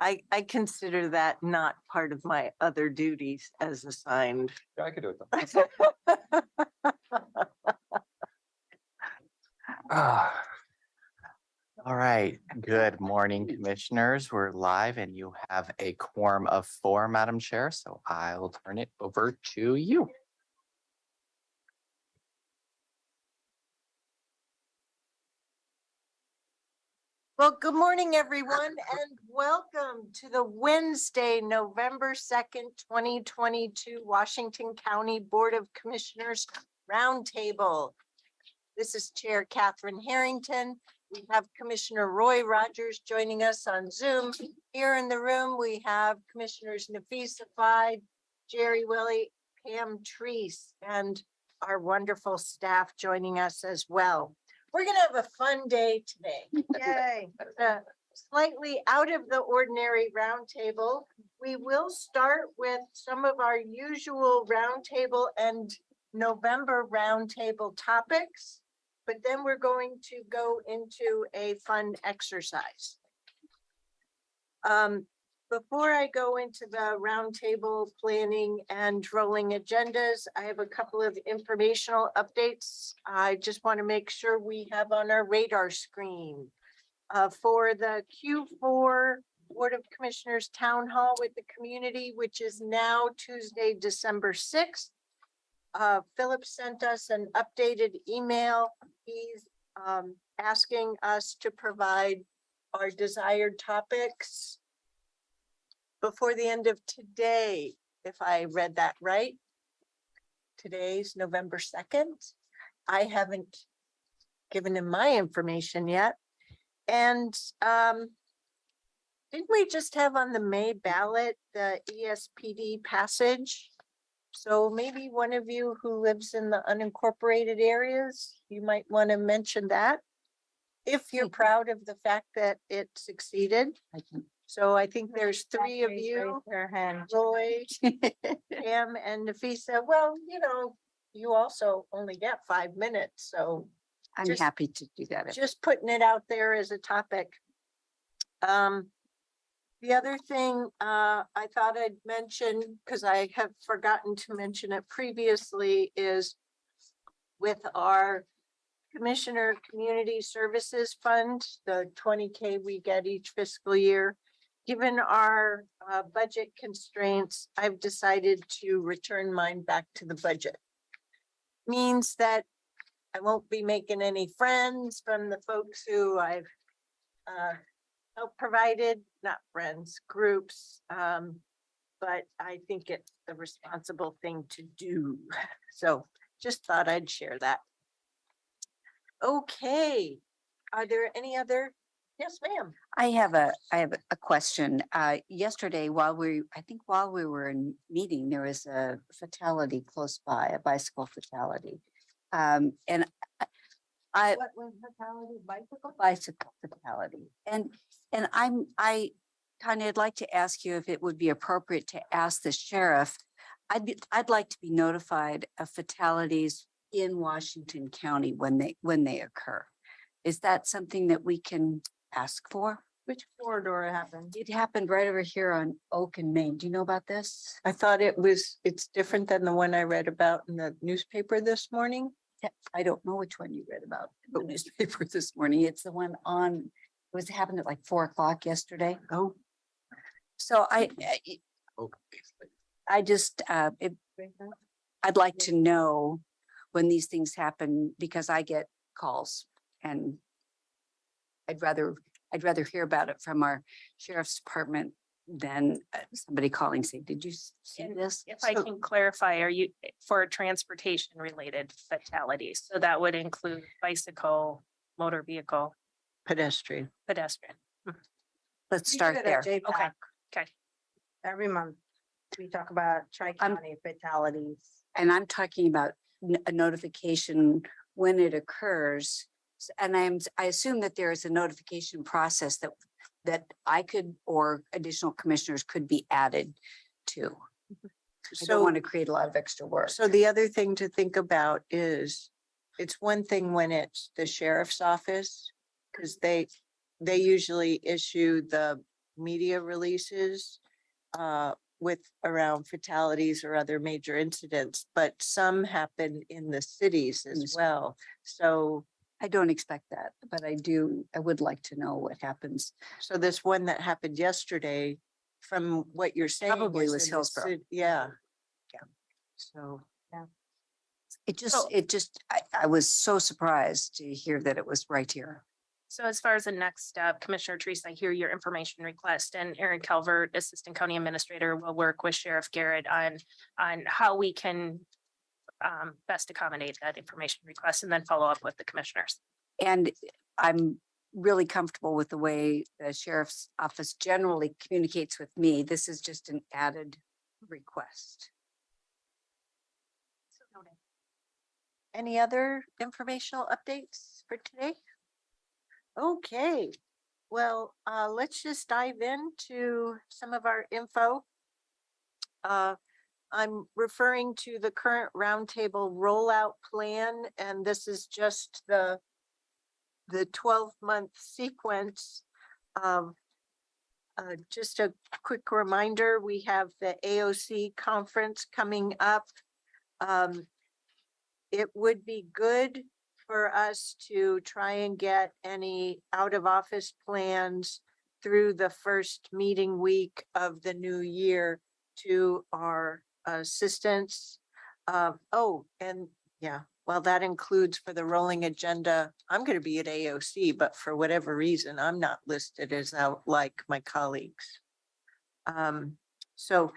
I consider that not part of my other duties as assigned. Yeah, I could do it though. All right. Good morning, commissioners. We're live and you have a quorum of 4, Madam Chair, so I'll turn it over to you. Well, good morning, everyone, and welcome to the Wednesday, November 2nd, 2022 Washington County Board of Commissioners Roundtable. This is Chair Catherine Harrington. We have Commissioner Roy Rogers joining us on Zoom. Here in the room, we have Commissioners Nafisa Fide, Jerry Willie, Pam Treese, and our wonderful staff joining us as well. We're going to have a fun day today. Yay. Slightly out of the ordinary roundtable. We will start with some of our usual roundtable and November roundtable topics, but then we're going to go into a fun exercise. Before I go into the roundtable planning and rolling agendas, I have a couple of informational updates. I just want to make sure we have on our radar screen for the Q4 Board of Commissioners Town Hall with the community, which is now Tuesday, December 6th. Philip sent us an updated email. He's asking us to provide our desired topics before the end of today, if I read that right. Today's November 2nd. I haven't given him my information yet. And didn't we just have on the May ballot the ESPD passage? So maybe one of you who lives in the unincorporated areas, you might want to mention that if you're proud of the fact that it succeeded. So I think there's 3 of you, Roy, Pam, and Nafisa. Well, you know, you also only get 5 minutes, so I'm happy to do that. Just putting it out there as a topic. The other thing I thought I'd mention, because I have forgotten to mention it previously, is with our Commissioner Community Services Fund, the 20K we get each fiscal year. Given our budget constraints, I've decided to return mine back to the budget. Means that I won't be making any friends from the folks who I've helped provided, not friends, groups, but I think it's the responsible thing to do. So just thought I'd share that. Okay, are there any other? Yes, ma'am. I have a question. Yesterday, while we were in meeting, there was a fatality close by, a bicycle fatality. And What was fatality? bicycle fatality. And Tanya, I'd like to ask you if it would be appropriate to ask the sheriff. I'd like to be notified of fatalities in Washington County when they occur. Is that something that we can ask for? Which corridor happened? It happened right over here on Oak and Main. Do you know about this? I thought it's different than the one I read about in the newspaper this morning. I don't know which one you read about in the newspaper this morning. It's the one on, it happened at like 4 o'clock yesterday. Oh. So I'd like to know when these things happen, because I get calls and I'd rather hear about it from our sheriff's department than somebody calling saying, did you see this? If I can clarify, are you for transportation related fatalities? So that would include bicycle, motor vehicle, Pedestrian. Let's start there. Okay. Okay. Every month we talk about Tri-County fatalities. And I'm talking about a notification when it occurs. And I assume that there is a notification process that I could, or additional commissioners could be added to. I don't want to create a lot of extra work. So the other thing to think about is it's one thing when it's the sheriff's office, because they usually issue the media releases with around fatalities or other major incidents, but some happen in the cities as well. So, I don't expect that, but I would like to know what happens. so this one that happened yesterday, from what you're saying. Probably is was in the Hillsborough. Yeah. Yeah. So, I was so surprised to hear that it was right here. So as far as the next step, Commissioner Teresa, I hear your information request, and Aaron Calvert, Assistant County Administrator, will work with Sheriff Garrett on how we can best accommodate that information request and then follow up with the commissioners. And I'm really comfortable with the way the sheriff's office generally communicates with me. This is just an added request. any other informational updates for today? Okay, well, let's just dive into some of our info. I'm referring to the current roundtable rollout plan, and this is just the 12-month sequence of just a quick reminder, we have the AOC conference coming up. It would be good for us to try and get any out of office plans through the first meeting week of the new year to our assistants. Oh, and yeah, well, that includes for the rolling agenda. I'm going to be at AOC, but for whatever reason, I'm not listed as out like my colleagues. So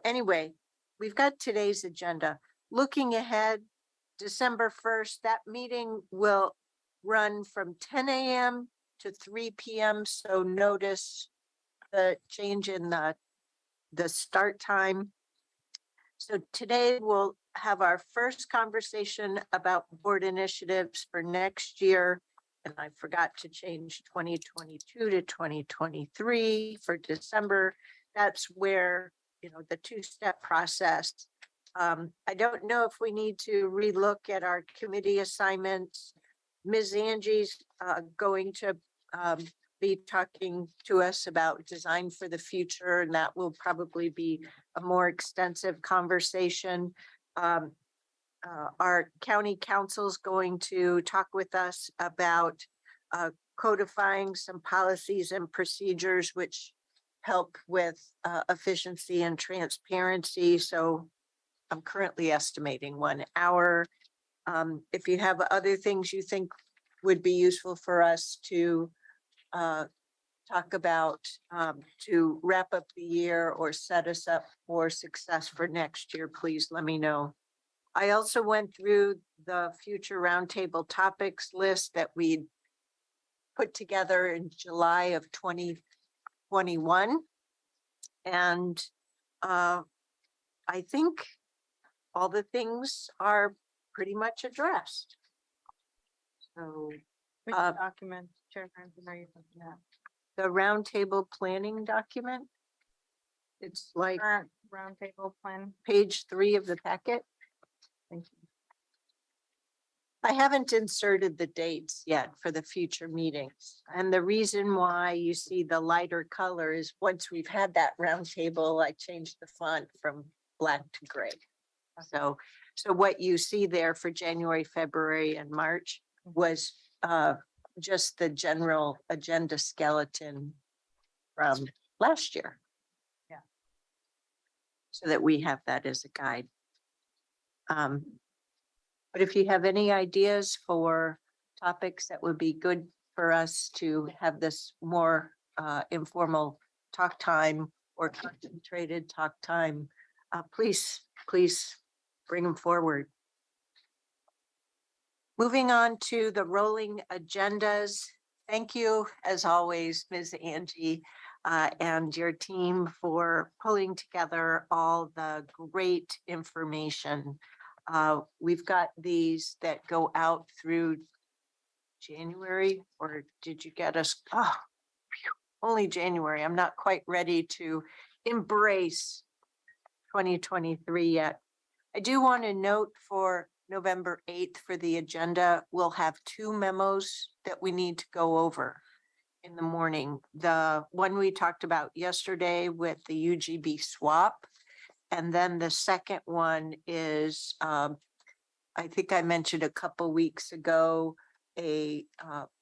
anyway, we've got today's agenda. Looking ahead, December 1st, that meeting will run from 10 a.m. to 3 p.m. So notice the change in the start time. So today we'll have our first conversation about board initiatives for next year. And I forgot to change 2022 to 2023 for December. That's where, the two-step process. I don't know if we need to relook at our committee assignments. Ms. Angie's going to be talking to us about design for the future, and that will probably be a more extensive conversation. Our county council is going to talk with us about codifying some policies and procedures which help with efficiency and transparency. So I'm currently estimating 1 hour. If you have other things you think would be useful for us to talk about to wrap up the year or set us up for success for next year, please let me know. I also went through the future roundtable topics list that we put together in July of 2021. And I think all the things are pretty much addressed. So Which document, Chair Franklin, are you looking at? the roundtable planning document, it's like Current roundtable plan. page 3 of the packet. Thank you. I haven't inserted the dates yet for the future meetings. And the reason why you see the lighter color is once we've had that roundtable, I changed the font from black to gray. So what you see there for January, February, and March was just the general agenda skeleton from last year. Yeah. So that we have that as a guide. But if you have any ideas for topics that would be good for us to have this more informal talk time or concentrated talk time, please bring them forward. Moving on to the rolling agendas. Thank you, as always, Ms. Angie and your team for pulling together all the great information. We've got these that go out through January, or did you get us? Oh, only January. I'm not quite ready to embrace 2023 yet. I do want to note for November 8th for the agenda, we'll have 2 memos that we need to go over. in the morning. The one we talked about yesterday with the UGB swap. And then the second one is, I think I mentioned a couple weeks ago, a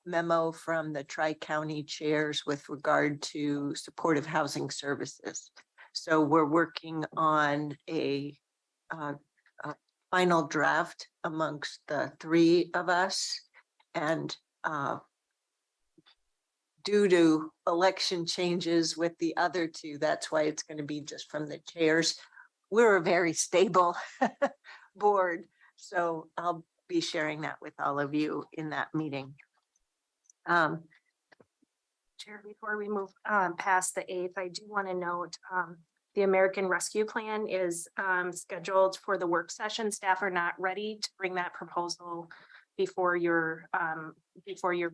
memo from the Tri-County chairs with regard to supportive housing services. So we're working on a final draft amongst the three of us. And due to election changes with the other two, that's why it's going to be just from the chairs. We're a very stable board, so I'll be sharing that with all of you in that meeting. Chair, before we move past the 8th, I do want to note the American Rescue Plan is scheduled for the work session. Staff are not ready to bring that proposal before your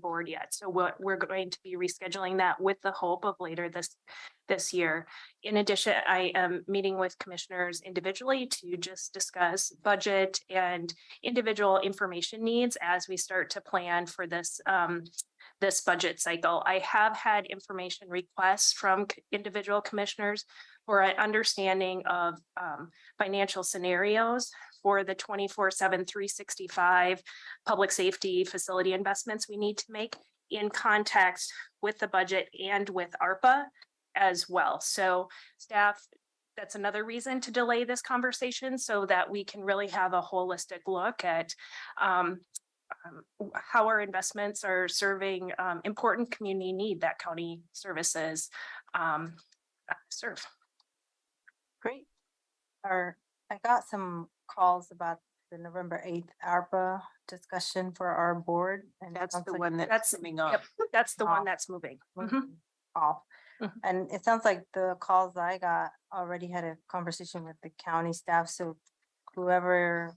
board yet. So we're going to be rescheduling that with the hope of later this year. In addition, I am meeting with commissioners individually to just discuss budget and individual information needs as we start to plan for this this budget cycle. I have had information requests from individual commissioners for an understanding of financial scenarios for the 24/7, 365 public safety facility investments we need to make in context with the budget and with ARPA as well. So staff, that's another reason to delay this conversation so that we can really have a holistic look at how our investments are serving important community need that county services serve. Great. I got some calls about the November 8th ARPA discussion for our board. And it That's sounds the like one that's coming up. Yep, that's the one Off. that's moving. moving off. Mhm. And it sounds like the calls I got already had a conversation with the county staff. So whoever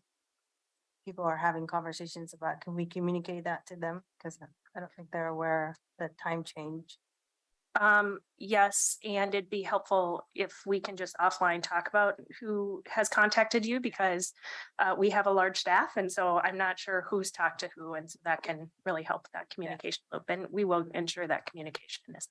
people are having conversations about, can we communicate that to them? Because I don't think they're aware of the time change. Yes, and it'd be helpful if we can just offline talk about who has contacted you because we have a large staff, and so I'm not sure who's talked to who, and so that can really help that communication loop, and we will ensure that communication is.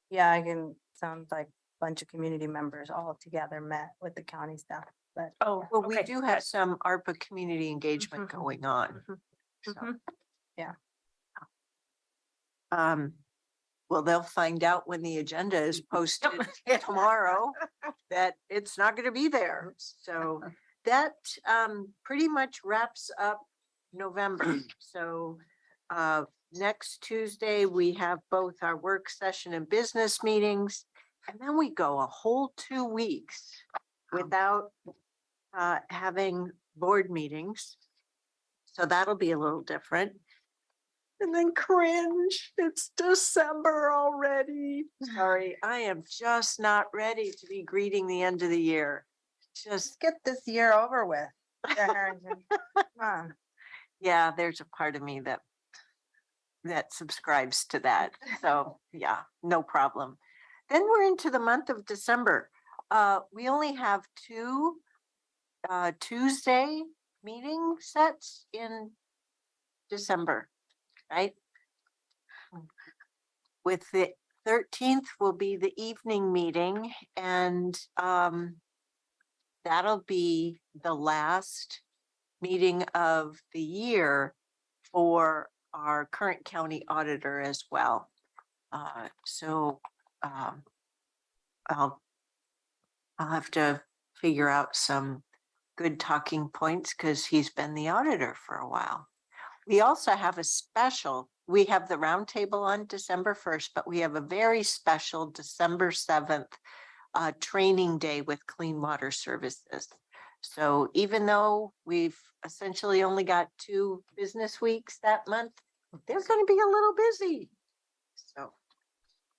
Yeah, I can, sounds like a bunch of community members all together met with the county staff, but Oh, Well, we okay, do have some ARPA community engagement Mhm. going on. Mhm. So, Mhm. Well, they'll find out when the agenda is posted tomorrow that it's not going to be there. So that pretty much wraps up November. So next Tuesday, we have both our work session and business meetings. And then we go a whole 2 weeks without having board meetings. So that'll be a little different. And then cringe, it's December already. Sorry, I am just not ready to be greeting the end of the year. Just, get this year over with. Yeah, Harrington. Come on. yeah, there's a part of me that subscribes to that. So yeah, no problem. Then we're into the month of December. We only have 2 Tuesday meeting sets in December, right? With the 13th will be the evening meeting, and that'll be the last meeting of the year for our current county auditor as well. So I'll have to figure out some good talking points because he's been the auditor for a while. We also have we have the roundtable on December 1st, but we have a very special December 7th training day with Clean Water Services. So even though we've essentially only got 2 business weeks that month, they're going to be a little busy. So,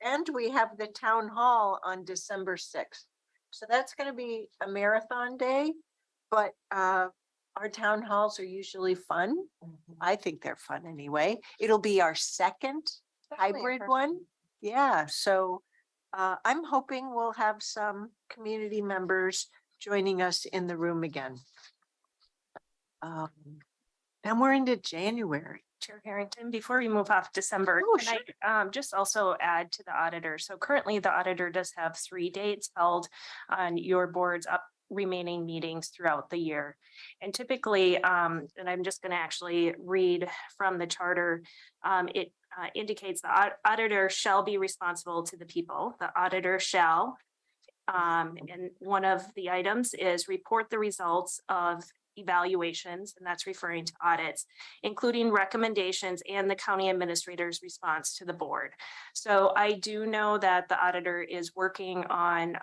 and we have the town hall on December 6th. So that's going to be a marathon day, but our town halls are usually fun. I think they're fun anyway. It'll be our second hybrid one. Yeah, so I'm hoping we'll have some community members joining us in the room again. Then we're into January. Chair Harrington, before we move off December, Oh, can I just also add to the auditor? So currently the auditor does have 3 dates held on your board's remaining meetings throughout the year. And typically, and I'm just going to actually read from the charter, it indicates the auditor shall be responsible to the people. The auditor shall, and one of the items is report the results of evaluations, and that's referring to audits, including recommendations and the county administrator's response to the board. So I do know that the auditor is working on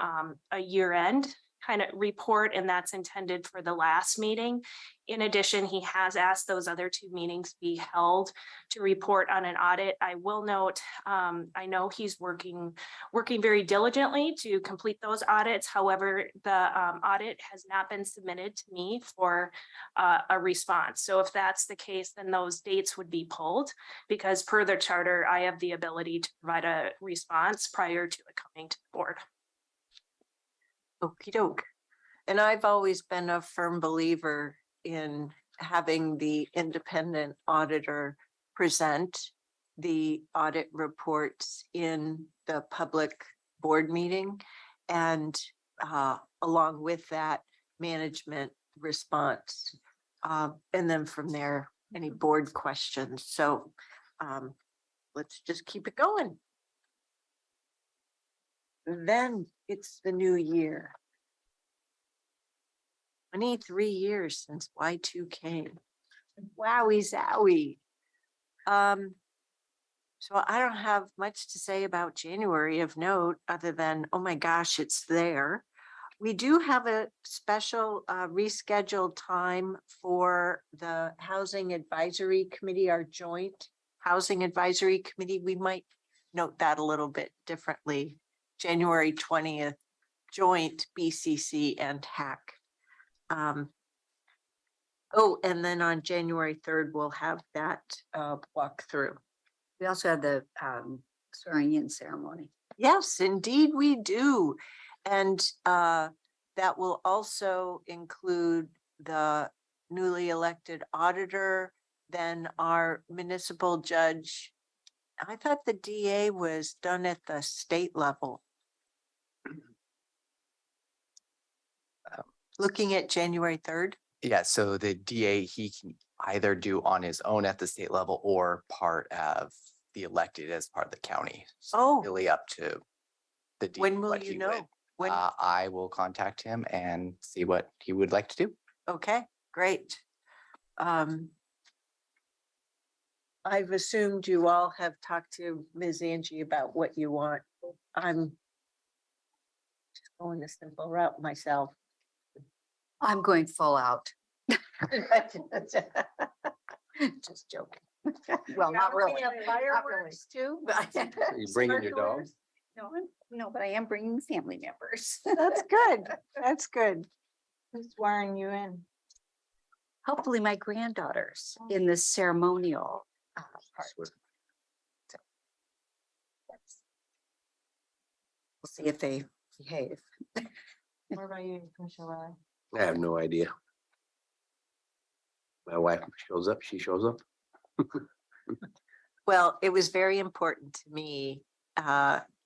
a year-end kind of report, and that's intended for the last meeting. In addition, he has asked those other 2 meetings be held to report on an audit. I will note, I know he's working very diligently to complete those audits. However, the audit has not been submitted to me for a response. So if that's the case, then those dates would be pulled, because per the charter, I have the ability to provide a response prior to it coming to the board. Okey doke. And I've always been a firm believer in having the independent auditor present the audit reports in the public board meeting. And along with that, management response. And then from there, any board questions. So let's just keep it going. Then it's the new year. 23 years since Y2K. Wowie zowie. So I don't have much to say about January of note other than, oh my gosh, it's there. We do have a special rescheduled time for the Housing Advisory Committee, our joint Housing Advisory Committee. We might note that a little bit differently. January 20th, joint BCC and HAC. Oh, and then on January 3rd, we'll have that walkthrough. We also have the swearing in ceremony. Yes, indeed we do. And that will also include the newly elected auditor, then our municipal judge. I thought the DA was done at the state level. Looking at January 3rd. Yeah, so the DA, he can either do on his own at the state level or part of the elected as part of the county. So Oh. really up to the DA. When will what you he know? would. When? I will contact him and see what he would like to do. Okay, great. I've assumed you all have talked to Ms. Angie about what you want. I'm just going the simple route myself. I'm going full out. Just joking. Well, not really. We have fireworks too. You bringing your dog? No, but I am bringing family members. That's good. That's good. Who's swearing you in? Hopefully my granddaughters in the ceremonial part. Swear. So, we'll see if they behave. What about you, Commissioner Wiley? I have no idea. My wife shows up, she shows up. Well, it was very important to me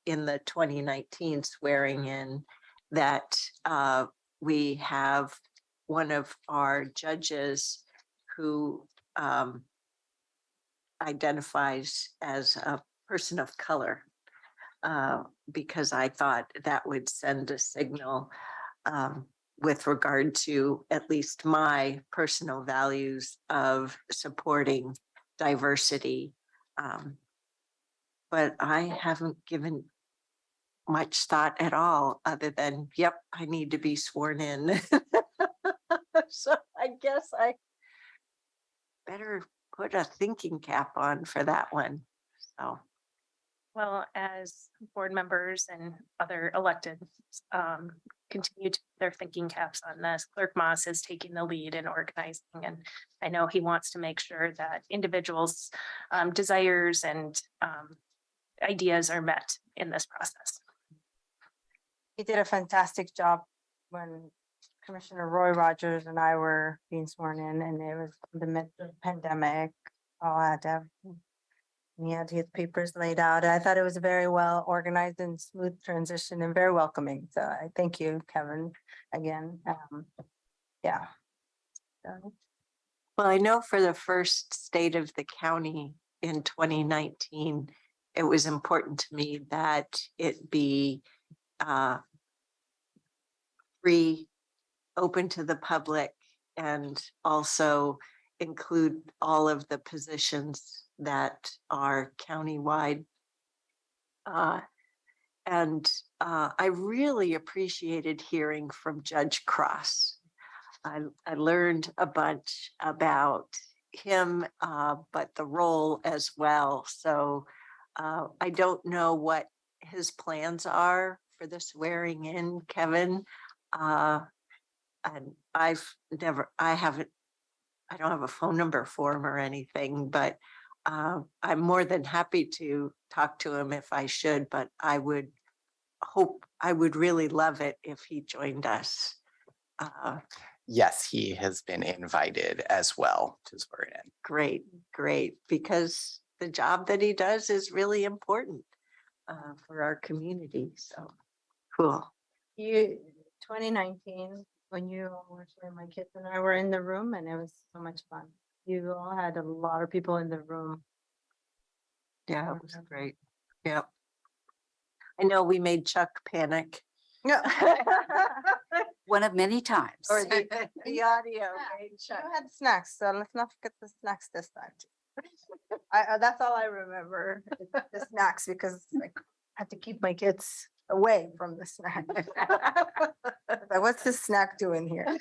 in the 2019 swearing in that we have one of our judges who identifies as a person of color, because I thought that would send a signal with regard to at least my personal values of supporting diversity. But I haven't given much thought at all other than, yep, I need to be sworn in. So I guess I better put a thinking cap on for that one. So. Well, as board members and other elected continue to put their thinking caps on this, Clerk Moss is taking the lead in organizing, and I know he wants to make sure that individuals' desires and ideas are met in this process. He did a fantastic job when Commissioner Roy Rogers and I were being sworn in, and it was the pandemic. all had to have. He had his papers laid out. I thought it was a very well organized and smooth transition and very welcoming. So I thank you, Kevin, again. Yeah. So, Well, I know for the first state of the county in 2019, it was important to me that it be free, open to the public, and also include all of the positions that are countywide. I really appreciated hearing from Judge Cross. I learned a bunch about him, but the role as well. So I don't know what his plans are for the swearing in, Kevin. And I don't have a phone number for him or anything, but I'm more than happy to talk to him if I should, but I would really love it if he joined us. Yes, he has been invited as well to swear in. Great, because the job that he does is really important for our community. So cool. 2019, when you were here, my kids and I were in the room and it was so much fun. You all had a lot of people in the room. Yeah, it was great. Yep. I know we made Chuck panic. Yeah. One of many times. Or the audio made You Chuck. had snacks, so let's not forget the snacks this time. That's all I remember, is the snacks, because I had to keep my kids away from the snack. Like, what's this snack doing here?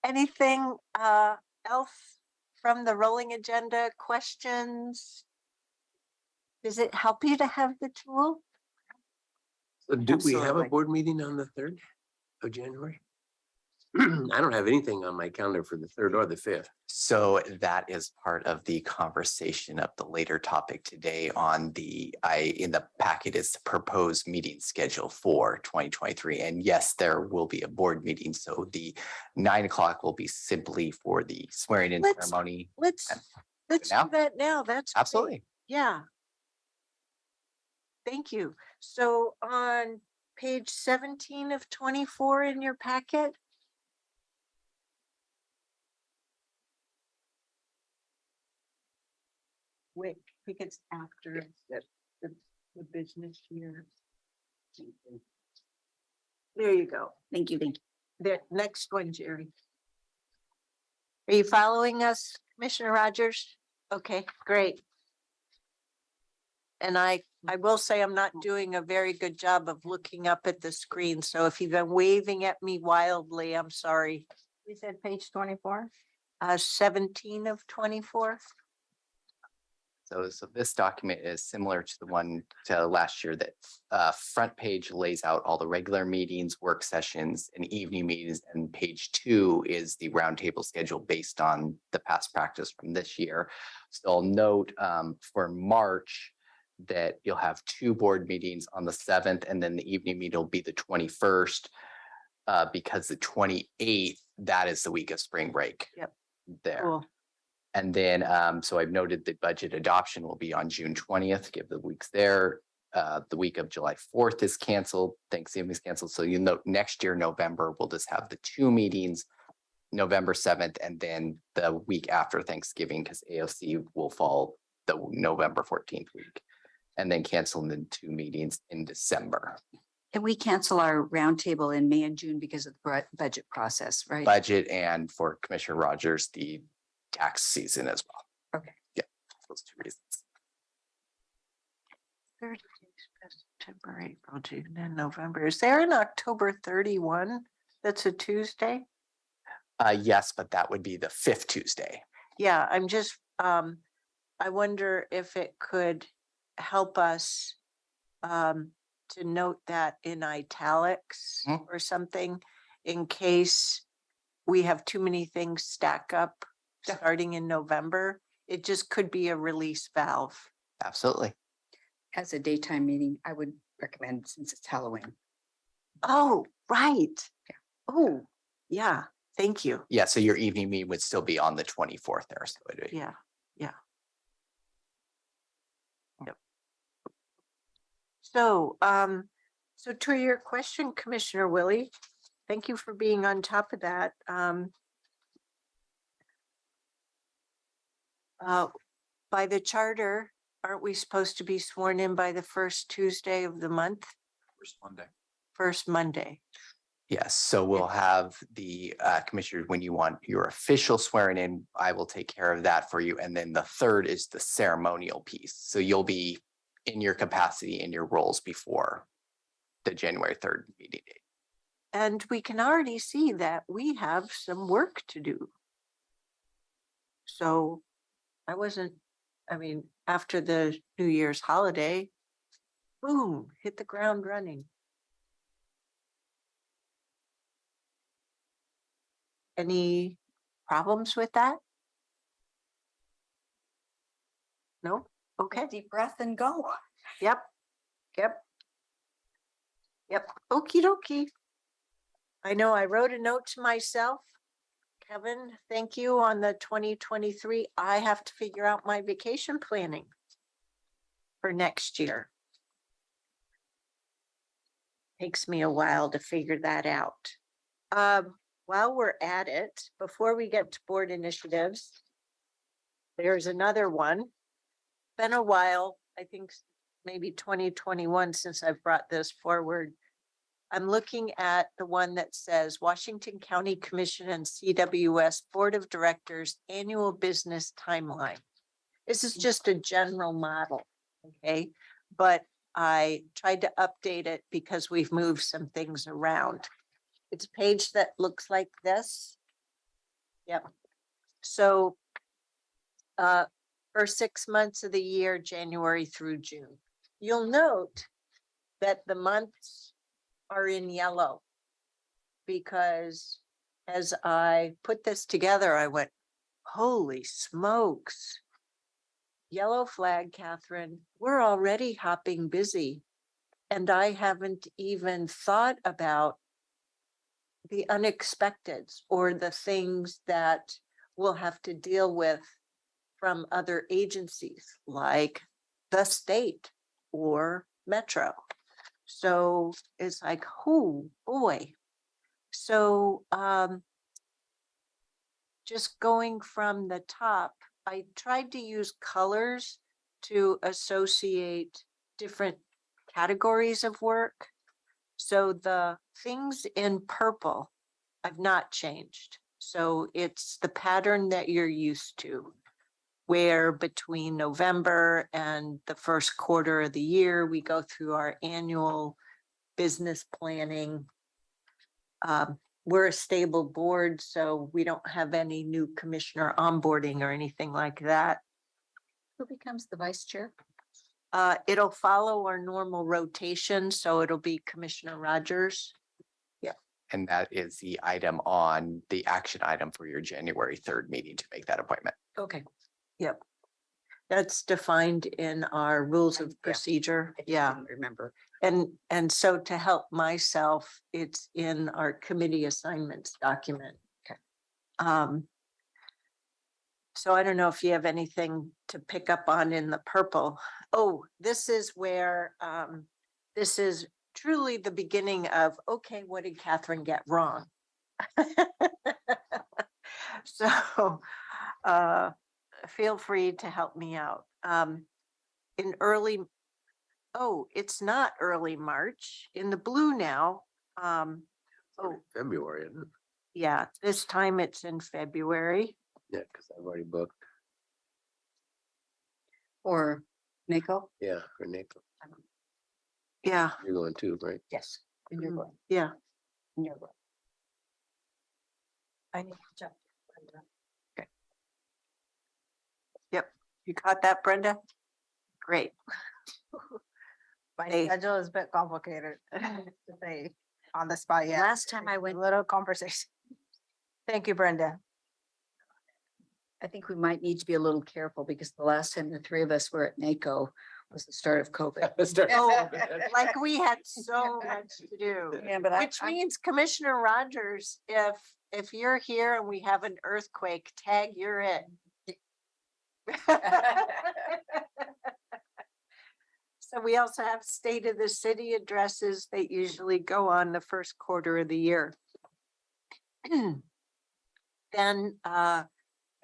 Anything else from the rolling agenda? Questions? Does it help you to have the tool? So do we have a Absolutely. board meeting on the 3rd of January? I don't have anything on my calendar for the 3rd or the 5th. So that is part of the conversation of the later topic today on in the packet is the proposed meeting schedule for 2023. And yes, there will be a board meeting. So the 9 o'clock will be simply for the swearing in Let's- ceremony. Let's now? do that now. That's great. Absolutely. Yeah. Thank you. So on page 17 of 24 in your packet. Wait, I think it's after the business year. There you go. Thank you. The next one, Jerry. Are you following us, Commissioner Rogers? Okay, great. And I will say I'm not doing a very good job of looking up at the screen. So if you've been waving at me wildly, I'm sorry. You said page 24? 17 of 24. So this document is similar to the one to last year that front page lays out all the regular meetings, work sessions and evening meetings. And page 2 is the roundtable schedule based on the past practice from this year. So I'll note for March that you'll have 2 board meetings on the 7th and then the evening meeting will be the 21st because the 28th, that is the week of spring break. Yep. There. Cool. And then, so I've noted the budget adoption will be on June 20th, give the weeks there. The week of July 4th is canceled, Thanksgiving is canceled. So you note next year, November, we'll just have the 2 meetings, November 7th, and then the week after Thanksgiving, because AOC will fall the November 14th week. And then cancel the 2 meetings in December. And we cancel our roundtable in May and June because of the budget process, right? Budget and for Commissioner Rogers, the tax season as well. Okay. Yeah, those 2 reasons. 30 days, September, April, June, and November. Is there an October 31? That's a Tuesday? Yes, but that would be the 5th Tuesday. Yeah, I'm just, I wonder if it could help us to note that in italics Mhm. or something in case we have too many things stack up starting in November. It just could be a release valve. Absolutely. As a daytime meeting, I would recommend since it's Halloween. Oh, right. Yeah. Oh, yeah. thank you. Yeah, so your evening meeting would still be on the 24th there. So it'd be- Yeah, yeah. Yep. So to your question, Commissioner Willie, thank you for being on top of that. By the charter, aren't we supposed to be sworn in by the first Tuesday of the month? First Monday. First Monday. Yes, so we'll have the commissioners, when you want your official swearing in, I will take care of that for you. And then the third is the ceremonial piece. So you'll be in your capacity in your roles before the January 3rd meeting date. And we can already see that we have some work to do. So I mean, after the New Year's holiday, boom, hit the ground running. Any problems with that? No? Okay. Deep breath and go. Yep. Yep. Yep. Okie dokie. I know I wrote a note to myself. Kevin, thank you on the 2023. I have to figure out my vacation planning for next year. Takes me a while to figure that out. While we're at it, before we get to board initiatives, there's another one. Been a while, I think maybe 2021 since I've brought this forward. I'm looking at the one that says Washington County Commission and CWS Board of Directors Annual Business Timeline. This is just a general model, okay? But I tried to update it because we've moved some things around. It's a page that looks like this. Yep. So for 6 months of the year, January through June. You'll note that the months are in yellow because as I put this together, I went, holy smokes. Yellow flag, Catherine, we're already hopping busy. And I haven't even thought about the unexpecteds or the things that we'll have to deal with from other agencies like the state or Metro. So it's like, oh boy. So just going from the top, I tried to use colors to associate different categories of work. So the things in purple, I've not changed. So it's the pattern that you're used to, where between November and the first quarter of the year, we go through our annual business planning. We're a stable board, so we don't have any new commissioner onboarding or anything like that. Who becomes the vice chair? It'll follow our normal rotation, so it'll be Commissioner Rogers. And that is the item on the action item for your January 3rd meeting to make that appointment. Okay. Yep. That's defined in our rules of procedure. I just Yeah. didn't remember. And so to help myself, it's in our committee assignments document. Okay. So I don't know if you have anything to pick up on in the purple. Oh, this is where, this is truly the beginning of, okay, what did Catherine get wrong? So, feel free to help me out. In early, oh, it's not early March, in the blue now. Oh, February, isn't it? yeah, this time it's in February. Yeah, because I've already booked. Or Nico? Yeah, for Nick. Yeah, You're going too, right? Yes. And you're going. yeah. And you're going. I need to check. You caught that, Brenda? Great. My Hey. schedule is a bit complicated to say on the spot. Yeah. Last time I A went, little conversation. Thank you, Brenda. I think we might need to be a little careful because the last time the three of us were at NACO was the start of COVID. Oh, like we had so much to do. Yeah, but Which means Commissioner Rogers, if if you're here and we have an earthquake, tag, you're it. So we also have state of the city addresses that usually go on the first quarter of the year. Then I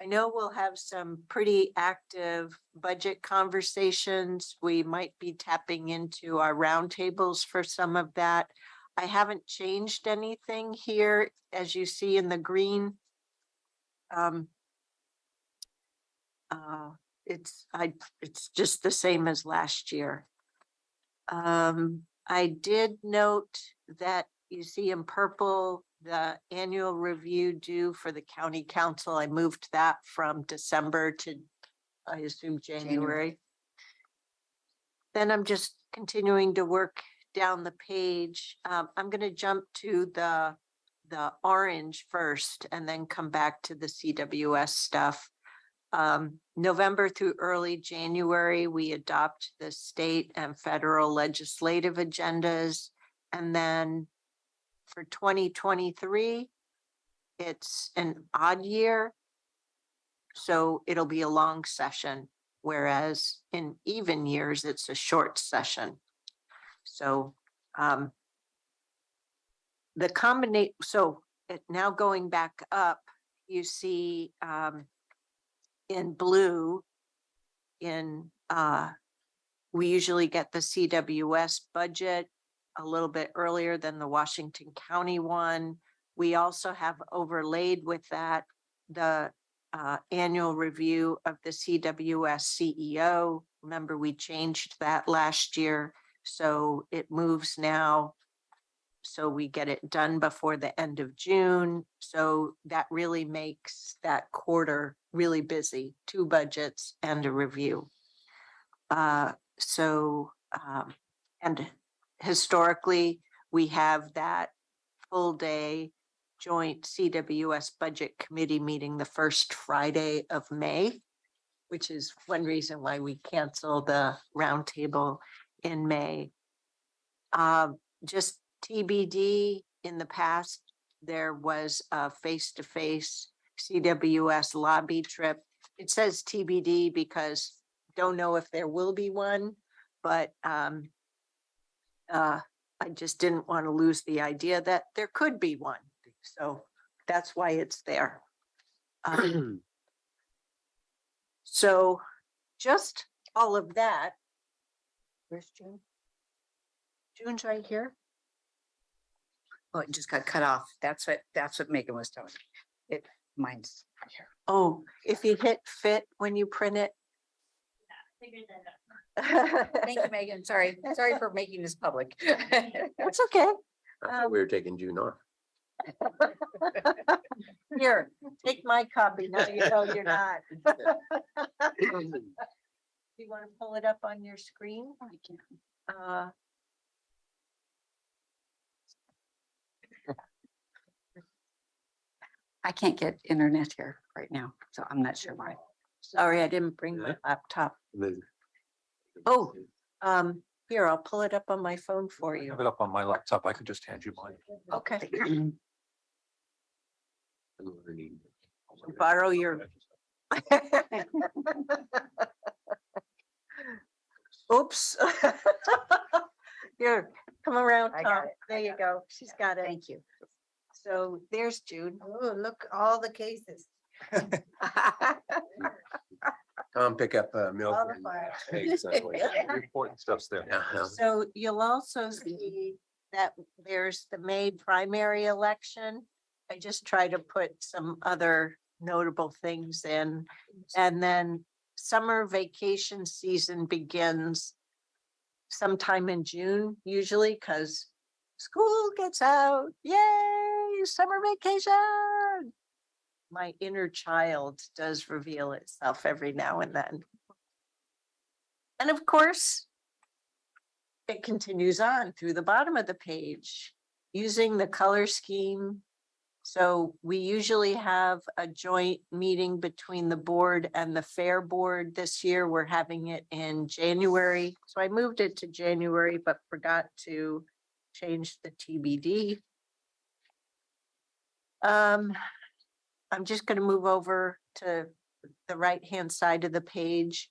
know we'll have some pretty active budget conversations. We might be tapping into our roundtables for some of that. I haven't changed anything here, as you see in the green. It's just the same as last year. I did note that you see in purple, the annual review due for the county council. I moved that from December to, I assume, January. Then I'm just continuing to work down the page. I'm gonna jump to the orange first and then come back to the CWS stuff. November through early January, we adopt the state and federal legislative agendas. And then for 2023, it's an odd year. So it'll be a long session, whereas in even years, it's a short session. So the combination, so now going back up, you see in blue, we usually get the CWS budget a little bit earlier than the Washington County one. We also have overlaid with that the annual review of the CWS CEO. Remember, we changed that last year, so it moves now. So we get it done before the end of June. So that really makes that quarter really busy, 2 budgets and a review. And historically, we have that full day joint CWS budget committee meeting the first Friday of May, which is one reason why we cancel the roundtable in May. Just TBD, in the past, there was a face-to-face CWS lobby trip. It says TBD because don't know if there will be one, but I just didn't want to lose the idea that there could be one. So that's why it's there. So just all of that. Where's June? June's right here. Oh, it just got cut off. That's what Megan was telling me. Mine's here. Oh, if you hit fit when you print it. Thank you, Megan. Sorry for making this public. That's okay. I thought we were taking June off. Here, take my copy. Now you know you're not. You want to pull it up on your screen? I can. I can't get internet here right now, so I'm not sure why. Sorry, I didn't bring my Yeah. laptop. The- Oh, here, I'll pull it up on my phone for I you. have it up on my laptop. I could just hand you mine. Okay. I'm learning. Borrow your. Oops. Here, come around, I got Tom. it. There you go. She's got it. Thank you. So there's June. Oh, look, all the cases. Tom, pick up milk. All the and files. eggs that way. The important stuff's there. Uh-huh. So you'll also see that there's the May primary election. I just try to put some other notable things in. And then summer vacation season begins sometime in June, usually, because school gets out. Yay, summer vacation. My inner child does reveal itself every now and then. And of course, it continues on through the bottom of the page using the color scheme. So we usually have a joint meeting between the board and the fair board. This year, we're having it in January. So I moved it to January, but forgot to change the TBD. I'm just gonna move over to the right-hand side of the page.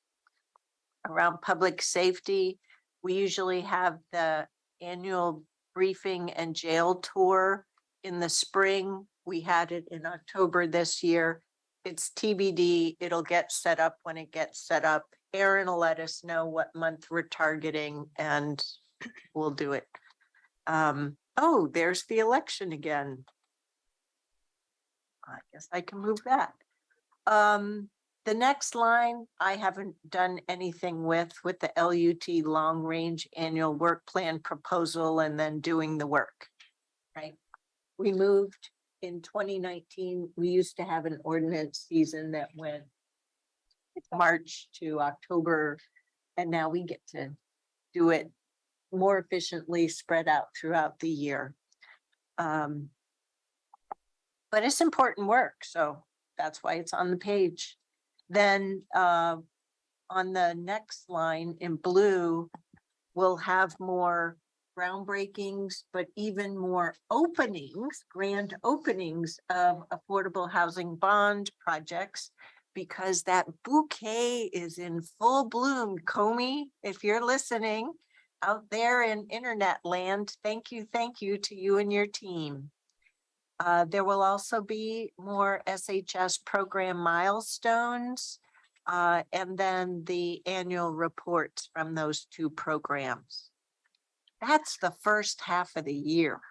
Around public safety, we usually have the annual briefing and jail tour in the spring. We had it in October this year. It's TBD. It'll get set up when it gets set up. Aaron will let us know what month we're targeting and we'll do it. Oh, there's the election again. I guess I can move that. The next line, I haven't done anything with the LUT long range annual work plan proposal and then doing the work. Right? We moved in 2019. We used to have an ordinance season that went March to October, and now we get to do it more efficiently spread out throughout the year. But it's important work, so that's why it's on the page. Then on the next line in blue, we'll have more groundbreakings, but even more openings, grand openings of affordable housing bond projects, because that bouquet is in full bloom. Comey, if you're listening out there in internet land, thank you to you and your team. There will also be more SHS program milestones, and then the annual reports from those two programs. That's the first half of the year.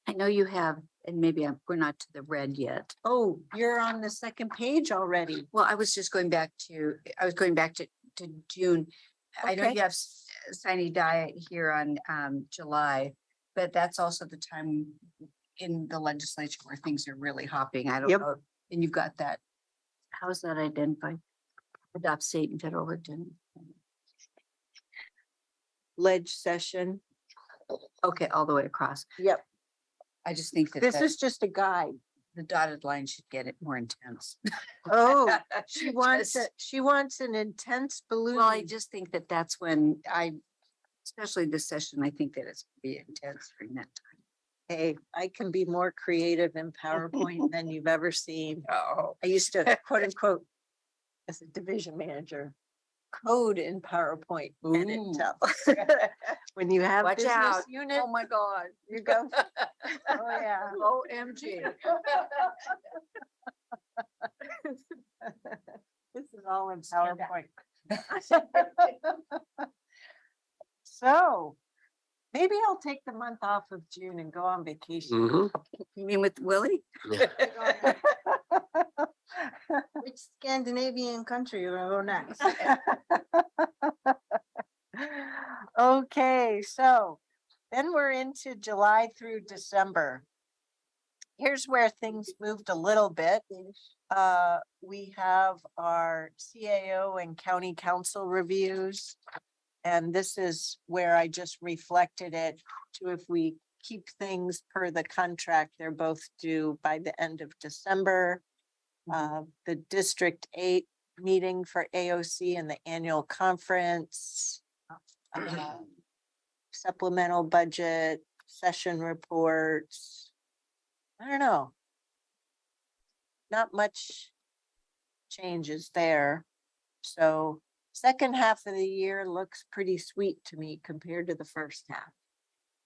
I know you have, and maybe we're not to the red yet. Oh, you're on the second page already. Well, I was just going back to, to June. I know Okay. you have Sine Die here on July, but that's also the time in the legislature where things are really hopping. I don't Yep. know. And you've got that. How's that identified? Adopt state and federal agenda. Ledge session. Okay, all the way across. Yep. I just think that This is just a guide. the dotted line should get it more intense. Oh, she wants Just- it. She wants an intense balloon. Well, I just think that that's when especially this session, I think that it's be intense during that time. Hey, I can be more creative in PowerPoint than you've ever seen. Oh. I used to quote unquote, as a division manager, code in PowerPoint. And it Ooh. tells. When you have Watch business out. unit, Oh my God. you go. Oh, yeah. OMG. This is all in PowerPoint. So maybe I'll take the month off of June and go on vacation. Mhm. You mean with Willie? Which Scandinavian country will go next? Okay, so then we're into July through December. Here's where things moved a little bit. We have our CAO and county council reviews. And this is where I just reflected it to if we keep things per the contract, they're both due by the end of December. The District 8 meeting for AOC and the annual conference. Supplemental budget, session reports. I don't know. Not much changes there. So second half of the year looks pretty sweet to me compared to the first half.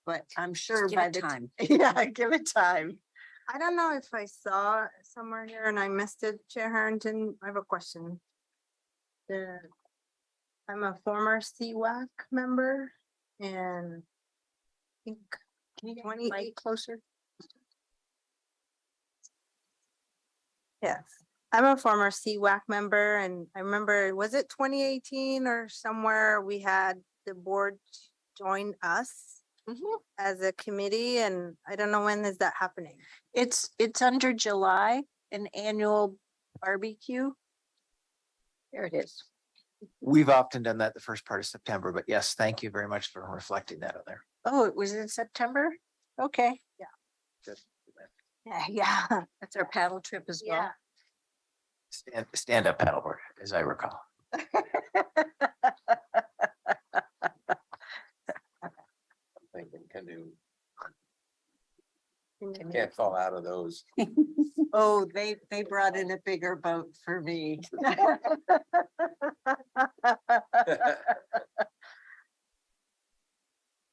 But I'm sure give by it the time. Yeah, give it time. I don't know if I saw it somewhere here and I missed it, Chair Harrington. I have a question. I'm a former CWAC member and I think Can you get 28 mic closer? Yes, I'm a former CWAC member and I remember, was it 2018 or somewhere we had the board join us as a committee and I don't know when is that happening? It's under July, an annual barbecue. There it is. We've often done that the first part of September, but yes, thank you very much for reflecting that on there. Oh, it was in September? Okay. Yeah. That's our paddle trip as well. Stand-up paddleboard, as I recall. Thinking canoe. Can't fall out of those. Oh, they brought in a bigger boat for me.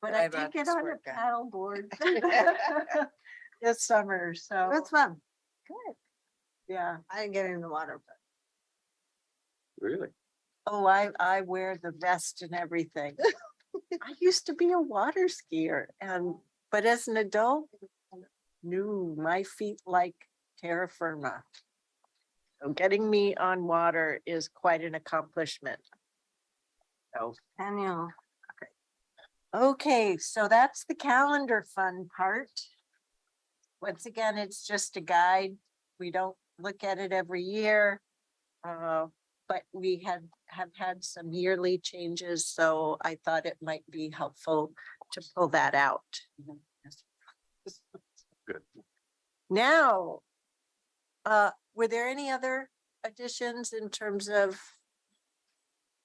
But I I brought did get this on a workout. paddle board this summer, so. That's fun. Good. Yeah. I didn't get in the water, but. Really? Oh, I wear the vest and everything. I used to be a water skier but as an adult, no, my feet like terra firma. So getting me on water is quite an accomplishment. So, Daniel. okay, so that's the calendar fun part. Once again, it's just a guide. We don't look at it every year. But we have had some yearly changes, so I thought it might be helpful to pull that out. Good. Now, were there any other additions in terms of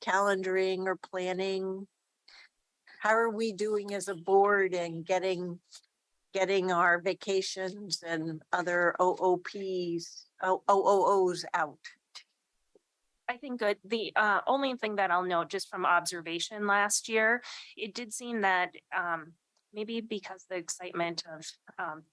calendaring or planning? How are we doing as a board and getting our vacations and other OOOs out? I think good. The only thing that I'll note just from observation last year, it did seem that maybe because the excitement of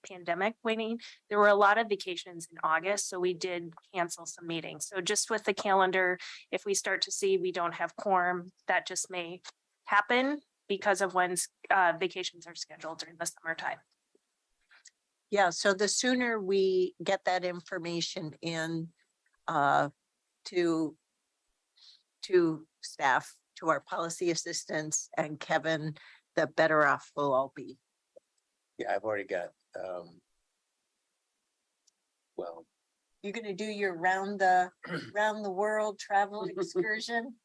pandemic waning, there were a lot of vacations in August, so we did cancel some meetings. So just with the calendar, if we start to see we don't have quorum, that just may happen because of when vacations are scheduled during the summertime. Yeah, so the sooner we get that information in to staff, to our policy assistants and Kevin, the better off we'll all be. Yeah, I've already got, well, You're gonna do your round the world travel excursion?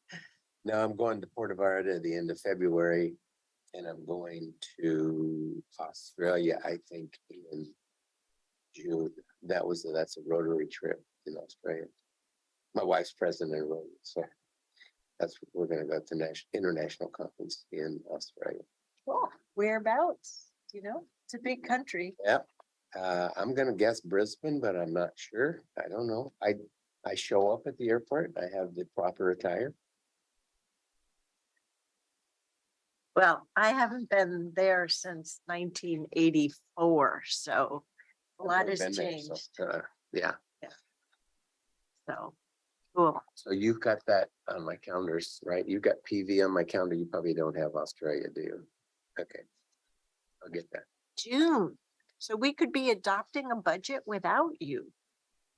now I'm going to Puerto Vallarta at the end of February. And I'm going to Australia, I think, in June. That's a Rotary trip in Australia. My wife's president of Rotary, so we're gonna go to international conference in Australia. Cool. Whereabouts? Do you know? It's a big country. Yep. I'm gonna guess Brisbane, but I'm not sure. I don't know. I show up at the airport. I have the proper attire. Well, I haven't been there since 1984, so a I've lot never has been there, changed. so, yeah. So, cool. So you've got that on my calendars, right? You've got PV on my calendar. You probably don't have Australia, do you? Okay. I'll get that. June. So we could be adopting a budget without you.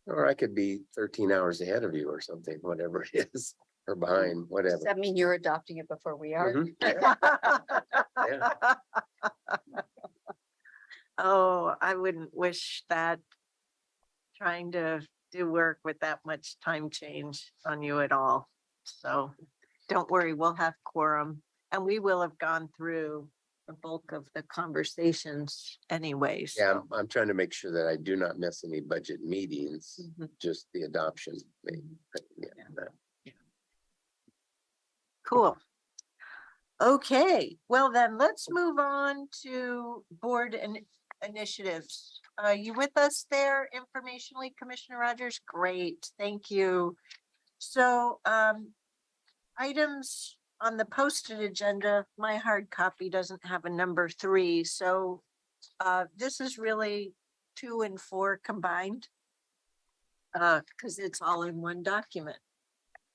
Or I could be 13 hours ahead of you or something, whatever it is, or behind, whatever. Does that mean you're adopting it before we are? Mhm. Yeah. Oh, I wouldn't wish that. Trying to do work with that much time change on you at all. So don't worry, we'll have quorum and we will have gone through the bulk of the conversations anyways. Yeah, I'm trying to make sure that I do not miss any budget meetings, Mhm. just the adoption. Yeah, that. Cool. Okay, well then let's move on to board and initiatives. You with us there informationally, Commissioner Rogers? Great, thank you. So items on the posted agenda, my hard copy doesn't have a number 3, so this is really 2 and 4 combined because it's all in one document.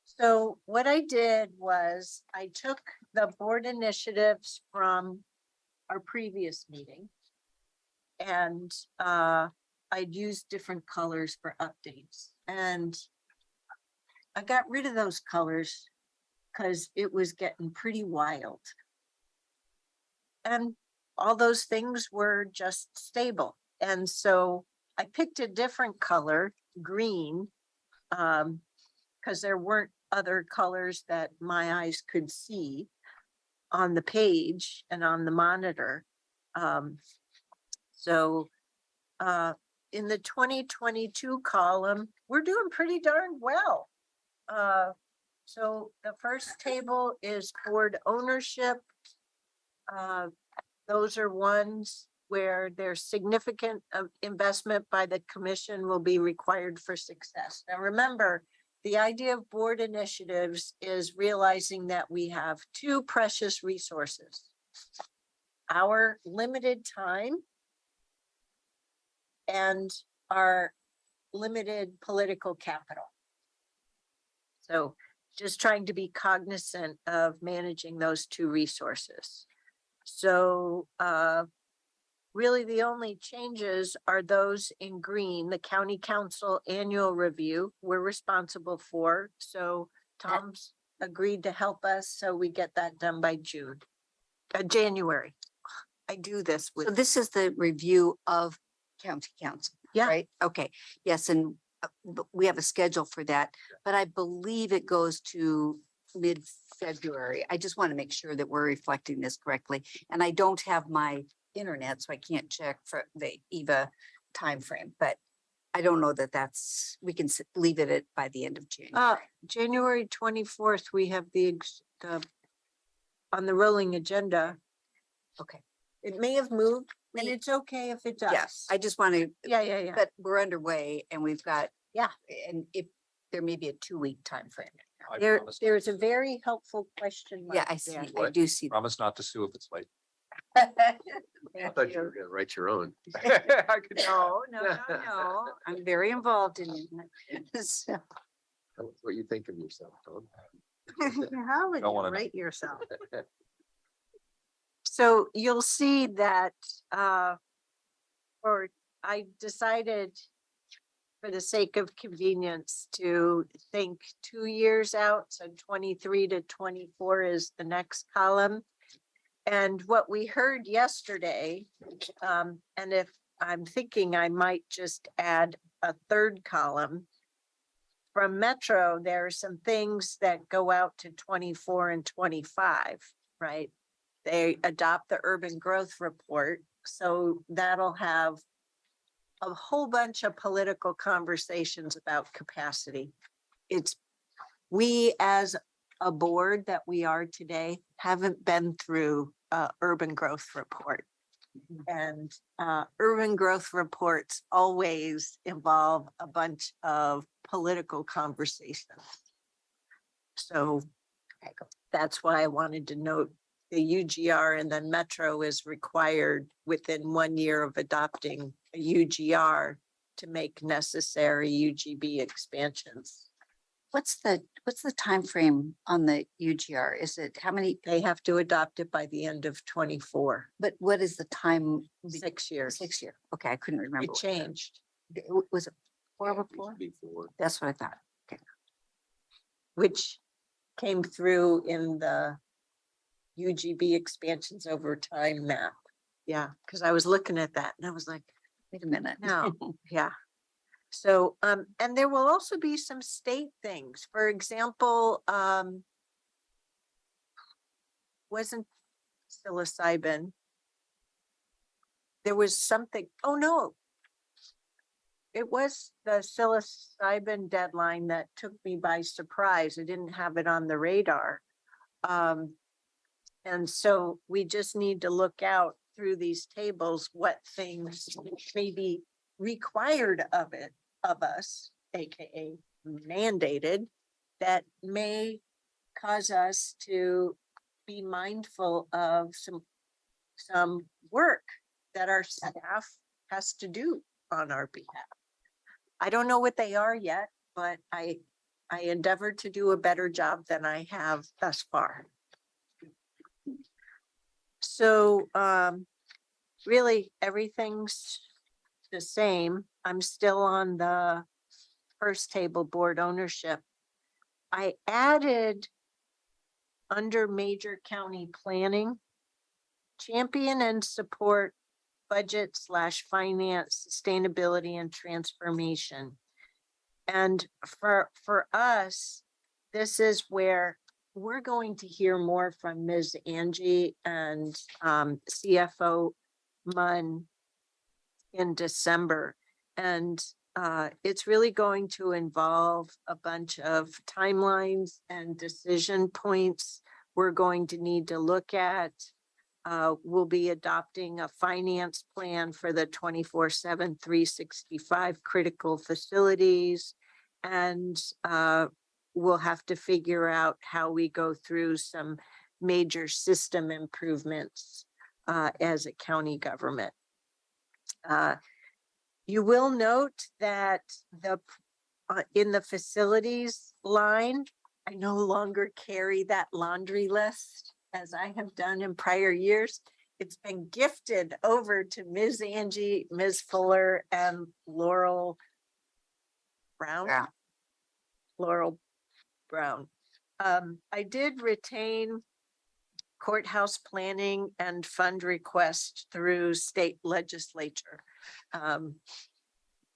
So what I did was I took the board initiatives from our previous meeting and I'd used different colors for updates. And I got rid of those colors because it was getting pretty wild. And all those things were just stable. And so I picked a different color, green, because there weren't other colors that my eyes could see on the page and on the monitor. So in the 2022 column, we're doing pretty darn well. So the first table is board ownership. Those are ones where there's significant investment by the commission will be required for success. Now, remember, the idea of board initiatives is realizing that we have two precious resources. Our limited time and our limited political capital. So just trying to be cognizant of managing those two resources. So really the only changes are those in green. The county council annual review we're responsible for. So Tom's agreed to help us so we get that done by January. I do this So with, this is the review of county council, yeah, right? Okay, yes, and we have a schedule for that, but I believe it goes to mid-February. I just want to make sure that we're reflecting this correctly. And I don't have my internet, so I can't check for the EVA timeframe, but I don't know that we can leave it at by the end of January. January 24th, we have the on the rolling agenda. Okay, It may have moved and We- it's okay if it does. yes, I just want to, Yeah. but we're underway and we've got. Yeah. And if there may be a 2-week timeframe. I There, promise- there's a very helpful question. Yeah, mark I see, there. I What? do see. Promise not to sue if it's late. I Thank thought you you. were gonna write your own. I could- No. I'm very involved in it. So, Tell us what you think of yourself, Tom. How would Don't you wanna know. rate yourself? So you'll see that, or I decided for the sake of convenience to think 2 years out. So 23 to 24 is the next column. And what we heard yesterday, and if I'm thinking I might just add a third column. From Metro, there are some things that go out to 24 and 25, right? They adopt the urban growth report, so that'll have a whole bunch of political conversations about capacity. We as a board that we are today haven't been through urban growth report. And urban growth reports always involve a bunch of political conversations. So that's why I wanted to note the UGR, and then Metro is required within 1 year of adopting a UGR to make necessary UGB expansions. what's the timeframe on the UGR? Is it how many, They have to adopt it by the end of 24, but what is the time? 6 years. 6 year. Okay, I couldn't remember. It what that- changed, Was it 4 Yeah, before? Before. That's what I thought. which came through in the UGB expansions over time map. Yeah, because I was looking at that and I was like, Wait a minute. no, yeah. So, and there will also be some state things. For example, wasn't psilocybin. There was something, oh no. It was the psilocybin deadline that took me by surprise. I didn't have it on the radar. And so we just need to look out through these tables, what things may be required of us, AKA mandated, that may cause us to be mindful of some work that our staff has to do on our behalf. I don't know what they are yet, but I endeavored to do a better job than I have thus far. So, really, everything's the same. I'm still on the first table, board ownership. I added under major county planning, champion and support budget / finance, sustainability and transformation. And for us, this is where we're going to hear more from Ms. Angie and CFO Munn in December. And it's really going to involve a bunch of timelines and decision points we're going to need to look at. we'll be adopting a finance plan for the 24/7, 365 critical facilities. And we'll have to figure out how we go through some major system improvements as a county government. You will note that in the facilities line, I no longer carry that laundry list as I have done in prior years. It's been gifted over to Ms. Angie, Ms. Fuller, and Laurel Brown. Yeah. Laurel Brown. I did retain courthouse planning and fund request through state legislature.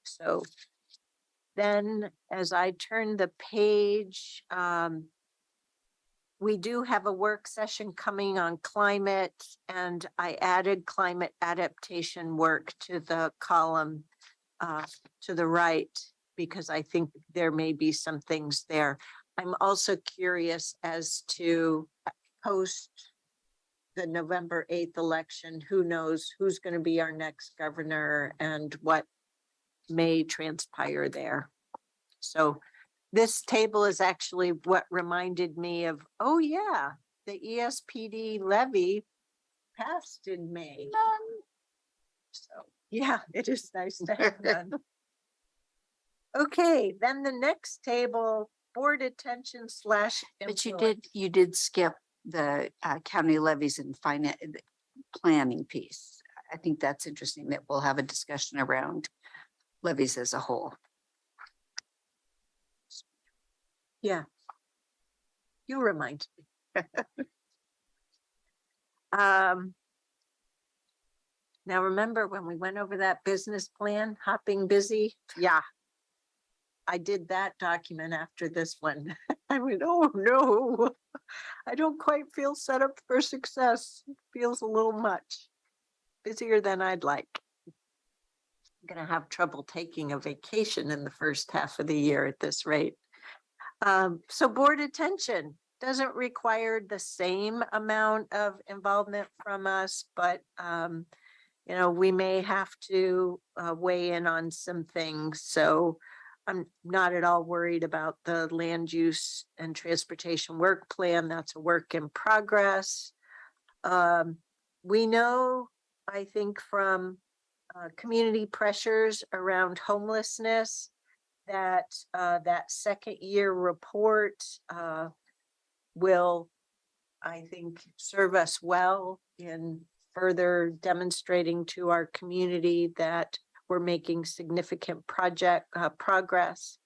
So then as I turn the page, we do have a work session coming on climate, and I added climate adaptation work to the column to the right, because I think there may be some things there. I'm also curious as to post the November 8th election, who knows who's going to be our next governor and what may transpire there. So this table is actually what reminded me of, oh yeah, the ESPD levy passed in May. So yeah, it is nice to have none. Okay, then the next table, board attention / But influence. you did skip the county levies and finance planning piece. I think that's interesting that we'll have a discussion around levies as a whole. Yeah. You remind me. Now remember when we went over that business plan, hopping busy? Yeah. I did that document after this one. I went, oh no, I don't quite feel set up for success. Feels a little much. Busier than I'd like. I'm gonna have trouble taking a vacation in the first half of the year at this rate. So board attention doesn't require the same amount of involvement from us, but you know, we may have to weigh in on some things. So I'm not at all worried about the land use and transportation work plan. That's a work in progress. We know, I think, from community pressures around homelessness, that that second year report will, I think, serve us well in further demonstrating to our community that we're making significant progress.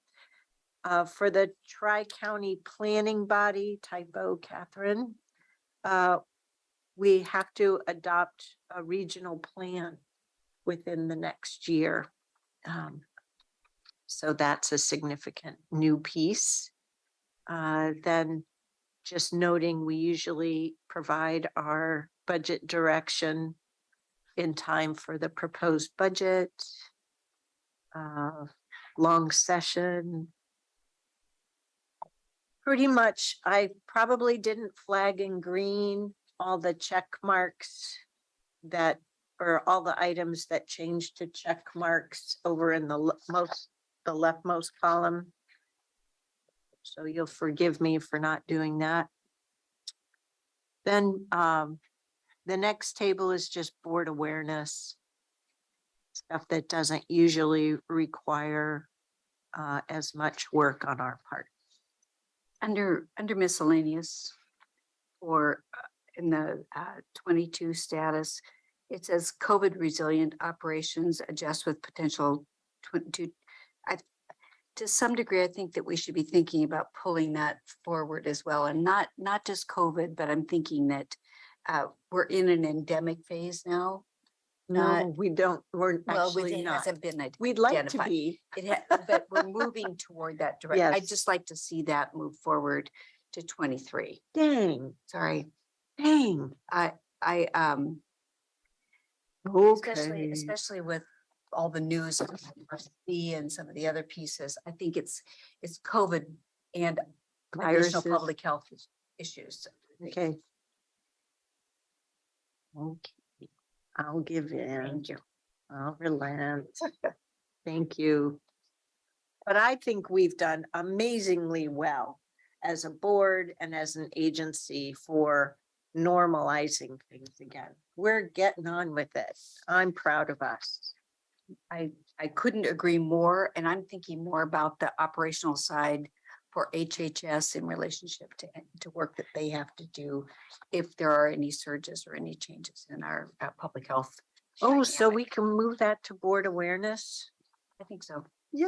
For the Tri-County Planning Body, typo, Catherine, we have to adopt a regional plan within the next year. So that's a significant new piece. Then just noting, we usually provide our budget direction in time for the proposed budget. Long session. Pretty much, I probably didn't flag in green all the check marks that, or all the items that changed to check marks over in the leftmost column. So you'll forgive me for not doing that. Then the next table is just board awareness. Stuff that doesn't usually require as much work on our part. Under miscellaneous, or in the 22 status, it says COVID resilient operations adjust with potential to some degree. I think that we should be thinking about pulling that forward as well, and not just COVID, but I'm thinking that we're in an endemic phase now. No, we don't. We're Well, actually it not. hasn't been We'd like to identified. be. But we're moving toward that direction. I'd Yes. just like to see that move forward to 23. Dang, Sorry. dang. Okay. Especially with all the news of RSV and some of the other pieces. I think it's COVID and additional Viruses. public health issues. Okay. Okay, I'll give in. Thank you. I'll relent. Thank you. But I think we've done amazingly well as a board and as an agency for normalizing things again. We're getting on with it. I'm proud of us. I couldn't agree more, and I'm thinking more about the operational side for HHS in relationship to work that they have to do if there are any surges or any changes in our public health. Oh, so dynamic. we can move that to board awareness? I think so. Yay.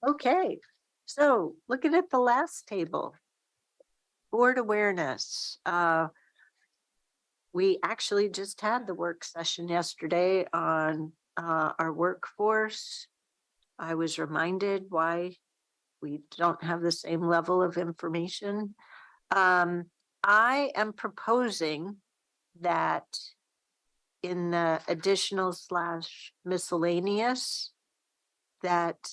Okay, so looking at the last table. Board awareness. We actually just had the work session yesterday on our workforce. I was reminded why we don't have the same level of information. I am proposing that in the additional / miscellaneous, that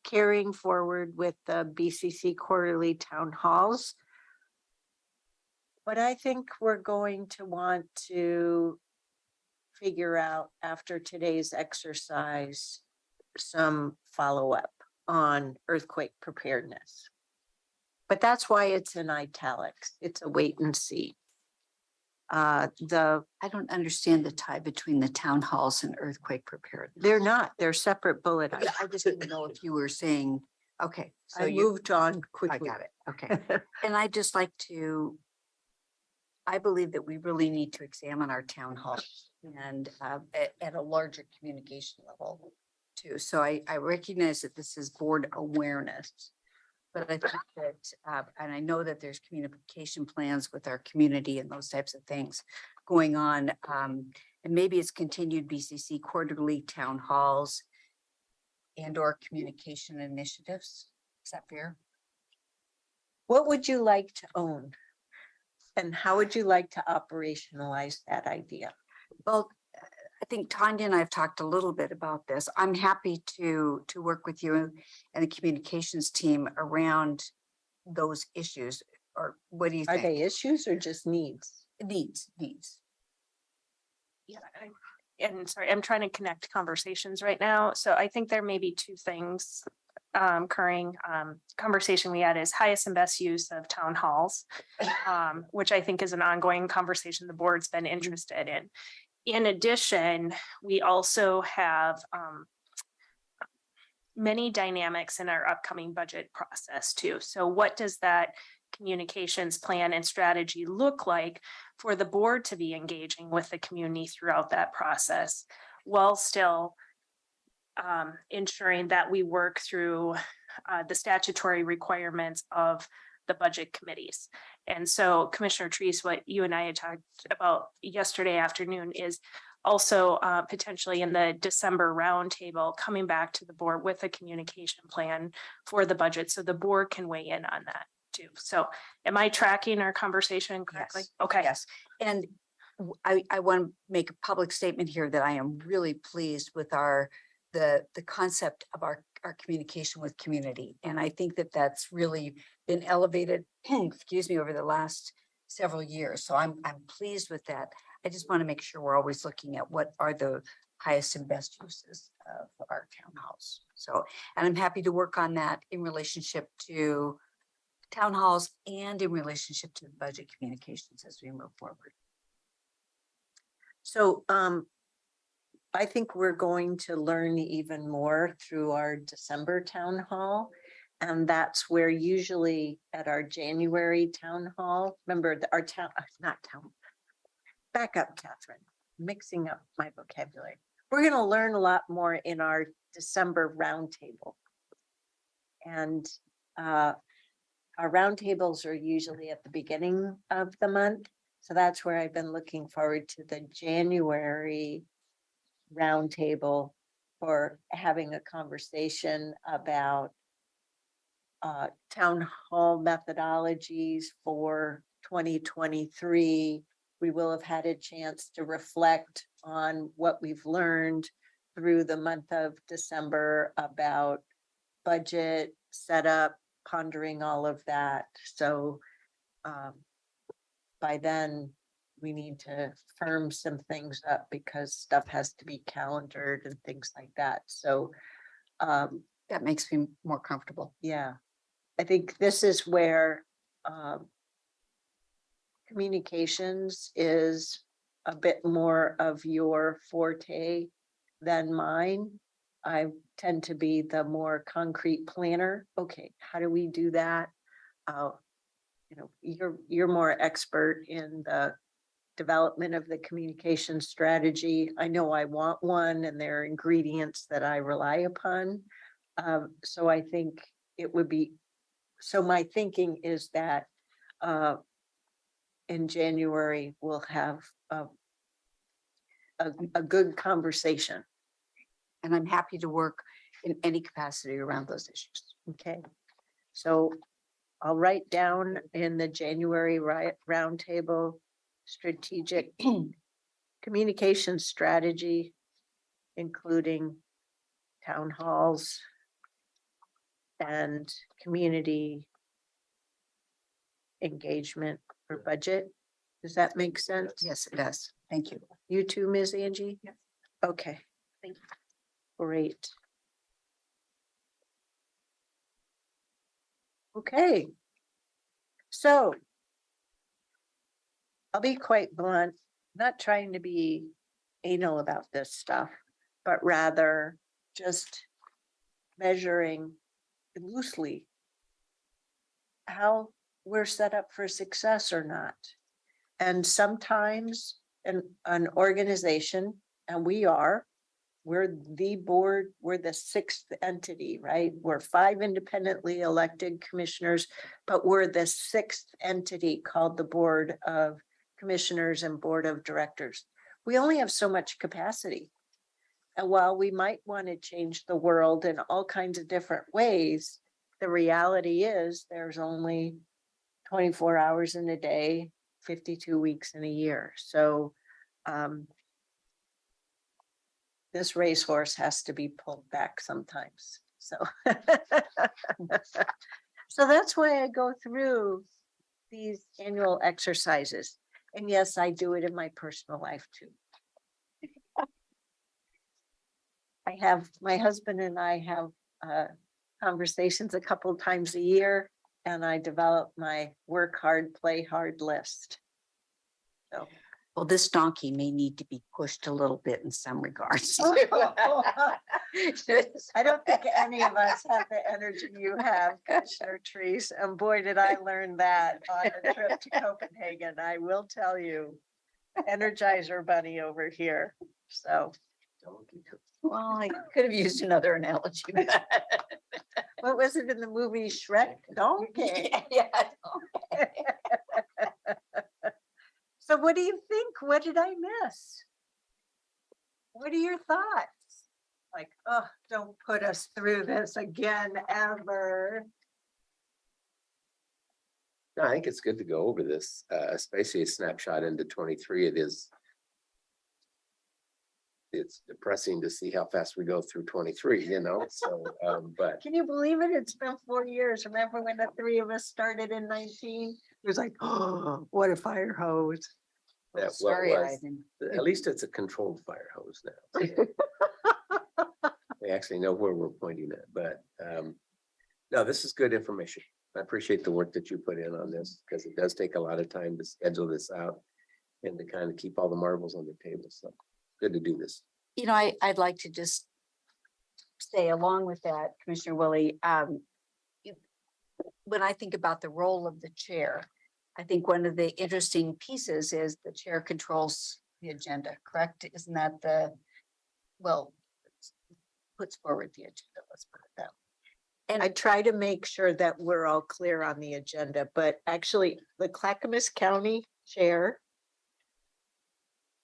carrying forward with the BCC quarterly town halls. But I think we're going to want to figure out after today's exercise, some follow-up on earthquake preparedness. But that's why it's in italics. It's a wait and see. I don't understand the tie between the town halls and earthquake preparedness. They're not, they're separate bullet Yeah, items. I just didn't know if you were saying, okay, so I you, moved on I quickly. got it, okay. And I'd just like to, I believe that we really need to examine our town hall and at a larger communication level too. So I recognize that this is board awareness. But I think that, and I know that there's communication plans with our community and those types of things going on. And maybe it's continued BCC quarterly town halls and or communication initiatives. Is that fair? What would you like to own? And how would you like to operationalize that idea? Well, I think Tanya and I have talked a little bit about this. I'm happy to work with you and the communications team around those issues. Or what do you Are think? they issues or just needs? Needs. Yeah, and sorry, I'm trying to connect conversations right now. So I think there may be two things occurring. Conversation we had is highest and best use of town halls, which I think is an ongoing conversation the board's been interested in. In addition, we also have many dynamics in our upcoming budget process too. So what does that communications plan and strategy look like for the board to be engaging with the community throughout that process, while still ensuring that we work through the statutory requirements of the budget committees. And so Commissioner Treese, what you and I had talked about yesterday afternoon is also potentially in the December roundtable, coming back to the board with a communication plan for the budget so the board can weigh in on that too. So am I tracking our conversation correctly? Yes. Okay. Yes, and I want to make a public statement here that I am really pleased with the concept of our communication with community. And I think that that's really been elevated, excuse me, over the last several years. So I'm pleased with that. I just want to make sure we're always looking at what are the highest and best uses of our town halls. So, and I'm happy to work on that in relationship to town halls and in relationship to the budget communications as we move forward. So I think we're going to learn even more through our December town hall. And that's where usually at our January town hall, remember our town, not town, back up, Catherine, mixing up my vocabulary. We're going to learn a lot more in our December roundtable. And our roundtables are usually at the beginning of the month. So that's where I've been looking forward to the January roundtable for having a conversation about town hall methodologies for 2023. We will have had a chance to reflect on what we've learned through the month of December about budget setup, pondering all of that. So by then, we need to firm some things up because stuff has to be calendared and things like that. So That makes me more comfortable. yeah, I think this is where communications is a bit more of your forte than mine. I tend to be the more concrete planner. Okay, how do we do that? You know, you're more expert in the development of the communication strategy. I know I want one and there are ingredients that I rely upon. So I think it would be, so my thinking is that in January, we'll have a good conversation. And I'm happy to work in any capacity around those issues. Okay, so I'll write down in the January roundtable strategic communication strategy, including town halls and community engagement for budget. Does that make sense? Yes, it does. Thank you. You too, Ms. Angie? Yes. Okay. Thank you. Great. Okay. So I'll be quite blunt, not trying to be anal about this stuff, but rather just measuring loosely how we're set up for success or not. And sometimes an organization, and we're the board, we're the sixth entity, right? We're 5 independently elected commissioners, but we're the sixth entity called the Board of Commissioners and Board of Directors. We only have so much capacity. And while we might want to change the world in all kinds of different ways, the reality is there's only 24 hours in a day, 52 weeks in a year. So this racehorse has to be pulled back sometimes. So, so that's why I go through these annual exercises. And yes, I do it in my personal life too. My husband and I have conversations a couple times a year, and I develop my work hard, play hard list. So. Well, this donkey may need to be pushed a little bit in some regards. I don't think any of us have the energy you have, Commissioner Treese, and boy, did I learn that on the trip to Copenhagen, I will tell you. Energizer bunny over here, so. Well, I could have used another analogy. What was it in the movie Shrek? Donkey. Yeah. So what do you think? What did I miss? What are your thoughts? Like, oh, don't put us through this again, ever. No, I think it's good to go over this, especially a snapshot into 23. It's depressing to see how fast we go through 23, you know, so, but. Can you believe it? It's been 4 years. Remember when the 3 of us started in 19? It was like, oh, what a fire hose. That what Sorry, was, Ivan. at least it's a controlled fire hose now. We actually know where we're pointing at, but, no, this is good information. I appreciate the work that you put in on this, because it does take a lot of time to schedule this out and to kind of keep all the marbles on the table, so good to do this. You know, I'd like to just say along with that, Commissioner Willie, when I think about the role of the chair, I think one of the interesting pieces is the chair controls the agenda, correct? Isn't that puts forward the agenda, let's put it that way. And I try to make sure that we're all clear on the agenda, but actually the Clackamas County Chair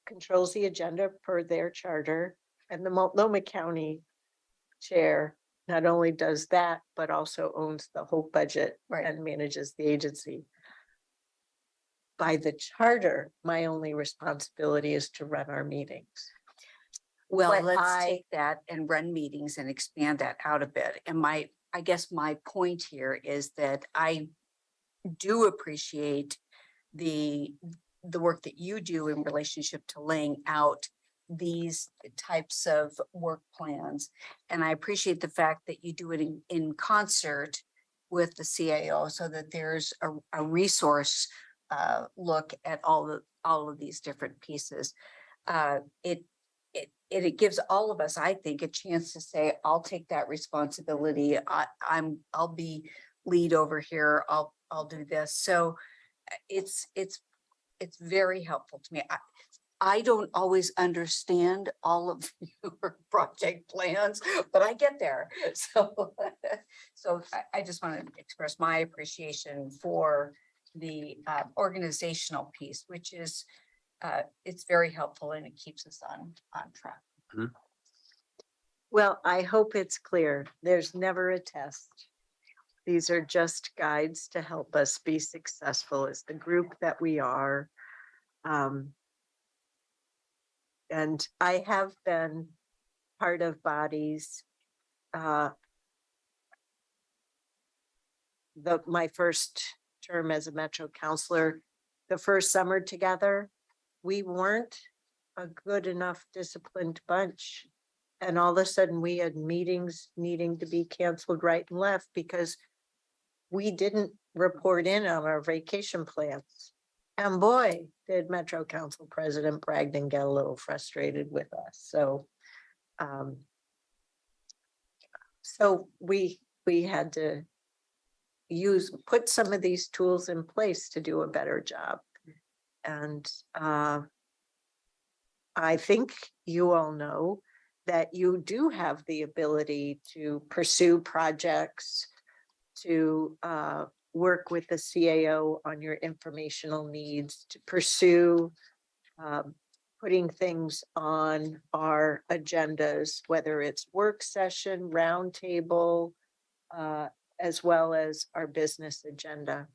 controls the agenda per their charter, and the Multnomah County Chair not only does that, but also owns the whole budget and manages the agency. By the charter, my only responsibility is to run our meetings. Well, But let's take that and run meetings and expand that out a bit. And I I guess my point here is that I do appreciate the work that you do in relationship to laying out these types of work plans. And I appreciate the fact that you do it in concert with the CAO so that there's a resource look at all of these different pieces. It gives all of us, I think, a chance to say, I'll take that responsibility. I'll be lead over here. I'll do this. So it's very helpful to me. I don't always understand all of your project plans, but I get there. So, I just want to express my appreciation for the organizational piece, which is it's very helpful and it keeps us on track. Well, I hope it's clear. There's never a test. These are just guides to help us be successful as the group that we are. And I have been part of bodies. My first term as a Metro counselor, the first summer together, we weren't a good enough disciplined bunch. And all of a sudden we had meetings needing to be canceled right and left because we didn't report in on our vacation plans. And boy, did Metro Council President Bragdon get a little frustrated with us. So we had to put some of these tools in place to do a better job. And I think you all know that you do have the ability to pursue projects, to work with the CAO on your informational needs, to pursue putting things on our agendas, whether it's work session, roundtable, as well as our business agenda.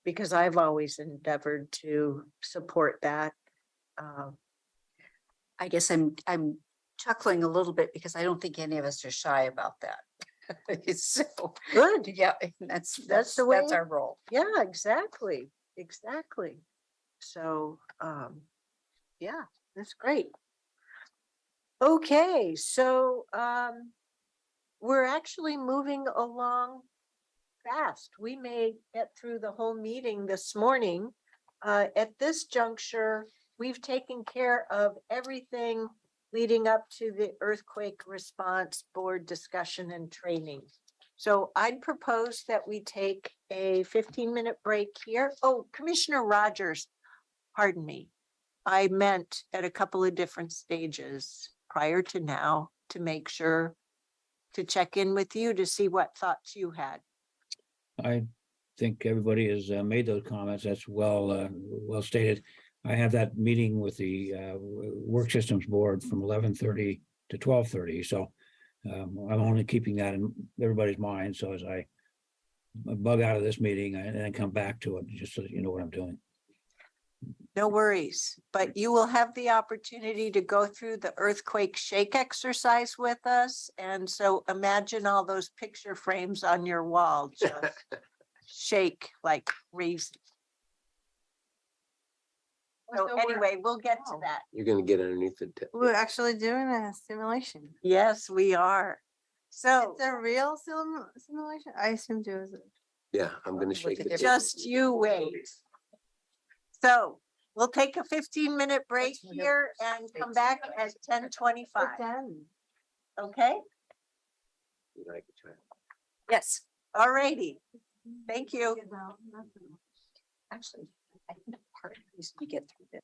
Because I've always endeavored to support that. I guess I'm chuckling a little bit because I don't think any of us are shy about that. So Good. yeah, that's the way that's our role. Yeah, exactly. So, yeah, that's great. Okay, so we're actually moving along fast. We may get through the whole meeting this morning. At this juncture, we've taken care of everything leading up to the earthquake response board discussion and training. So I'd propose that we take a 15-minute break here. Oh, Commissioner Rogers, pardon me. I meant at a couple of different stages prior to now to make sure to check in with you to see what thoughts you had. I think everybody has made those comments. That's well stated. I have that meeting with the Work Systems Board from 11:30 to 12:30. So I'm only keeping that in everybody's mind. So as I bug out of this meeting and then come back to it, just so that you know what I'm doing. No worries, but you will have the opportunity to go through the earthquake shake exercise with us. And so imagine all those picture frames on your wall, just shake like crazy. So anyway, we'll get to that. You're gonna get underneath the. We're actually doing a simulation. Yes, we are. So It's a real simulation? I assumed it was. Yeah, I'm gonna shake the. just you wait. So we'll take a 15-minute break here and come back at 10:25. Okay? You know, I could try. Yes. All righty. Thank you. Actually, I think part of this we get through this.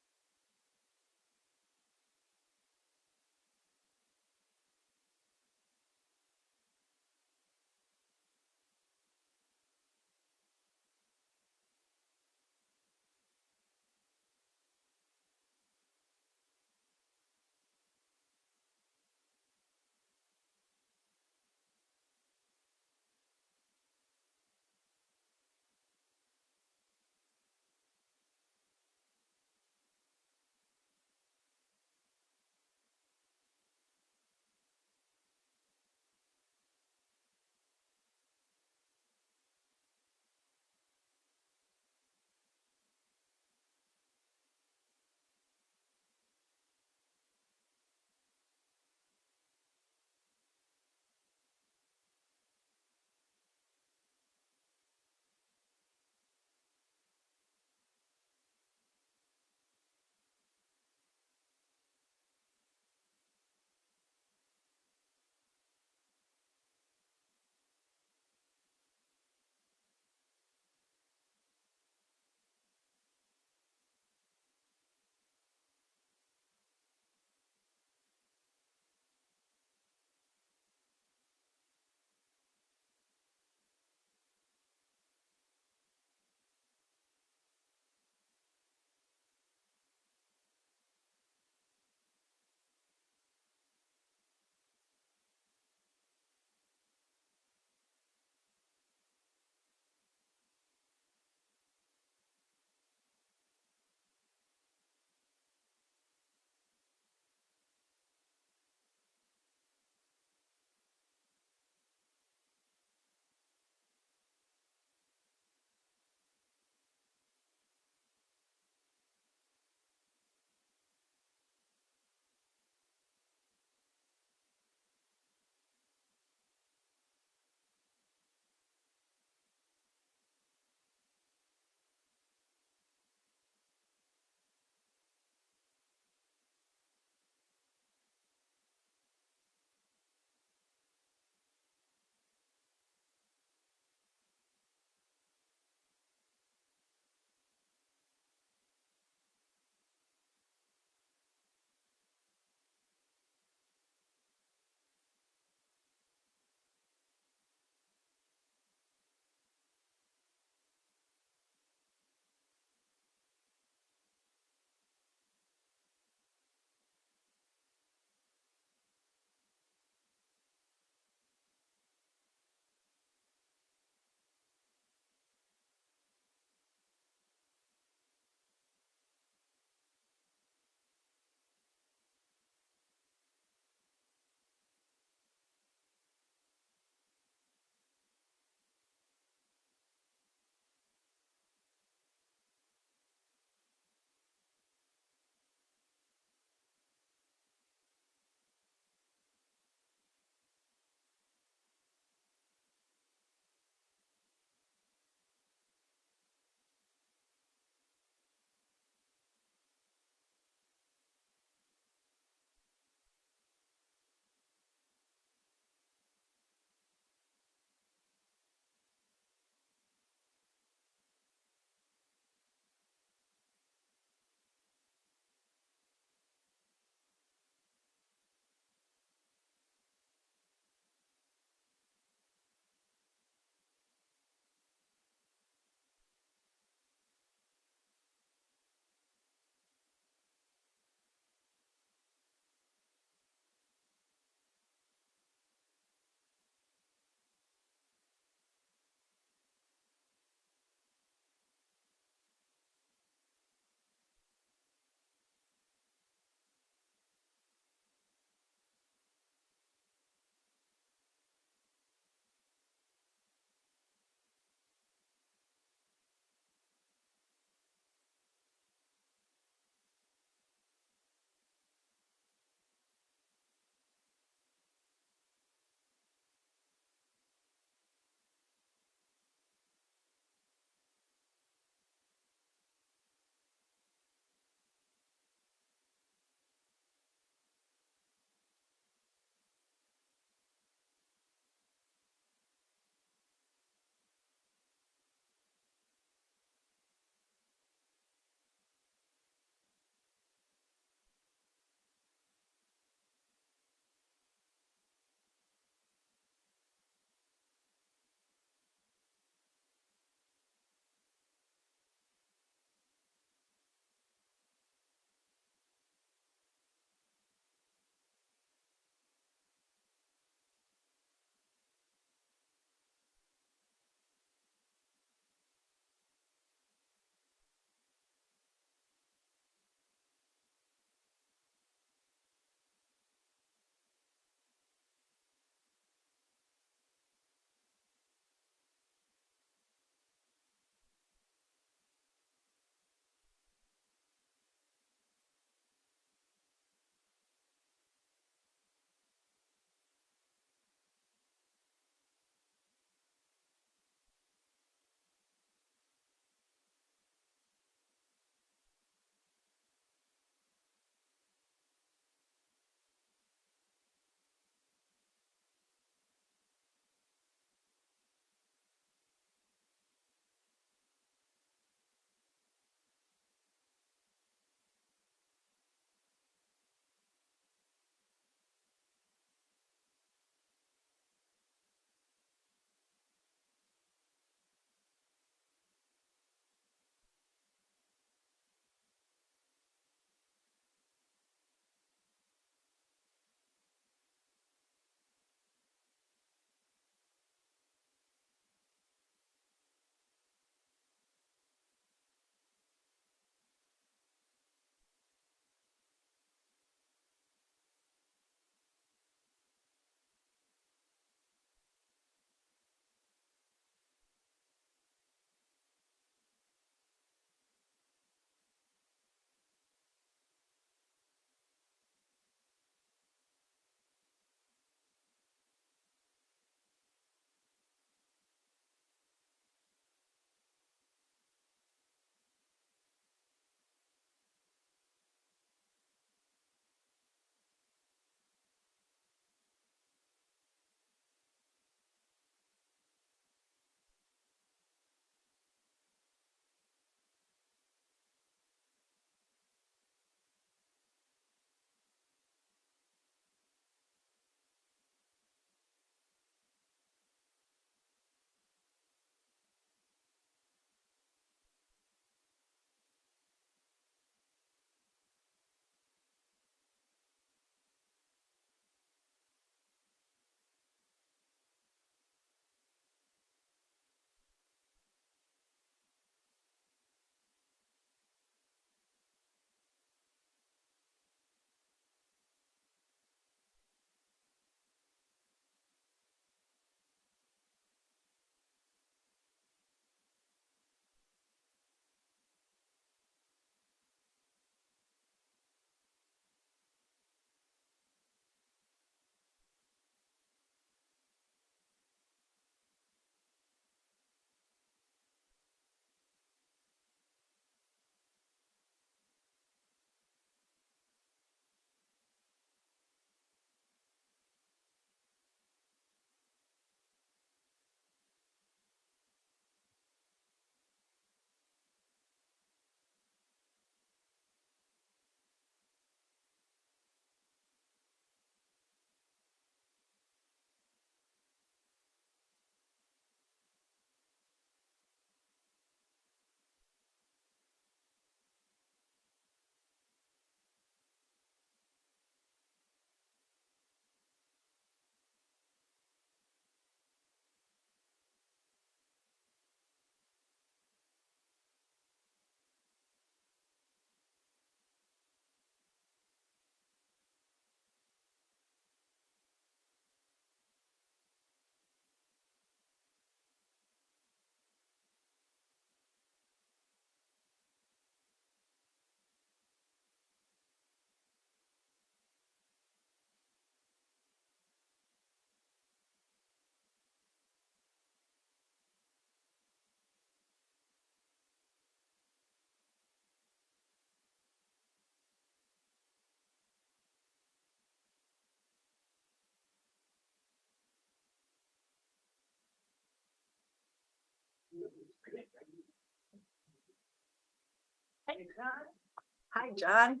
Hi, John.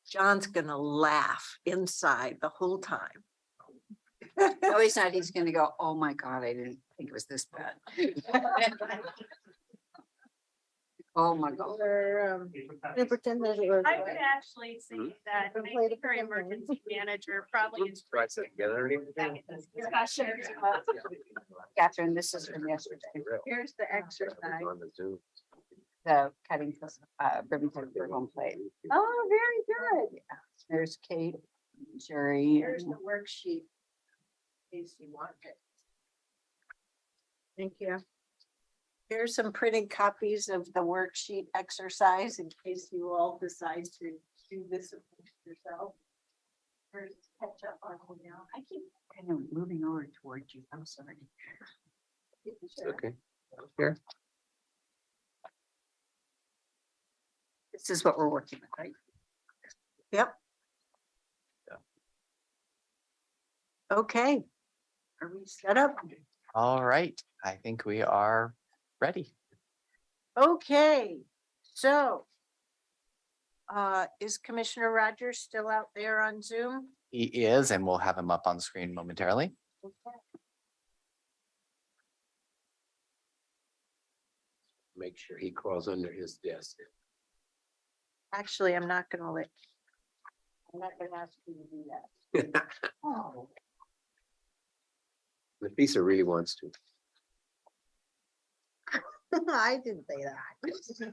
John's gonna laugh inside the whole time. No, he's not. He's gonna go, oh my God, I didn't think it was this bad. Oh my God. Pretend that it was. I would actually say that I think our emergency manager probably is. Try to sit together or anything? Discussions. Catherine, this is from yesterday. Here's the exercise. On the Zoom. The cutting, ribbon cutting for home plate. Oh, very good. There's Kate, Jerry. Here's and- the worksheet. In case you want it. Thank you. Here's some printed copies of the worksheet exercise in case you all decide to do this yourself. First, catch up on me now. I keep kind of moving over towards you. I'm sorry. Okay. Here. This is what we're working with, right? Yep. Okay. Are we set up? All right, I think we are ready. Okay, so. Is Commissioner Rogers still out there on Zoom? He is, and we'll have him up on the screen momentarily. Make sure he crawls under his desk. Actually, I'm not gonna let. I'm not gonna ask you to do that. Oh. Nafisa really wants to. I didn't say that.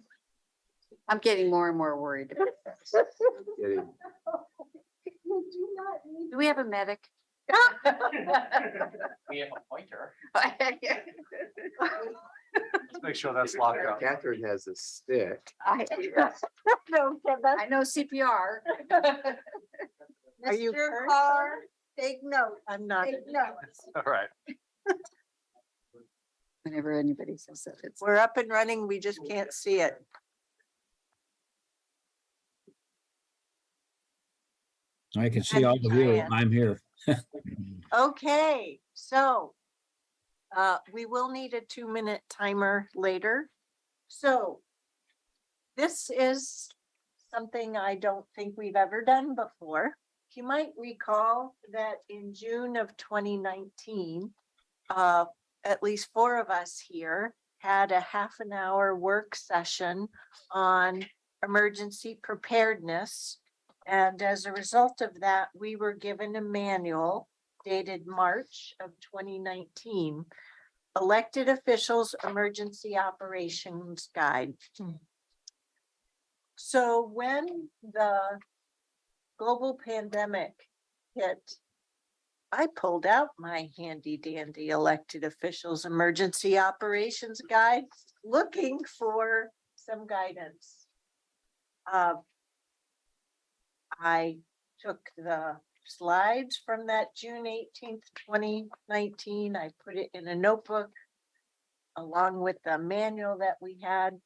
I'm getting more and more worried. Getting- Do we have a medic? We have a pointer. Let's make sure that's locked up. Catherine has a stick. I know CPR. Are you Mr. hurt? Carr, take note. I'm not. Take note. All right. Whenever anybody says that, it's. We're up and running. We just can't see it. I can see all of you. Diane. I'm here. Okay, so. We will need a 2-minute timer later. So. This is something I don't think we've ever done before. You might recall that in June of 2019, at least 4 of us here had a half an hour work session on emergency preparedness. And as a result of that, we were given a manual dated March of 2019, Elected Officials Emergency Operations Guide. So when the global pandemic hit, I pulled out my handy dandy Elected Officials Emergency Operations Guide, looking for some guidance. I took the slides from that June 18th, 2019. I put it in a notebook along with the manual that we had.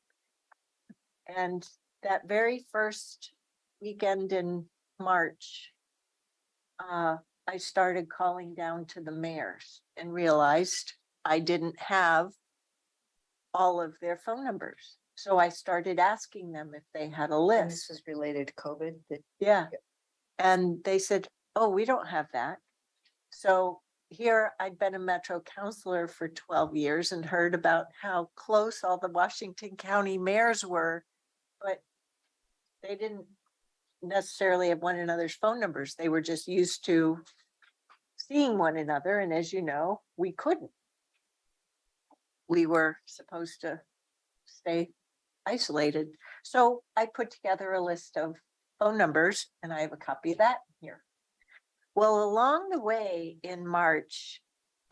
And that very first weekend in March, I started calling down to the mayors and realized I didn't have all of their phone numbers. So I started asking them if they had a And list. this was related to COVID. Yeah. And they said, oh, we don't have that. So here I'd been a Metro counselor for 12 years and heard about how close all the Washington County mayors were, but they didn't necessarily have one another's phone numbers. They were just used to seeing one another. And as you know, we couldn't. We were supposed to stay isolated. So I put together a list of phone numbers and I have a copy of that here. Well, along the way in March,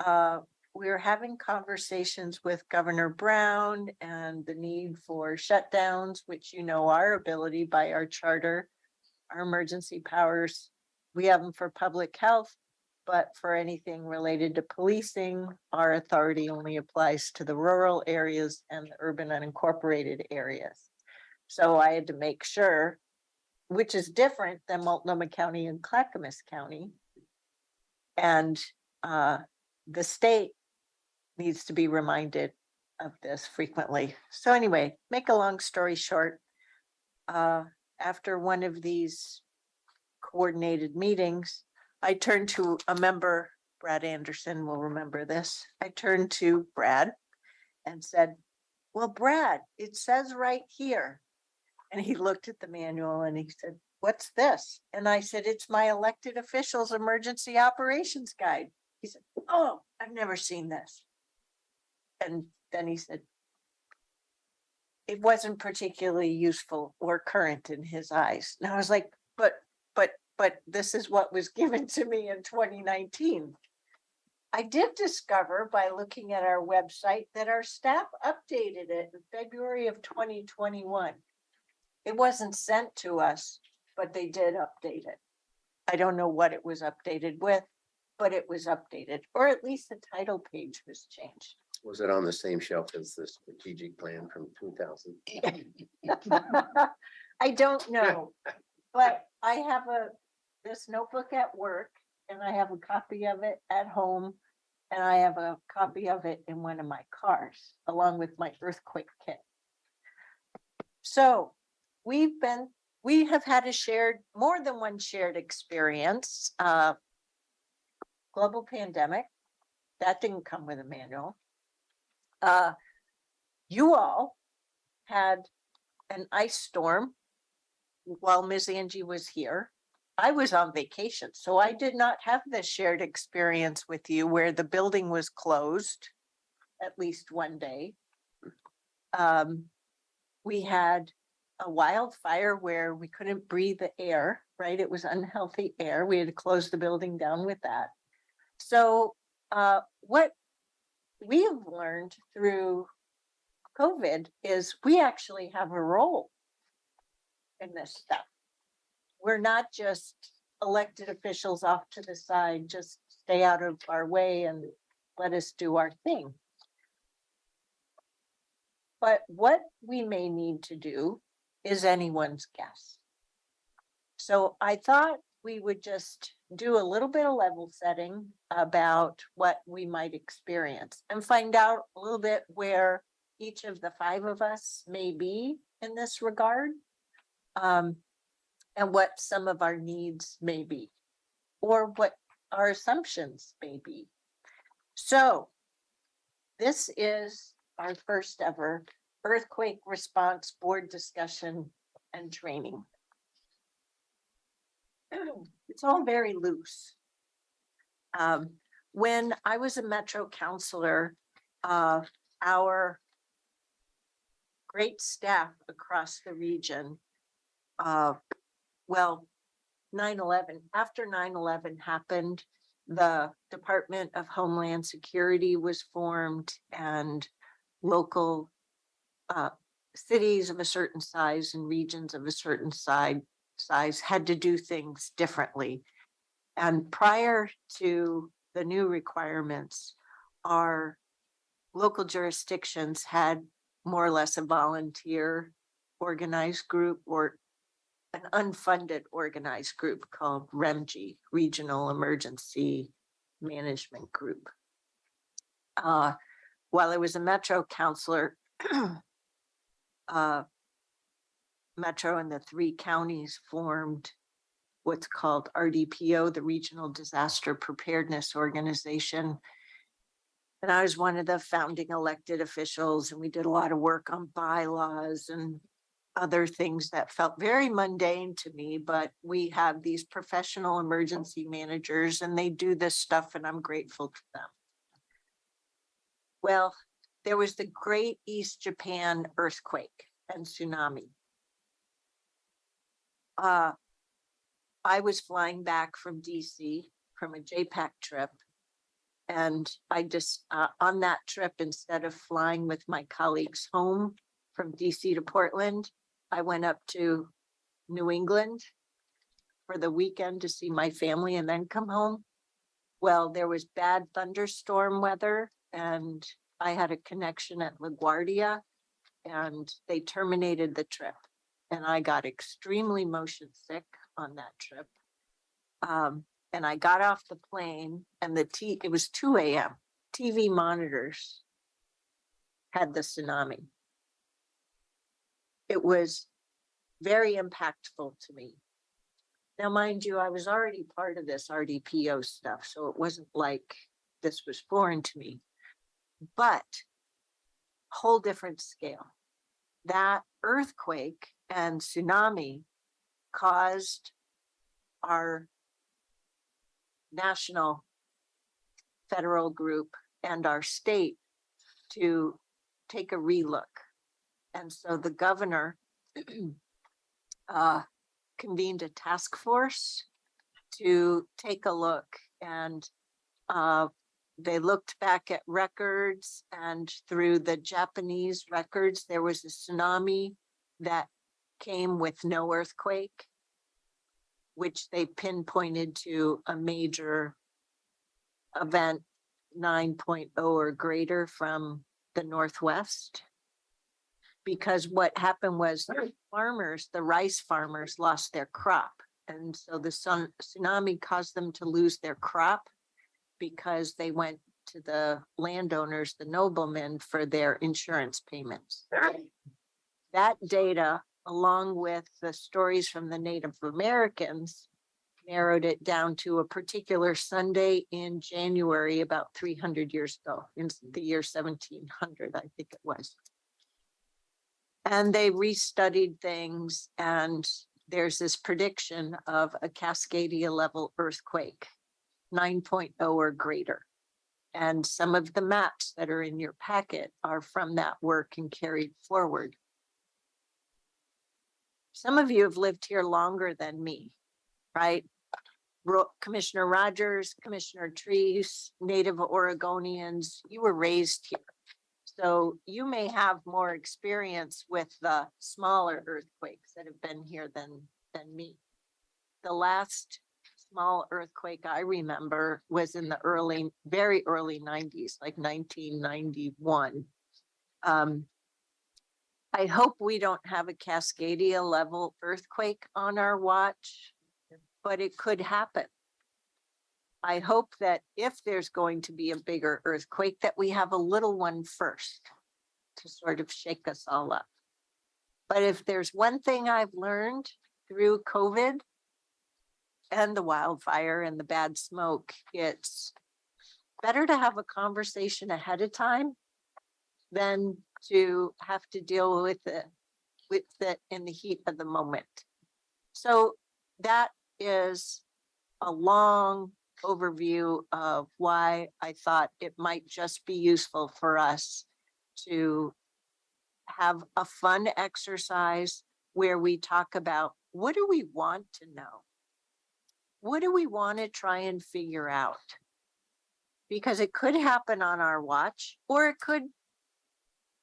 we were having conversations with Governor Brown and the need for shutdowns, which you know our ability by our charter, our emergency powers. We have them for public health, but for anything related to policing, our authority only applies to the rural areas and the urban unincorporated areas. So I had to make sure, which is different than Multnomah County and Clackamas County. And the state needs to be reminded of this frequently. So anyway, make a long story short, after one of these coordinated meetings, I turned to a member, Brad Anderson will remember this. I turned to Brad and said, well, Brad, it says right here. And he looked at the manual and he said, what's this? And I said, it's my elected officials emergency operations guide. He said, oh, I've never seen this. And then he said, it wasn't particularly useful or current in his eyes. And I was like, but this is what was given to me in 2019. I did discover by looking at our website that our staff updated it in February of 2021. It wasn't sent to us, but they did update it. I don't know what it was updated with, but it was updated, or at least the title page was changed. Was it on the same shelf as the strategic plan from 2000? I don't know, but I have this notebook at work and I have a copy of it at home. And I have a copy of it in one of my cars, along with my earthquake kit. So we have had more than one shared experience. Global pandemic, that didn't come with a manual. You all had an ice storm while Ms. Angie was here. I was on vacation, so I did not have this shared experience with you where the building was closed at least one day. We had a wildfire where we couldn't breathe the air, right? It was unhealthy air. We had to close the building down with that. So what we have learned through COVID is we actually have a role in this stuff. We're not just elected officials off to the side, just stay out of our way and let us do our thing. But what we may need to do is anyone's guess. So I thought we would just do a little bit of level setting about what we might experience and find out a little bit where each of the five of us may be in this regard. And what some of our needs may be, or what our assumptions may be. So this is our first ever earthquake response board discussion and training. It's all very loose. When I was a Metro counselor, our great staff across the region, well, 9/11, after 9/11 happened, the Department of Homeland Security was formed and local cities of a certain size and regions of a certain size had to do things differently. And prior to the new requirements, our local jurisdictions had more or less a volunteer organized group or an unfunded organized group called REMG, Regional Emergency Management Group. While I was a Metro counselor, Metro and the 3 counties formed what's called RDPO, the Regional Disaster Preparedness Organization. And I was one of the founding elected officials, and we did a lot of work on bylaws and other things that felt very mundane to me, but we have these professional emergency managers and they do this stuff and I'm grateful to them. Well, there was the Great East Japan earthquake and tsunami. I was flying back from DC from a JPAC trip. And I just, on that trip, instead of flying with my colleagues home from DC to Portland, I went up to New England for the weekend to see my family and then come home. Well, there was bad thunderstorm weather and I had a connection at LaGuardia and they terminated the trip. And I got extremely motion sick on that trip. And I got off the plane and it was 2 a.m. TV monitors had the tsunami. It was very impactful to me. Now, mind you, I was already part of this RDPO stuff, so it wasn't like this was foreign to me, but whole different scale. That earthquake and tsunami caused our national federal group and our state to take a relook. And so the governor convened a task force to take a look, and they looked back at records, and through the Japanese records, there was a tsunami that came with no earthquake, which they pinpointed to a major event 9.0 or greater from the Northwest. Because what happened was the rice farmers lost their crop. And so the tsunami caused them to lose their crop because they went to the landowners, the noblemen, for their insurance payments. That data, along with the stories from the Native Americans, narrowed it down to a particular Sunday in January, about 300 years ago, in the year 1700, I think it was. And they restudied things, and there's this prediction of a Cascadia level earthquake, 9.0 or greater. And some of the maps that are in your packet are from that work and carried forward. Some of you have lived here longer than me, right? Commissioner Rogers, Commissioner Treese, Native Oregonians, you were raised here. So you may have more experience with the smaller earthquakes that have been here than me. The last small earthquake I remember was in the very early 90s, like 1991. I hope we don't have a Cascadia level earthquake on our watch, but it could happen. I hope that if there's going to be a bigger earthquake, that we have a little one first to sort of shake us all up. But if there's one thing I've learned through COVID and the wildfire and the bad smoke, it's better to have a conversation ahead of time than to have to deal with it in the heat of the moment. So that is a long overview of why I thought it might just be useful for us to have a fun exercise where we talk about, what do we want to know? What do we want to try and figure out? Because it could happen on our watch, or it could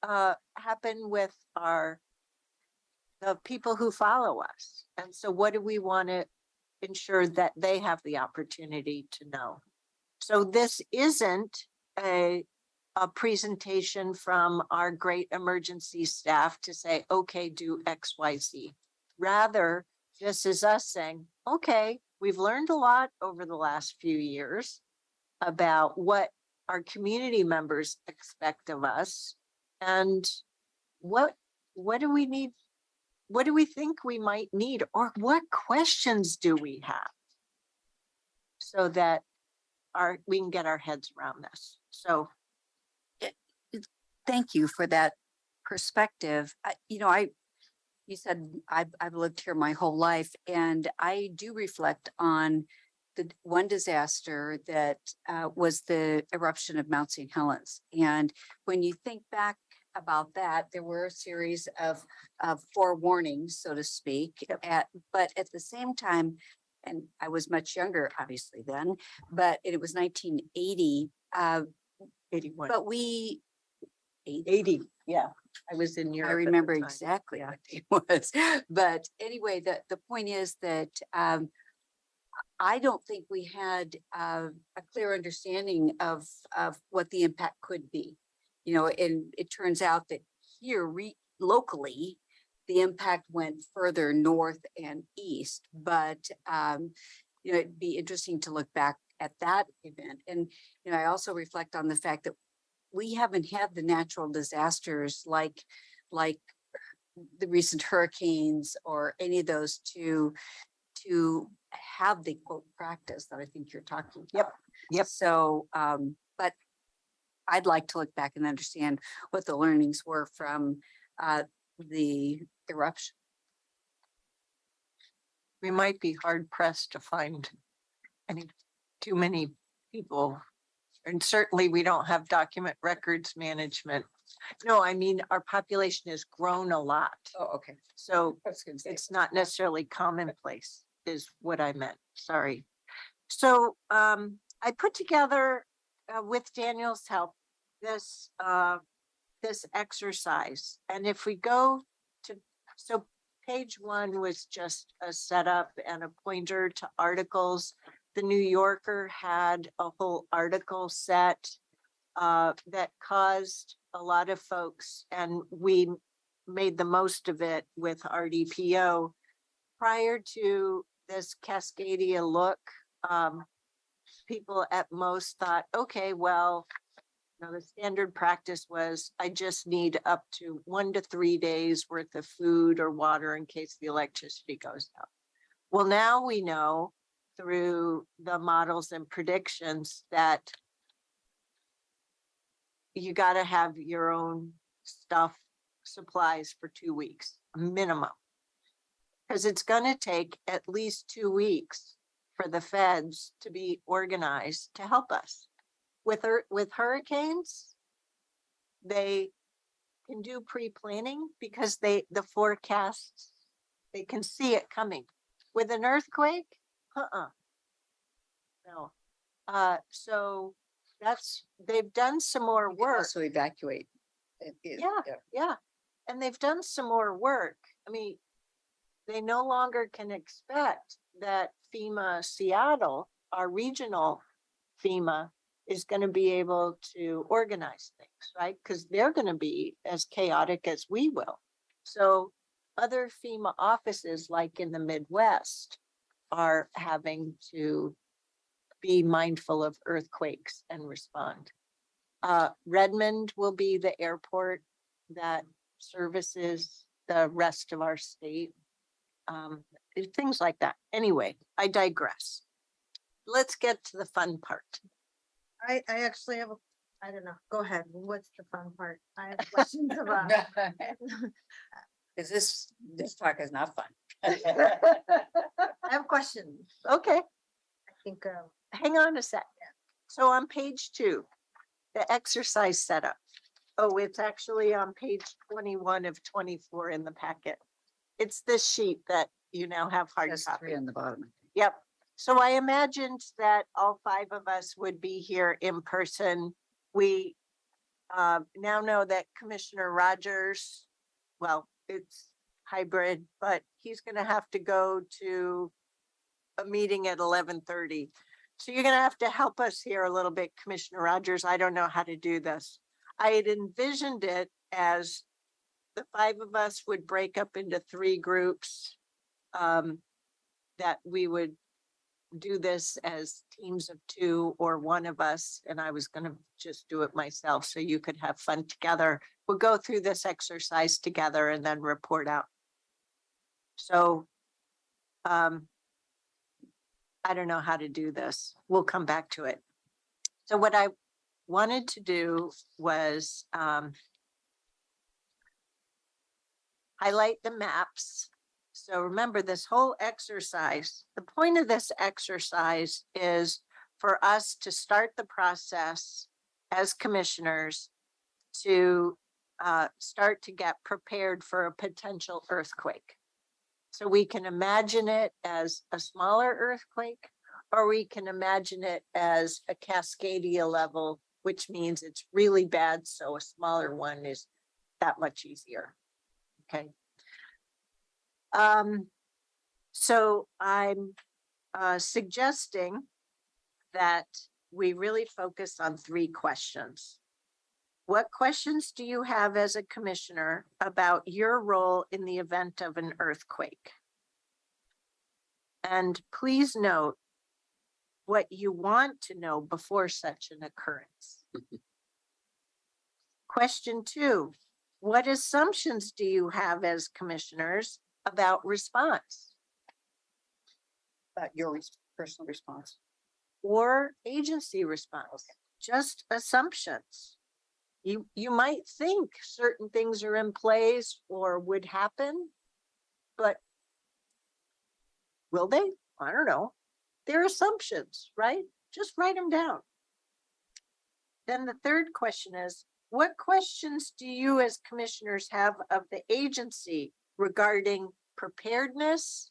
happen with the people who follow us. And so what do we want to ensure that they have the opportunity to know? So this isn't a presentation from our great emergency staff to say, okay, do X, Y, Z. Rather, this is us saying, okay, we've learned a lot over the last few years about what our community members expect of us, and what do we need? What do we think we might need, or what questions do we have, so that we can get our heads around this? So Thank you for that perspective. You said I've lived here my whole life, and I do reflect on the one disaster that was the eruption of Mount St. Helens. And when you think back about that, there were a series of forewarnings, so to speak. But at the same time, and I was much younger, obviously then, but it was 1980. 81. But we 80. Yeah, I was in Europe. I remember exactly what it was. But anyway, the point is that I don't think we had a clear understanding of what the impact could be. And it turns out that here locally, the impact went further north and east. But it'd be interesting to look back at that event. And I also reflect on the fact that we haven't had the natural disasters like the recent hurricanes or any of those to have the quote practice that I think you're talking about. Yep. So, but I'd like to look back and understand what the learnings were from the eruption. We might be hard pressed to find too many people. And certainly we don't have document records management. No, I mean, our population has grown a lot. Oh, okay. So I was gonna say. it's not necessarily commonplace is what I meant. Sorry. So I put together with Daniel's help this this exercise. And if we go to, so page 1 was just a setup and a pointer to articles. The New Yorker had a whole article set that caused a lot of folks, and we made the most of it with RDPO. Prior to this Cascadia look, people at most thought, okay, well, the standard practice was I just need up to 1 to 3 days worth of food or water in case the electricity goes out. Well, now we know through the models and predictions that you got to have your own stuff, supplies for 2 weeks, minimum. Because it's going to take at least 2 weeks for the feds to be organized to help us. With hurricanes, they can do pre-planning because the forecasts, they can see it coming. With an earthquake, no. So they've done some more You can work. also evacuate. Yeah. And they've done some more work. I mean, they no longer can expect that FEMA Seattle, our regional FEMA, is going to be able to organize things, right? Because they're going to be as chaotic as we will. So other FEMA offices, like in the Midwest, are having to be mindful of earthquakes and respond. Redmond will be the airport that services the rest of our state. Things like that. Anyway, I digress. Let's get to the fun part. I actually have I don't know. Go ahead. What's the fun part? I have questions about. Is this talk is not fun. I have questions. Okay, I think hang on a sec. So on page 2, the exercise setup. Oh, it's actually on page 21 of 24 in the packet. It's this sheet that you now have hard There's copy. 3 on the bottom. Yep. So I imagined that all 5 of us would be here in person. We now know that Commissioner Rogers, well, it's hybrid, but he's going to have to go to a meeting at 11:30. So you're going to have to help us here a little bit, Commissioner Rogers. I don't know how to do this. I had envisioned it as the 5 of us would break up into 3 groups, that we would do this as teams of 2 or one of us, and I was going to just do it myself so you could have fun together. We'll go through this exercise together and then report out. So I don't know how to do this. We'll come back to it. So what I wanted to do was highlight the maps. So remember this whole exercise, the point of this exercise is for us to start the process as commissioners to start to get prepared for a potential earthquake. So we can imagine it as a smaller earthquake, or we can imagine it as a Cascadia level, which means it's really bad. So a smaller one is that much easier. Okay. So I'm suggesting that we really focus on 3 questions. What questions do you have as a commissioner about your role in the event of an earthquake? And please note what you want to know before such an occurrence. Question 2, what assumptions do you have as commissioners about response About your personal response. or agency response? Just assumptions. You might think certain things are in place or would happen, but will they? I don't know. They're assumptions, right? Just write them down. Then the third question is, what questions do you as commissioners have of the agency regarding preparedness?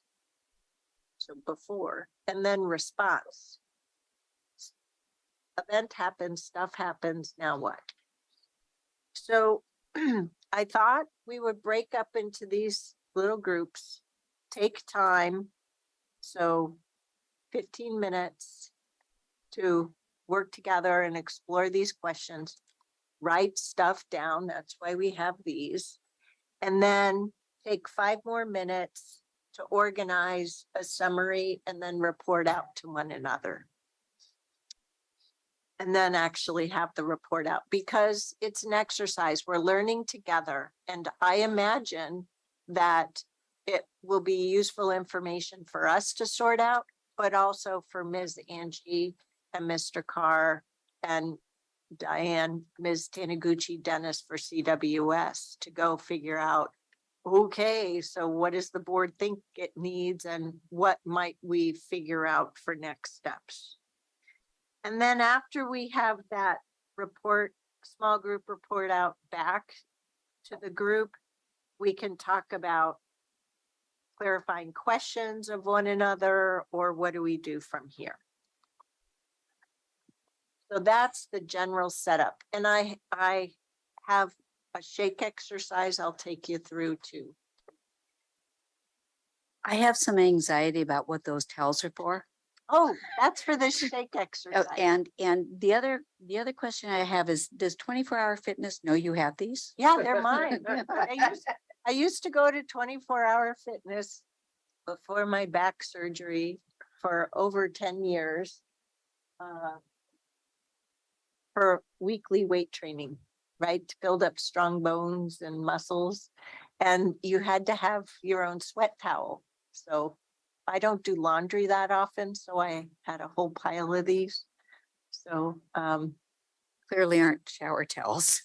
So before, and then response. Event happens, stuff happens, now what? So I thought we would break up into these little groups, take time. So 15 minutes to work together and explore these questions, write stuff down. That's why we have these. And then take 5 more minutes to organize a summary and then report out to one another. And then actually have the report out, because it's an exercise. We're learning together. And I imagine that it will be useful information for us to sort out, but also for Ms. Angie and Mr. Carr and Diane, Ms. Taniguchi, Dennis for CWS to go figure out, okay, so what does the board think it needs and what might we figure out for next steps? And then after we have that report, small group report out back to the group, we can talk about clarifying questions of one another, or what do we do from here? So that's the general setup. And I have a shake exercise I'll take you through too. I have some anxiety about what those tells are for. Oh, that's for the shake Oh, exercise. and the other question I have is, does 24-hour fitness know you have these? Yeah, they're mine. I used to go to 24-hour fitness before my back surgery for over 10 years. For weekly weight training, right? To build up strong bones and muscles. And you had to have your own sweat towel. So I don't do laundry that often, so I had a whole pile of these. So Clearly aren't shower towels.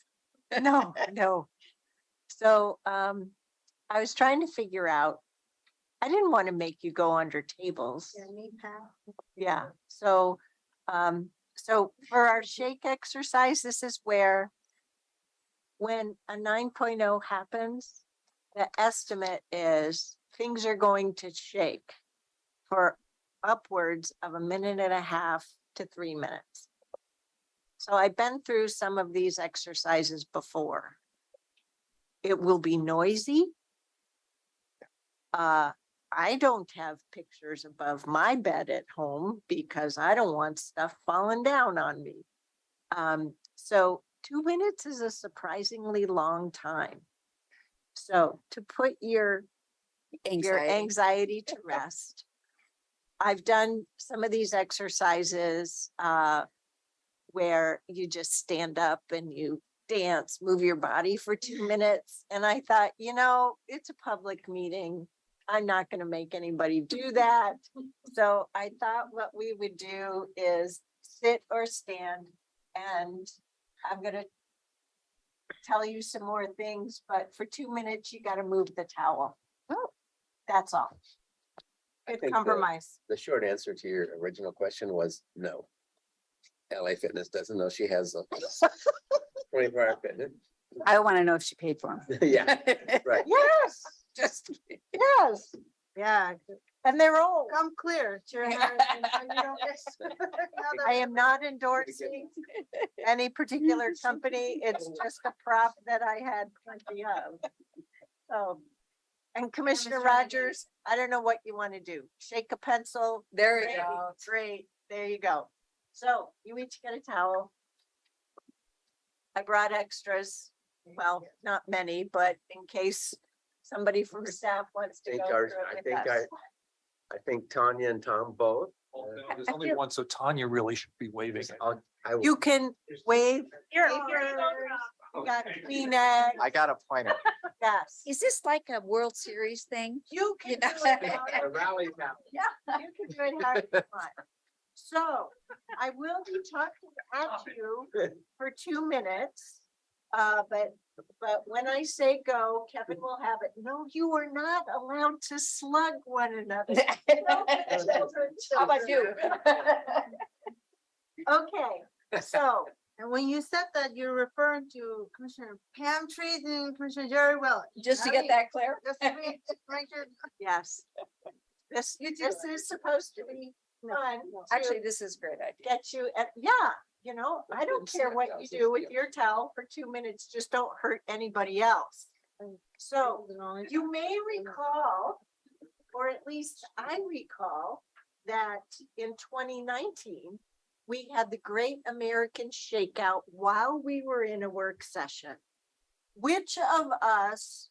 no. So I was trying to figure out, I didn't want to make you go under tables. Yeah, so so for our shake exercise, this is where when a 9.0 happens, the estimate is things are going to shake for upwards of 1.5 minutes to 3 minutes. So I've been through some of these exercises before. It will be noisy. I don't have pictures above my bed at home because I don't want stuff falling down on me. So 2 minutes is a surprisingly long time. So to put your anxiety to rest, I've done some of these exercises where you just stand up and you dance, move your body for 2 minutes. And I thought, it's a public meeting. I'm not going to make anybody do that. So I thought what we would do is sit or stand, and I'm going to tell you some more things, but for 2 minutes, you got to move the towel. Oh, that's all. think Good compromise. The short answer to your original question was no. LA Fitness doesn't know she has a 24-hour fitness. I want to know if she paid for them. Yeah, right. Yes, Just. yes. Yeah, And they're old. come clear. I am not endorsing any particular company. It's just a prop that I had plenty of. So, and Commissioner Rogers, I don't know what you want to do. Shake a pencil. There you Great, go. Great. There you go. So you each get a towel. I brought extras. Well, not many, but in case somebody from staff wants to go through it with us. I think Tanya and Tom both. There's only one, so Tanya really should be waving. it. You can wave. Here, papers. You got Kleenex. I got a pointer. Yes. Is this like a World Series thing? You can do know? it. A rally now. Yeah, you can do it however you want. So I will be talking at you for 2 minutes. But when I say go, Kevin will have it. No, you are not allowed to slug one another. No, children, How about you? Okay, so And when you said that, you're referring to Commissioner Pam Trees and Commissioner Jerry Willett. Just to get that clear? Just to make sure. yes. This is supposed to be fun. Actually, this is a great idea. Get you, yeah, you know, I don't care what you do with your towel for 2 minutes, just don't hurt anybody else. So you may recall, or at least I recall, that in 2019, we had the Great American Shakeout while we were in a work session. Which of us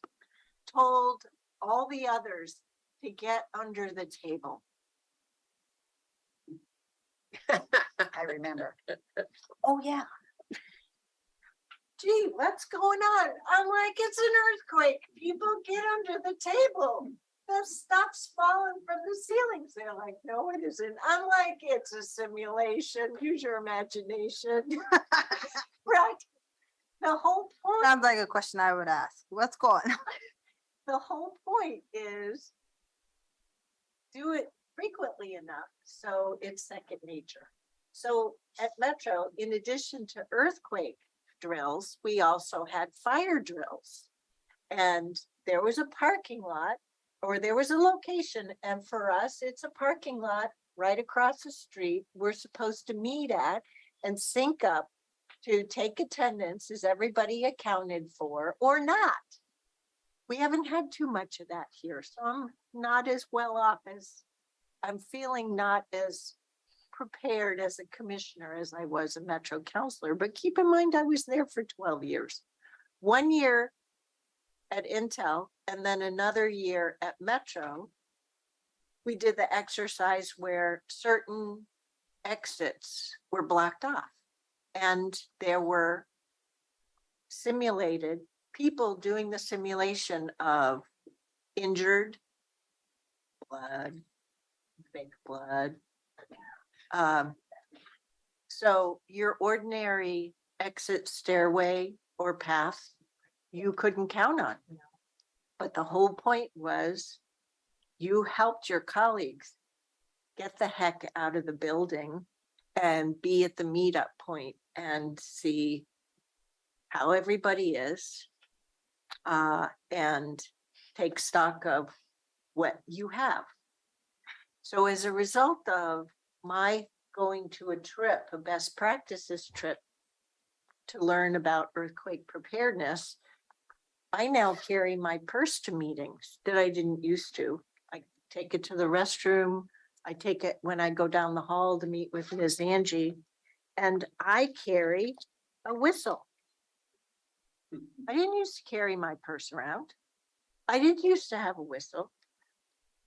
told all the others to get under the table? I remember. Oh, yeah. Gee, what's going on? I'm like, it's an earthquake. People get under the table. The stuff's falling from the ceilings. They're like, no, it isn't. I'm like, it's a simulation. Use your imagination. Right? The whole point, Sounds like a question I would ask. What's going on? the whole point is do it frequently enough so it's second nature. So at Metro, in addition to earthquake drills, we also had fire drills. And there was a parking lot, or there was a location, and for us, it's a parking lot right across the street we're supposed to meet at and sync up to take attendance. Is everybody accounted for or not? We haven't had too much of that here, so I'm not as well off as, I'm feeling not as prepared as a commissioner as I was a Metro counselor, but keep in mind, I was there for 12 years. 1 year at Intel and then another year at Metro. We did the exercise where certain exits were blocked off and there were simulated people doing the simulation of injured, blood, fake blood. So your ordinary exit stairway or path, you couldn't count on. But the whole point was you helped your colleagues get the heck out of the building and be at the meetup point and see how everybody is, and take stock of what you have. So as a result of my going to a trip, a best practices trip to learn about earthquake preparedness, I now carry my purse to meetings that I didn't used to. I take it to the restroom. I take it when I go down the hall to meet with Ms. Angie, and I carry a whistle. I didn't used to carry my purse around. I didn't used to have a whistle,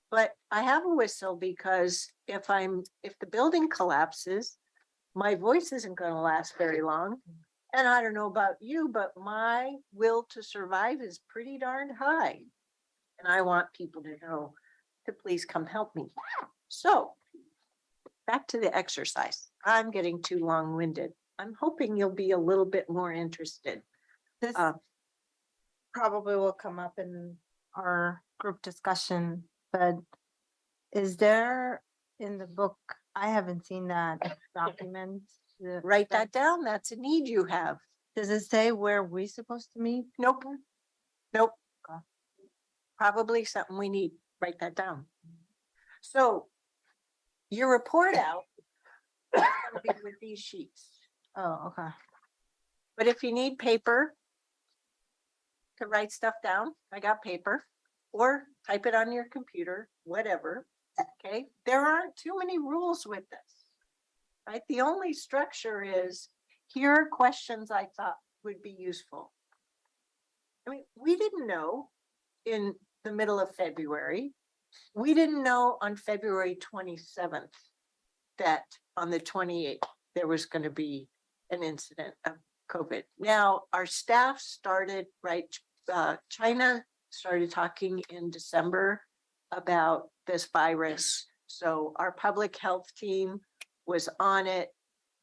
but I have a whistle because if the building collapses, my voice isn't going to last very long. And I don't know about you, but my will to survive is pretty darn high. And I want people to know to please come help me. So back to the exercise. I'm getting too long-winded. I'm hoping you'll be a little bit more interested. This probably will come up in our group discussion, but is there in the book, I haven't seen that document. Write that down. That's a need you have. Does it say where we supposed to meet? Nope. Nope. Okay. Probably something we need. Write that down. So your report out is gonna be with these sheets. Oh, okay. But if you need paper to write stuff down, I got paper, or type it on your computer, whatever. Okay, there aren't too many rules with this. Right? The only structure is, here are questions I thought would be useful. I mean, we didn't know in the middle of February. We didn't know on February 27th that on the 28th, there was going to be an incident of COVID. Now, our staff started, right, China started talking in December about this virus. So our public health team was on it.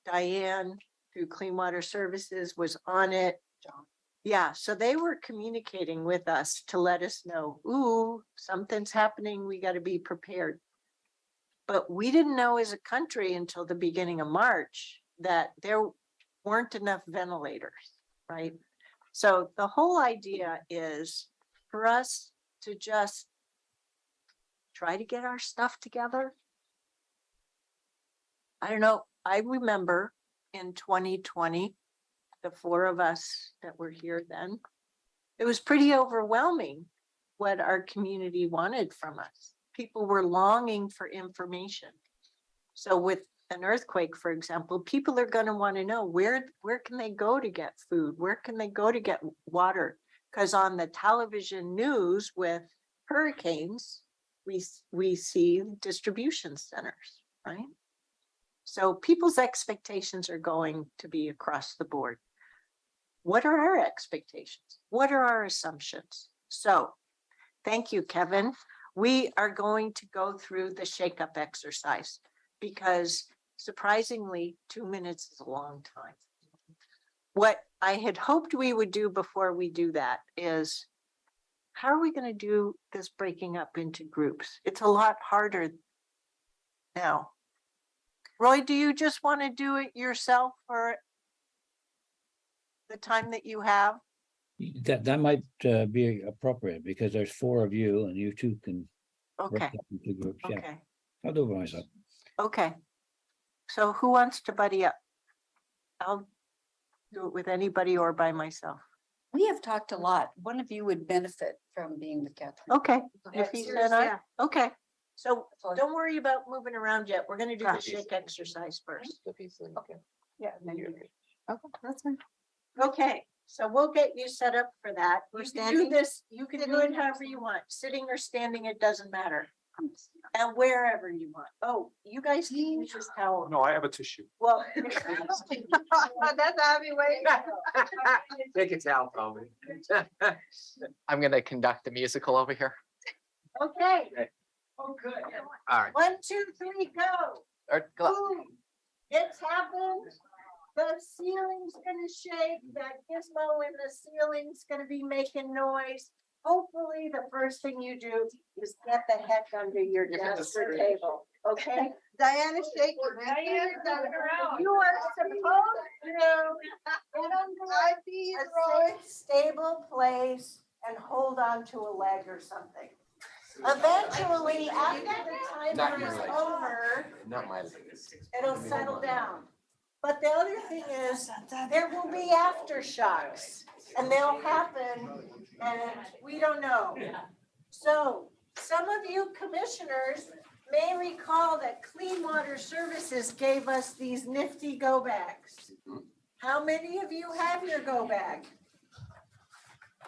Diane through Clean Water Services was on it. Yeah, so they were communicating with us to let us know, ooh, something's happening. We got to be prepared. But we didn't know as a country until the beginning of March that there weren't enough ventilators, right? So the whole idea is for us to just try to get our stuff together. I don't know. I remember in 2020, the four of us that were here then, it was pretty overwhelming what our community wanted from us. People were longing for information. So with an earthquake, for example, people are going to want to know where can they go to get food? Where can they go to get water? Because on the television news with hurricanes, we see distribution centers, right? So people's expectations are going to be across the board. What are our expectations? What are our assumptions? So thank you, Kevin. We are going to go through the shake-up exercise because surprisingly, 2 minutes is a long time. What I had hoped we would do before we do that is, how are we going to do this breaking up into groups? It's a lot harder now. Roy, do you just want to do it yourself for the time that you have? That might be appropriate because there's four of you and you two can break Okay, up into groups. Yeah, okay, I'll do it by myself. okay. So who wants to buddy up? I'll do it with anybody or by myself. We have talked a lot. One of you would benefit from being with Catherine. Okay, if he said I, okay. So Fine. don't worry about moving around yet. We're gonna do the Okay. shake exercise first. Yeah. Okay, that's fine. Okay, so we'll get you set up for that. We're You can do standing? this, you can do it however you want, sitting or standing, it doesn't matter. And wherever you want. Oh, you guys can use this towel. No, I have a tissue. Well. That's how we wait. Take it out, Tommy. I'm gonna conduct the musical over here. Okay. Okay. Oh, good. All right. 1, 2, 3, go. Or go. Boom. It's happened. The ceiling's gonna shake. That gizmo in the ceiling's gonna be making noise. Hopefully, the first thing you do is get the heck under your desk or table, okay? Diana's shaking. You are supposed to get under a safe, stable place and hold on to a leg or something. Eventually, after the Not timer your is leg. over, Not my. it'll settle down. But the other thing is, there will be aftershocks and they'll happen and we don't know. So some of you commissioners may recall that Clean Water Services gave us these nifty go bags. How many of you have your go bag?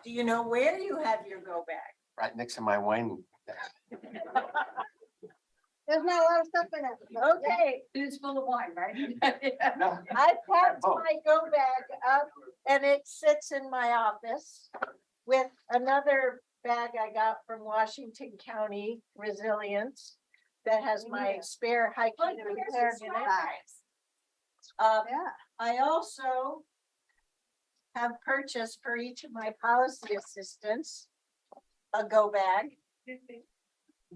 Do you know where you have your go bag? Right next to my wine. There's not a lot of stuff in it. Okay, It's full of wine, right? I packed my go bag up and it sits in my office with another bag I got from Washington County Resilience that has my spare hiking and repair in it. I also have purchased for each of my policy assistants a go bag.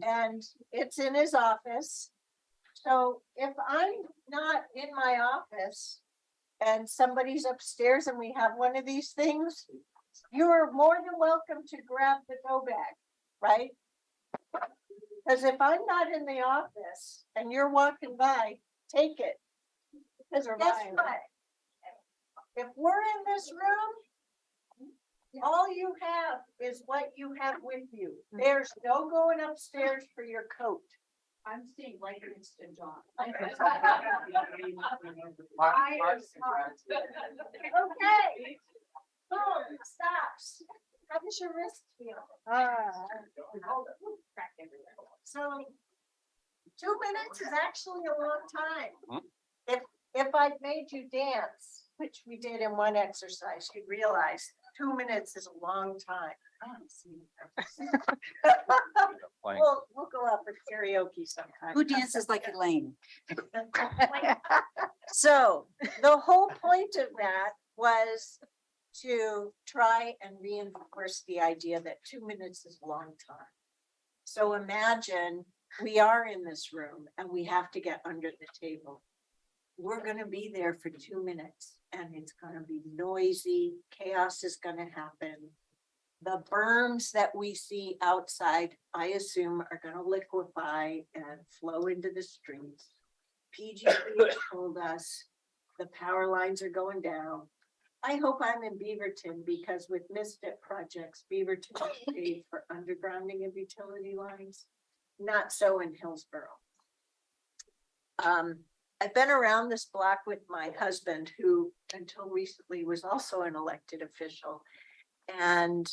And it's in his office. So if I'm not in my office and somebody's upstairs and we have one of these things, you are more than welcome to grab the go bag, right? Because if I'm not in the office and you're walking by, take it. Because guess what? If we're in this room, all you have is what you have with you. There's no going upstairs for your coat. I'm staying right next to John. Okay. Boom, stops. How does your wrist feel? So 2 minutes is actually a long time. If I'd made you dance, which we did in one exercise, you realize 2 minutes is a long time. We'll go out for karaoke sometime. Who dances like Elaine? So the whole point of that was to try and reinforce the idea that 2 minutes is a long time. So imagine we are in this room and we have to get under the table. We're gonna be there for 2 minutes and it's gonna be noisy, chaos is gonna happen. The berms that we see outside, I assume, are gonna liquefy and flow into the streets. PG told us the power lines are going down. I hope I'm in Beaverton because with Misfit projects, Beaverton is paid for undergrounding of utility lines. Not so in Hillsborough. I've been around this block with my husband, who until recently was also an elected official. And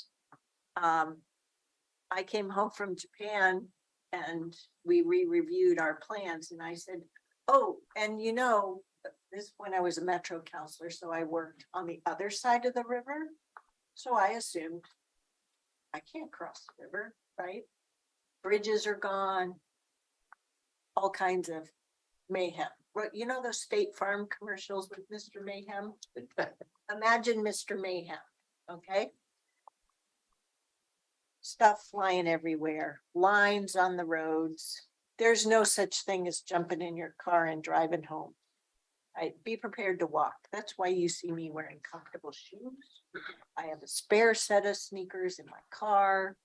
I came home from Japan and we re-reviewed our plans and I said, oh, and you know, this when I was a Metro counselor, so I worked on the other side of the river. So I assumed I can't cross the river, right? Bridges are gone, all kinds of mayhem. You know those State Farm commercials with Mr. Mayhem? Imagine Mr. Mayhem, okay? Stuff flying everywhere, lines on the roads. There's no such thing as jumping in your car and driving home. Be prepared to walk. That's why you see me wearing comfortable shoes. I have a spare set of sneakers in my car.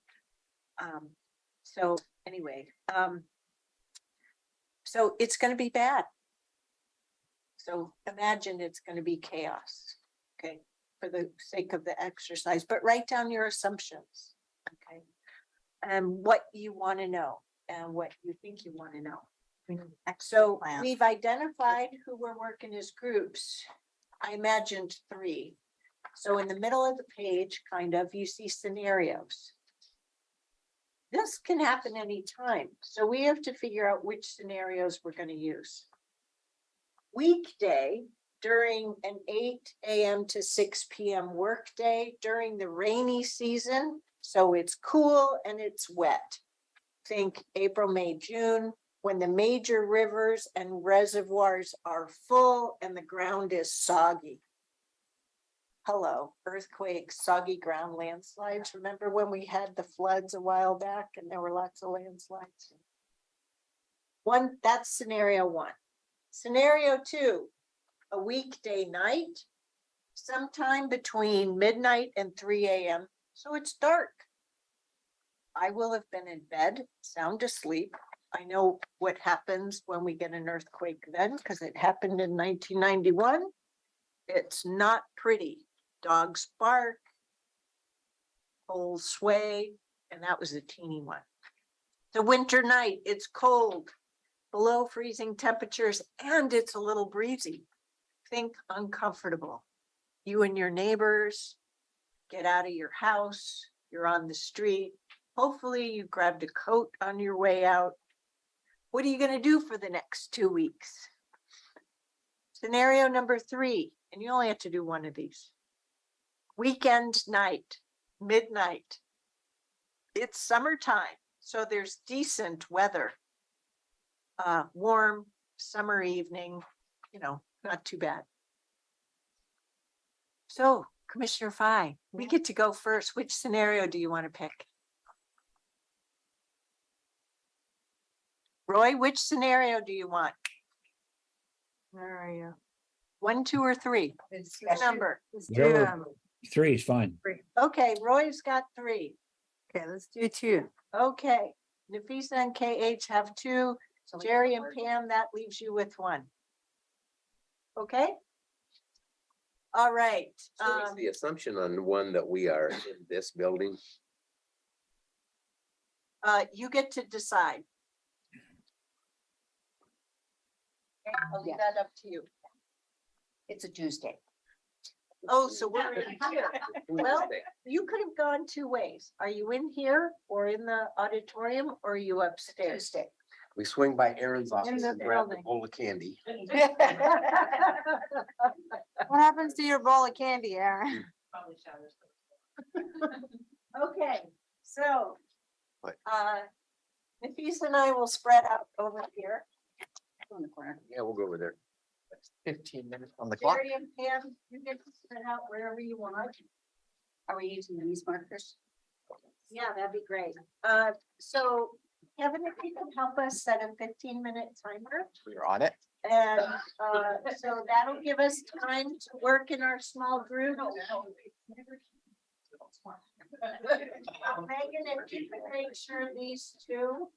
So anyway, so it's going to be bad. So imagine it's going to be chaos, okay, for the sake of the exercise, but write down your assumptions, okay, and what you want to know and what you think you want to know. So we've identified who we're working as groups. I imagined 3. So in the middle of the page, kind of, you see scenarios. This can happen anytime. So we have to figure out which scenarios we're going to use. Weekday during an 8 a.m. to 6 p.m. workday during the rainy season. So it's cool and it's wet. Think April, May, June, when the major rivers and reservoirs are full and the ground is soggy. Hello, earthquakes, soggy ground, landslides. Remember when we had the floods a while back and there were lots of landslides? That's scenario 1. Scenario 2, a weekday night, sometime between midnight and 3 a.m. So it's dark. I will have been in bed, sound asleep. I know what happens when we get an earthquake then, because it happened in 1991. It's not pretty. Dogs bark, poles sway, and that was a teeny one. The winter night, it's cold, below freezing temperatures, and it's a little breezy. Think uncomfortable. You and your neighbors get out of your house, you're on the street. Hopefully you grabbed a coat on your way out. What are you going to do for the next 2 weeks? Scenario number 3, and you only have to do one of these. Weekend night, midnight. It's summertime, so there's decent weather. Warm summer evening, you know, not too bad. So, Commissioner Fye, we get to go first. Which scenario do you want to pick? Roy, which scenario do you want? Where are you? 1, 2, or 3? It's Your number. Let's do, Whatever. 3 is fine. Okay, Roy's got 3. okay, let's do 2. Okay, Nafisa and KH have 2. Jerry and Pam, that leaves you with 1. Okay? All right. So is the assumption on one that we are in this building? You get to decide. Okay, I'll leave that up to you. It's a Tuesday. Oh, so we're in here. Well, you could have gone 2 ways. Are you in here or in the auditorium or are you upstairs? Tuesday. We swing by Aaron's office the and grab a building. bowl of candy. What happens to your bowl of candy, Aaron? Okay, so. What? Nafisa and I will spread out over here. On the corner. Yeah, we'll go over there. 15 minutes on the clock. Jerry and Pam, you get to spread out wherever you want. Are we using these markers? Yeah, that'd be great. So Kevin, if you could help us set a 15-minute timer. We're on it. And so that'll give us time to work in our small group. Megan, if you could make sure these two,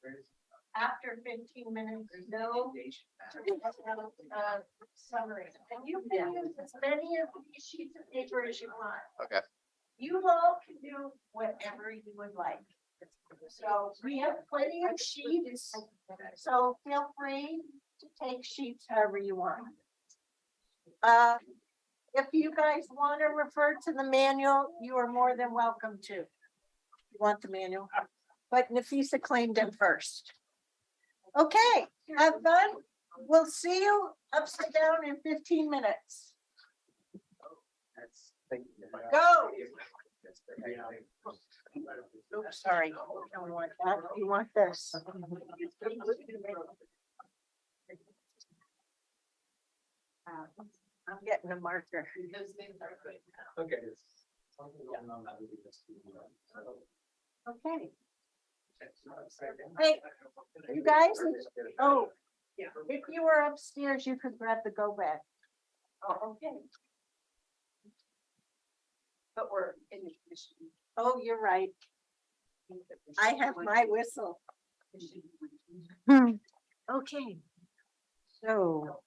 after 15 minutes, know summary. And you can use as many of these sheets of paper as you want. Okay. You all can do whatever you would like. So we have plenty of sheets, so feel free to take sheets however you want. If you guys want to refer to the manual, you are more than welcome to. You want the manual? But Nafisa claimed it first. Okay, have fun. We'll see you upside down in 15 minutes. Go. Oops, sorry. You don't want that. You want this. I'm getting a marker. Okay. Okay. Hey, you guys, oh, if you were upstairs, you could grab the go bag. Oh, okay. But we're in the commission. Oh, you're right. I have my whistle. Okay. So.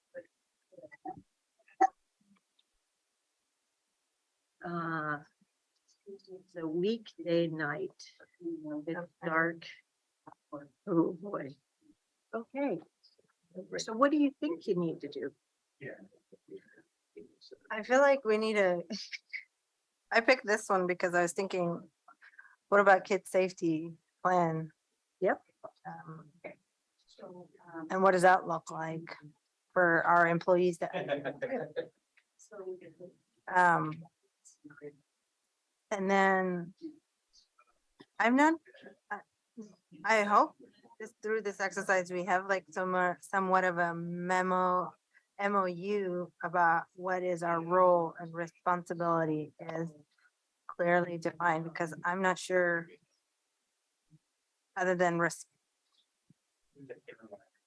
It's a weekday night. It's dark. Oh, boy. Okay. So what do you think you need to do? I feel like we need a, I picked this one because I was thinking, what about kid safety plan? Yep. And what does that look like for our employees that, and then I'm not, I hope this, through this exercise, we have like somewhat of a MOU about what is our role and responsibility is clearly defined, because I'm not sure, other than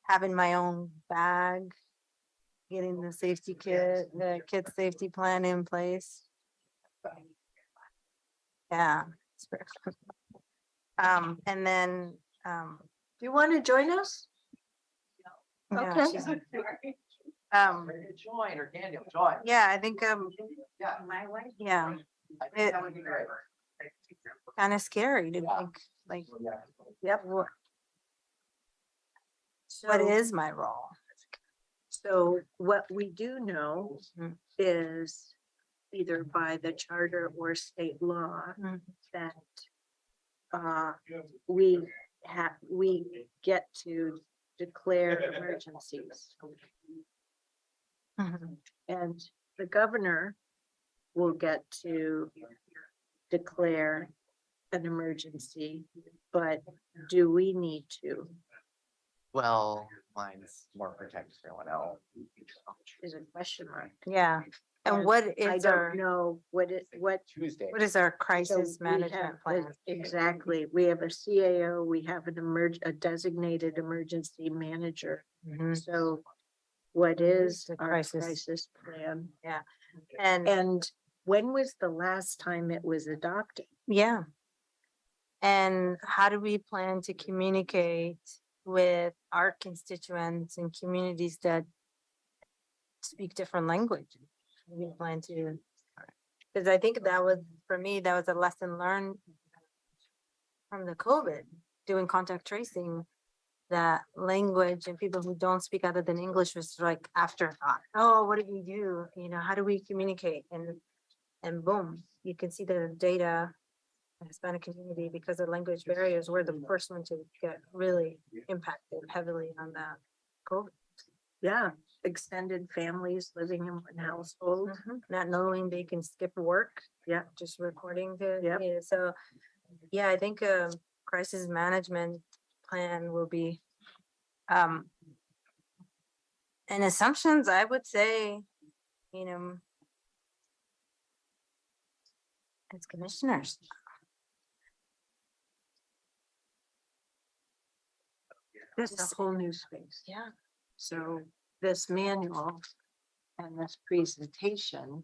having my own bag, getting the safety kit, the kid safety plan in place. Yeah. And then, Do you want to join us? yeah, Okay. she's- Join or Daniel, join. yeah, I think, Yeah. My wife? yeah, I think that would be great. kind of scary to Yeah. think, like, Yep. what So, is my role? so what we do know Mhm. is either by the charter or state law Mhm. that we get to declare emergencies. Mhm. And the governor will get to declare an emergency, but do we need to? Well, mine's more protect everyone else. Is a question mark. Yeah, and And what I is don't our, know what Tuesday. what is our So crisis we management have plan? exactly, we have a CAO, we have a designated emergency manager. Mhm. So what is The our crisis. crisis plan? And, And when was the last time it was adopted? yeah. And how do we plan to communicate with our constituents and communities that speak different language? We plan to, because I think that was, for me, that was a lesson learned from the COVID, doing contact tracing, that language and people who don't speak other than English was like afterthought. Oh, what do we do? You know, how do we communicate? And boom, you can see the data Hispanic community, because of language barriers, we're the first one to get really impacted heavily on that. COVID. Yeah, extended families living in one household. Not knowing they can skip work. Yeah. Just reporting to, Yep. yeah, so, yeah, I think crisis management plan will be, and assumptions, I would say, you know, as commissioners. This is a Just- whole new space. Yeah. So this manual and this presentation,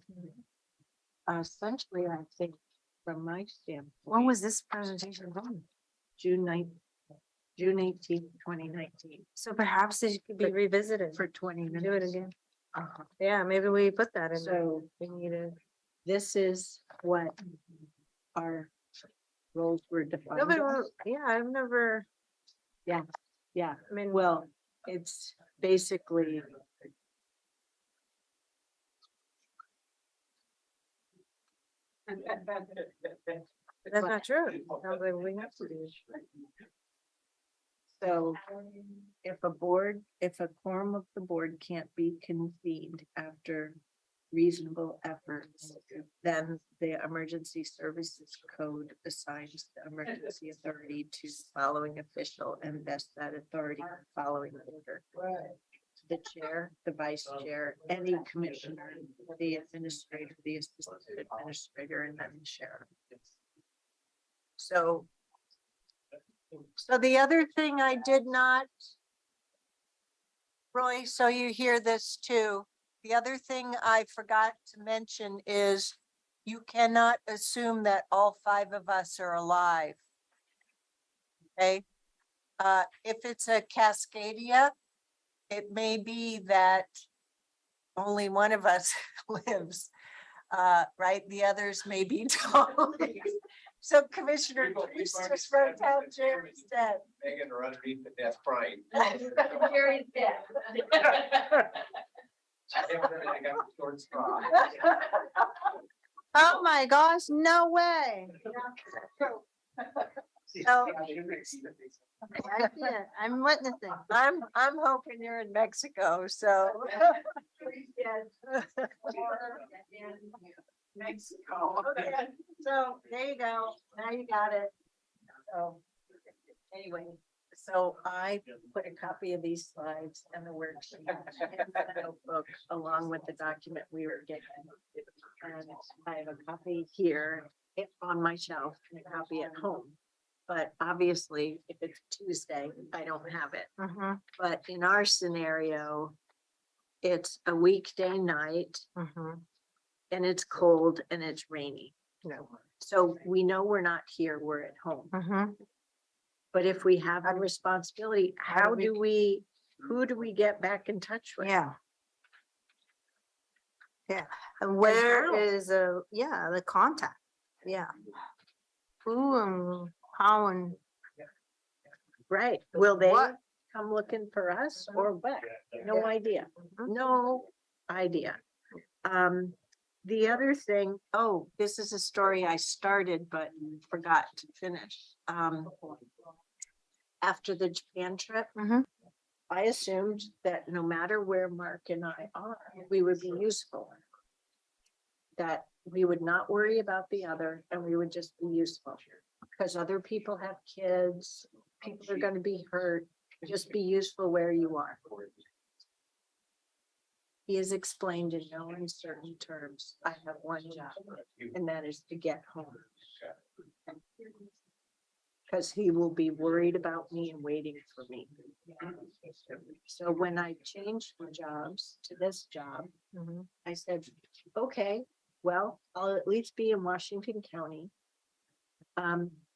essentially, I think, from my standpoint. When was this presentation done? June 18th, 2019, So perhaps it could be But revisited. for 20 minutes. Do it again. Uh-huh. Yeah, maybe we put that in. there. So We need to. this is what our roles were No, defined. but, as. yeah, I've never, Yeah, I mean, well, it's basically. that's not true. Sounds like we have to do. So if a quorum of the board can't be convened after reasonable efforts, then the emergency services code assigns the emergency authority to the following official and vests that authority in the following order. The chair, the vice chair, any commissioner, the administrator, the assistant administrator, and then the sheriff. So, So the other thing I did not, Roy, so you hear this too. The other thing I forgot to mention is you cannot assume that all 5 of us are alive. Okay? If it's a Cascadia, it may be that only one of us lives, right? The others may be totally. So Commissioner Priest just wrote down Jerry's dead. Megan are underneath the desk crying. Jerry's dead. I got a short straw. oh my gosh, no way. So I see it. I'm witnessing. I'm hoping you're in Mexico, so. Mexico. Okay, so there you go. Now you got it. So anyway, so I put a copy of these slides and the worksheet in the notebook along with the document we were given. And I have a copy here on my shelf and a copy at home. But obviously, if it's Tuesday, I don't have it. Mhm, But in our scenario, it's a weekday night mhm. and it's cold and it's rainy. No. So we know we're not here, we're at home. Mhm. But if we have a responsibility, how do who do we get back in touch with? Yeah. Yeah, and where how? is the contact? Yeah. Who and how and Right, will they What? come looking for us or what? No Yeah. idea, Mhm. no idea. The other thing, oh, this is a story I started but forgot to finish. After the Japan trip, Mhm. I assumed that no matter where Mark and I are, we would be useful. That we would not worry about the other and we would just be useful. Because other people have kids, people are gonna be hurt, just be useful where you are. He has explained in no uncertain terms, I have one job, and that is to get home. Because he will be worried about me and waiting for me. So when I changed the jobs to this job, Mhm. I said, okay, well, I'll at least be in Washington County.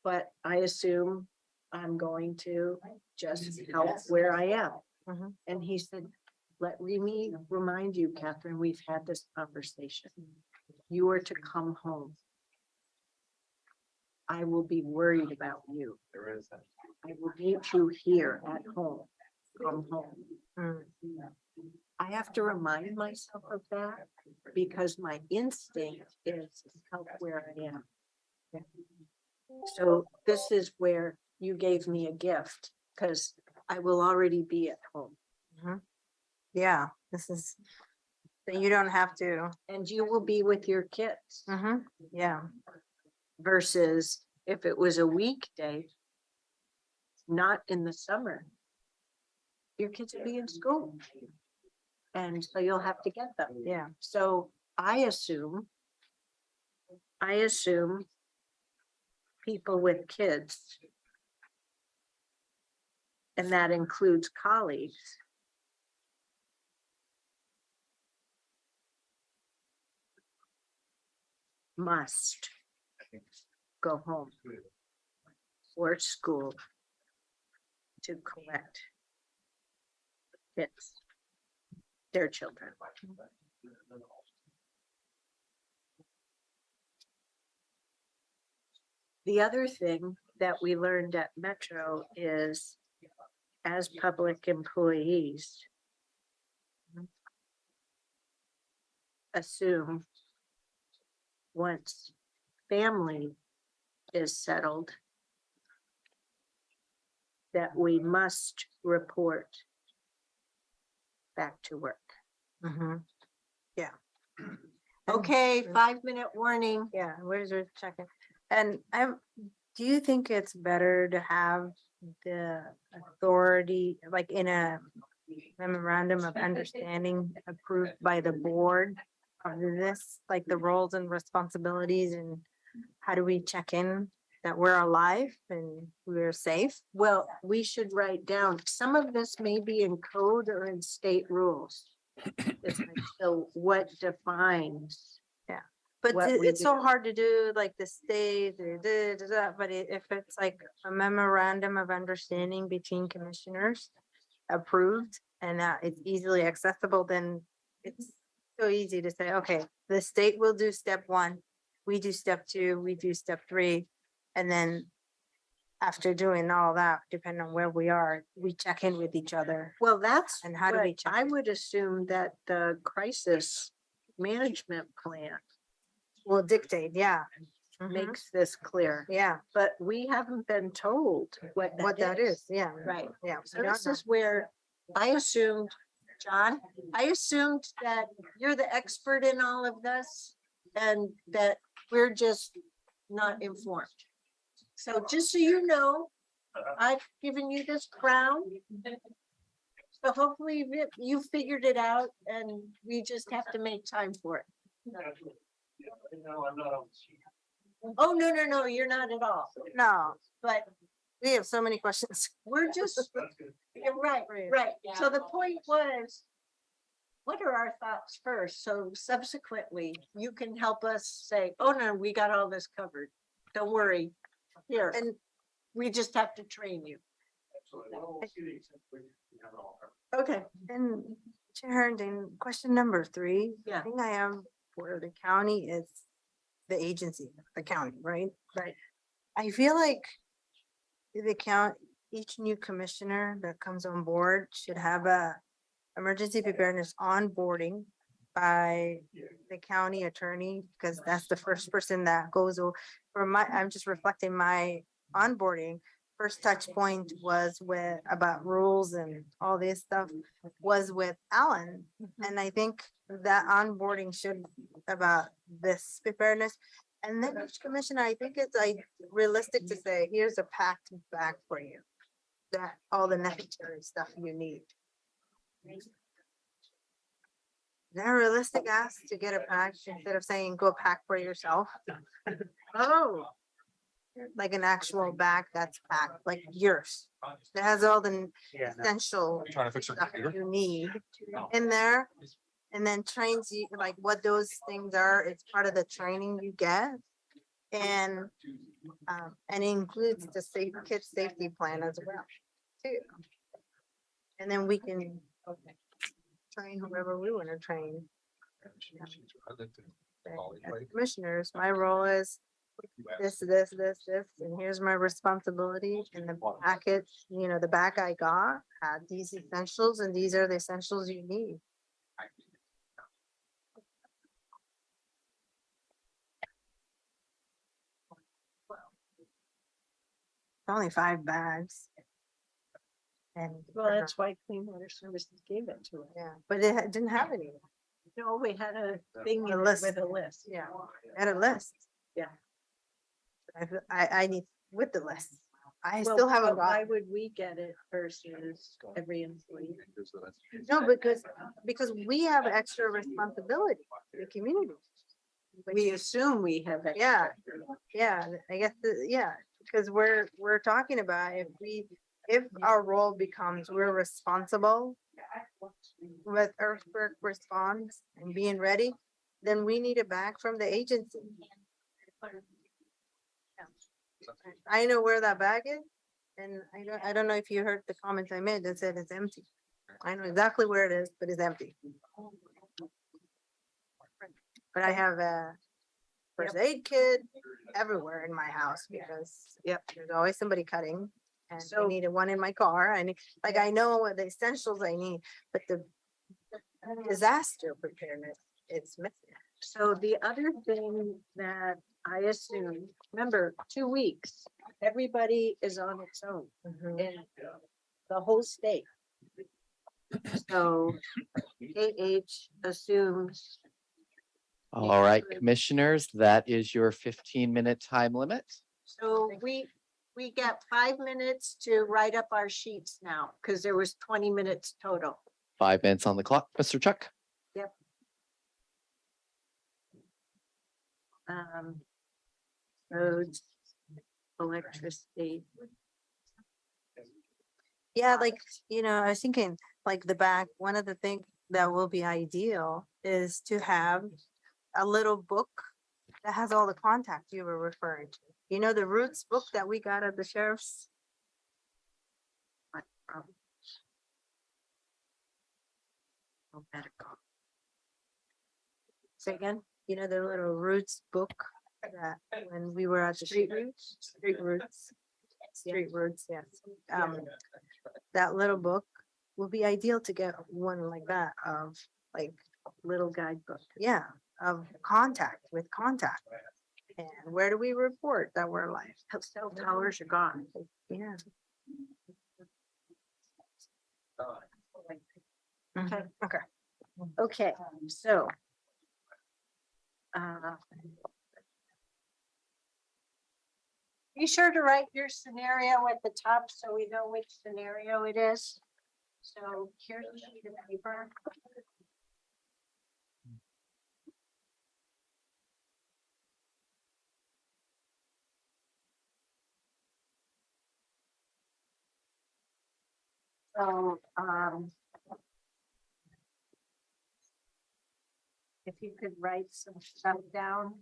But I assume I'm going to just help where I am. Mhm. And he said, let me remind you, Catherine, we've had this conversation. You are to come home. I will be worried about you. There is that. I will meet you here at home. Come home. Mm. I have to remind myself of that because my instinct is to help where I am. So this is where you gave me a gift, because I will already be at home. Yeah, this is, so you don't have to, And you will be with your kids yeah, versus if it was a weekday, not in the summer. Your kids will be in school. And so you'll have to get them. yeah. So I assume people with kids, and that includes colleagues, must go home or school to collect kids, their children. The other thing that we learned at Metro is, as public employees, assume once family is settled, that we must report back to work. Yeah. Okay, 5-minute warning. Yeah, where's your checking? And do you think it's better to have the authority, like in a memorandum of understanding approved by the board of this, like the roles and responsibilities, and how do we check in that we're alive and we're safe? Well, we should write down, some of this may be in code or in state rules. It's like, so what defines? But What we it's so do. hard to do, like the state, but if it's like a memorandum of understanding between commissioners approved and that it's easily accessible, then it's so easy to say, okay, the state will do step 1, we do step 2, we do step 3, and then after doing all that, depending on where we are, we check in with each other. Well, that's, And how do we what check I it? would assume that the crisis management plan Will dictate, yeah. makes this clear, Yeah, but we haven't been told what that is, yeah. Right. Yeah. So we don't this know. is where I assumed, John, I assumed that you're the expert in all of this and that we're just not informed. So just so you know, I've given you this crown. So hopefully you figured it out and we just have to make time for it. No, I'm not on the sheet. Oh, no, you're not at all. No, But we have so many questions. we're just, That's good. you're right. So the point was, what are our thoughts first? So subsequently, you can help us say, oh, no, we got all this covered. Don't worry. Here, And we just have to train you. Absolutely. Well, we'll see the extent we have it all covered. Okay. And Chair Harrington, question number 3. Yeah. I think I have for the county is the agency, the county, right? Right. I feel like the each new commissioner that comes on board should have a emergency preparedness onboarding by the county attorney, because that's the first person that goes I'm just reflecting my onboarding. First touch point was about rules and all this stuff was with Alan. And I think that onboarding should about this preparedness. And then each commissioner, I think it's like realistic to say, here's a packed bag for you. That all the necessary stuff you need. Is that a realistic ask to get a pack instead of saying go pack for yourself? Oh. Like an actual bag that's packed, like yours. That has all the essential stuff you need in there. And then trains you, like what those things are, it's part of the training you get. And includes the kid safety plan as well, too. And then we can train whoever we want to train. As commissioners, my role is this, and here's my responsibility. And the packet, the bag I got had these essentials, and these are the essentials you need. only 5 bags. And. Well, that's why Clean Water Services gave it to us. Yeah, but it didn't have any. No, we had a thing A in it list. with a list. Yeah, and a list. Yeah. I need with the list. I Well, still haven't but why got, would we get it versus every employee? no, because we have extra responsibility in the community. We assume we have. extra. Yeah, yeah, I guess, yeah, because we're talking about if our role becomes we're responsible with earthquake response and being ready, then we need it back from the agency. I know where that bag is, and I don't know if you heard the comments I made that said it's empty. I know exactly where it is, but it's empty. But I have a first aid kit everywhere in my house because, yep, there's always somebody cutting. And I So- needed one in my car. I need, like, I know what the essentials I need, but the disaster preparedness, it's missing. So the other thing that I assume, remember, 2 weeks, everybody is on its own in the whole state. So AH assumes. All right, commissioners, that is your 15-minute time limit. So we got 5 minutes to write up our sheets now, because there was 20 minutes total. 5 minutes on the clock, Mr. Chuck. Roads, electricity. Yeah, like, I was thinking, like, the back, one of the things that will be ideal is to have a little book that has all the contacts you were referring to. You know, the roots book that we got at the sheriff's. Say again? You know, the little roots book that when we were at the street roots, yes. That little book will be ideal to get one like that of like Little guidebook. yeah, of contact with contact. And where do we report that we're alive? Cell towers are gone. Yeah. Okay. Okay. Okay, so. Be sure to write your scenario at the top so we know which scenario it is. So here's a sheet of paper. So, if you could write some stuff down.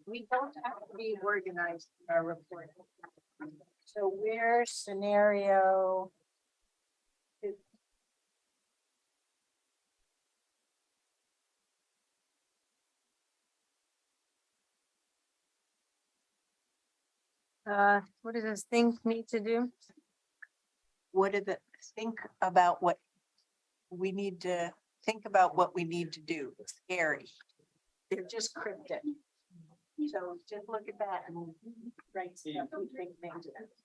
We don't have to be organized in our report. So where scenario. What does this thing need to do? What did it think about what we need to think about what we need to do? Scary. They're just cryptic. So just look at that and write stuff we think makes sense.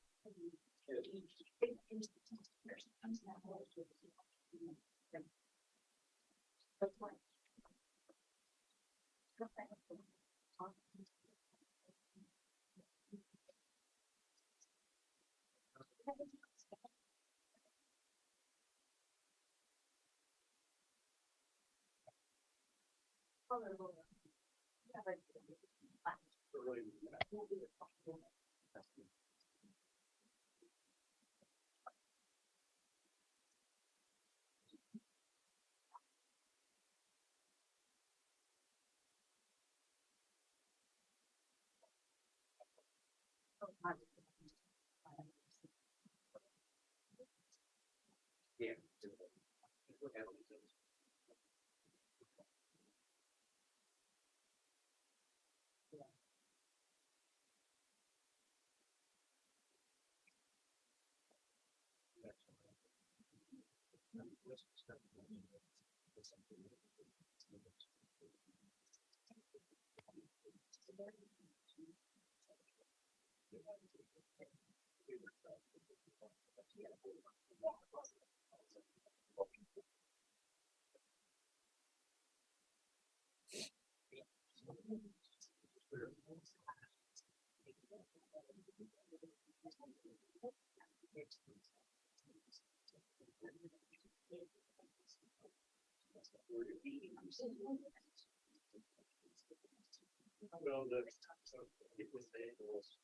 Well, it was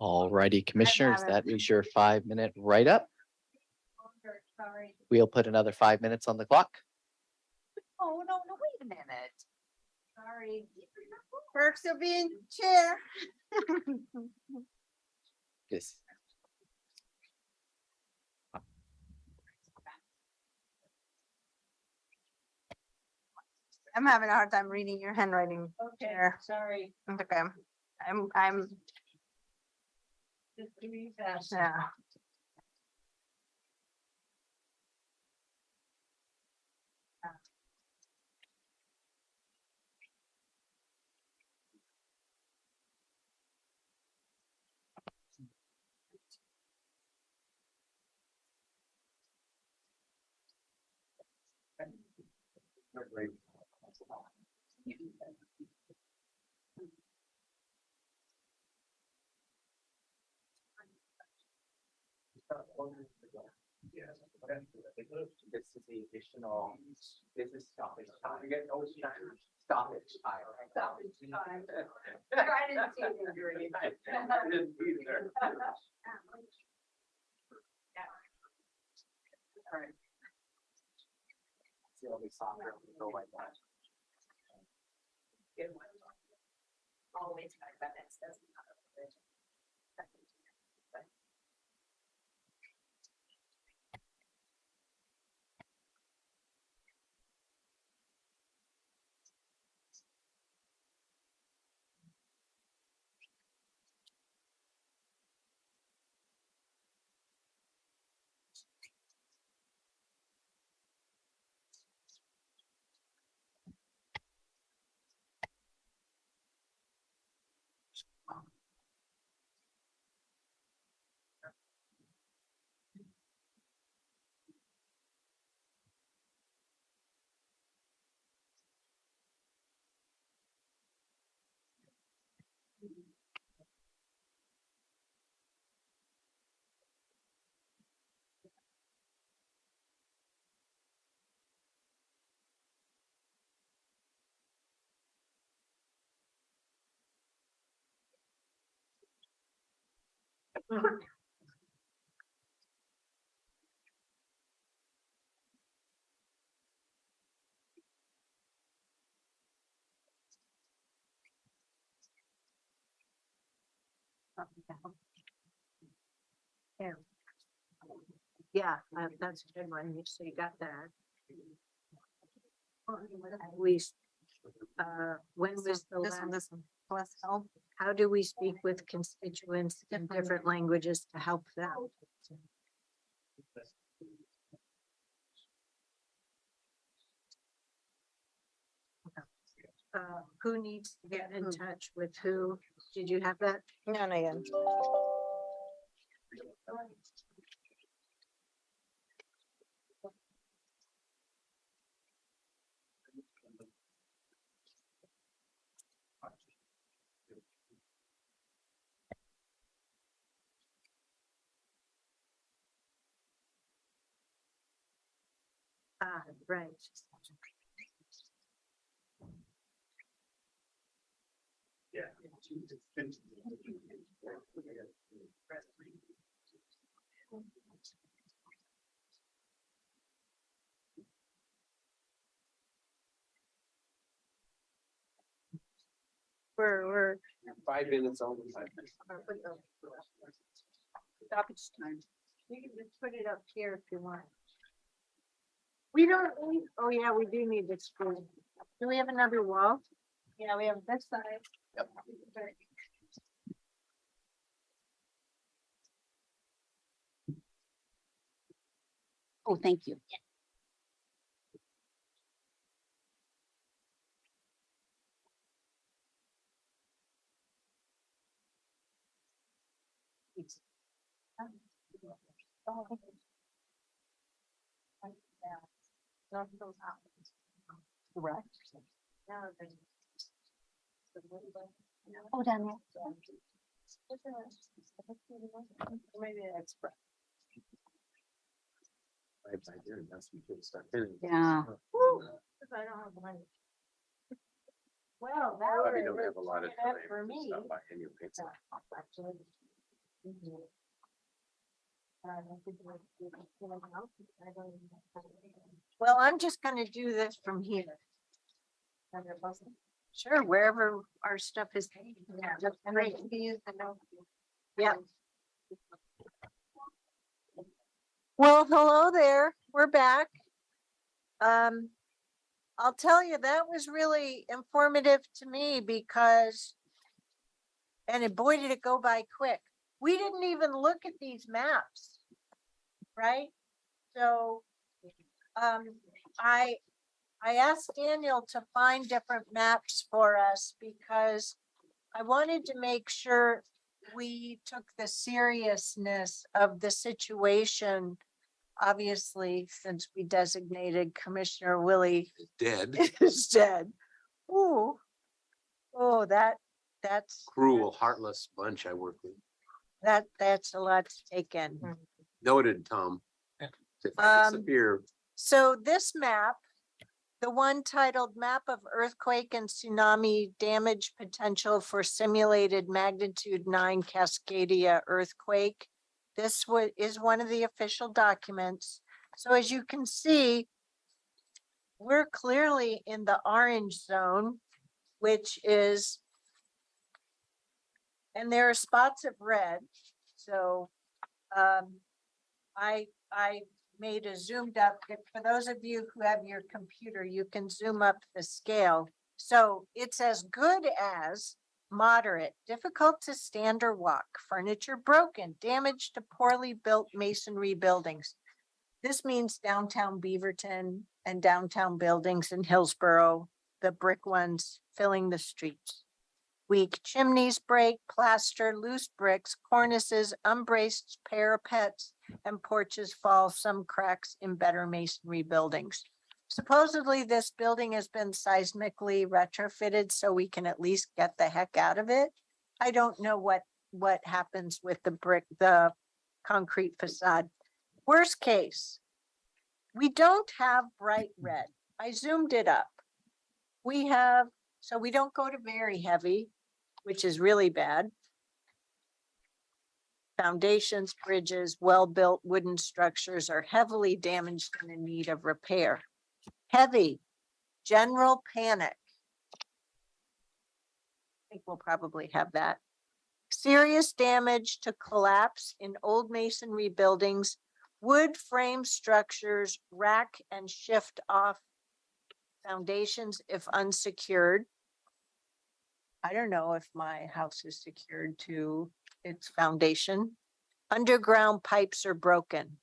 Alrighty, commissioners, that is your 5-minute write-up. Sorry. We'll put another 5 minutes on the clock. Oh, no, wait a minute. Sorry. Perks of being chair. Yes. I'm having a hard time reading your handwriting. Okay, Chair. sorry. It's okay. I'm, Just give me fast. yeah. This is the additional business stoppage time. Stoppage time. Stoppage time. I didn't see it during it. I didn't either. Alright. It's the only software we go like that. Good one. Always 5 minutes, doesn't matter. Yeah. Yeah, that's a good one. So you got that. We, when was the This one, last, this one, plus help. how do we speak with constituents in different languages to help them? who needs to get in touch with who? Did you have that? No, no, yeah. Ah, right. Yeah. We're 5 minutes on the time. Stoppage time. You can just put it up here if you want. We don't need, oh yeah, we do need this screen. Do we have another wall? Yeah, we have this side. Yep. Oh, thank you. Correct. Oh, down there. Maybe that's. Yeah. I don't have money. Well, that Probably would don't have a lot of it up time for to me. stop by anyway, so. Actually. Well, I'm just gonna do this from here. Sure, wherever our stuff is. Yeah, that's great. Yeah. Well, hello there. We're back. I'll tell you, that was really informative to me because, and boy, did it go by quick. We didn't even look at these maps, right? So, I asked Daniel to find different maps for us because I wanted to make sure we took the seriousness of the situation. Obviously, since we designated Commissioner Willie Dead, is dead. Ooh, oh, that's cruel, heartless bunch I work with. that's a lot to take in. Noted, Tom. If I disappear, So this map, the one titled Map of Earthquake and Tsunami Damage Potential for Simulated Magnitude 9 Cascadia Earthquake. This is one of the official documents. So as you can see, we're clearly in the orange zone, which is, and there are spots of red. So I made a zoomed up, for those of you who have your computer, you can zoom up the scale. So it's as good as moderate, difficult to stand or walk, furniture broken, damage to poorly built masonry buildings. This means downtown Beaverton and downtown buildings in Hillsborough, the brick ones filling the streets. Weak chimneys break, plaster, loose bricks, cornices, unbraced parapets, and porches fall, some cracks in better masonry buildings. Supposedly this building has been seismically retrofitted so we can at least get the heck out of it. I don't know what happens with the concrete facade. Worst case, we don't have bright red. I zoomed it up. We have, so we don't go to very heavy, which is really bad. Foundations, bridges, well-built wooden structures are heavily damaged and in need of repair. Heavy, general panic. I think we'll probably have that. Serious damage to collapse in old masonry buildings, wood frame structures rack and shift off foundations if unsecured. I don't know if my house is secured to its foundation. Underground pipes are broken.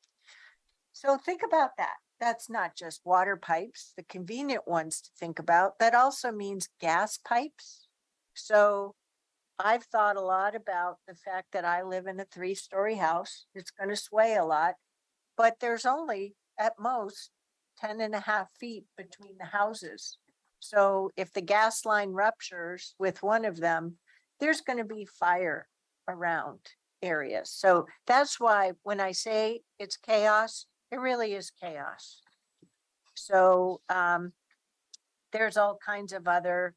So think about that. that's not just water pipes, the convenient ones to think about. That also means gas pipes. So I've thought a lot about the fact that I live in a 3-story house. It's going to sway a lot, but there's only at most 10.5 feet between the houses. So if the gas line ruptures with one of them, there's going to be fire around areas. So that's why when I say it's chaos, it really is chaos. So there's all kinds of other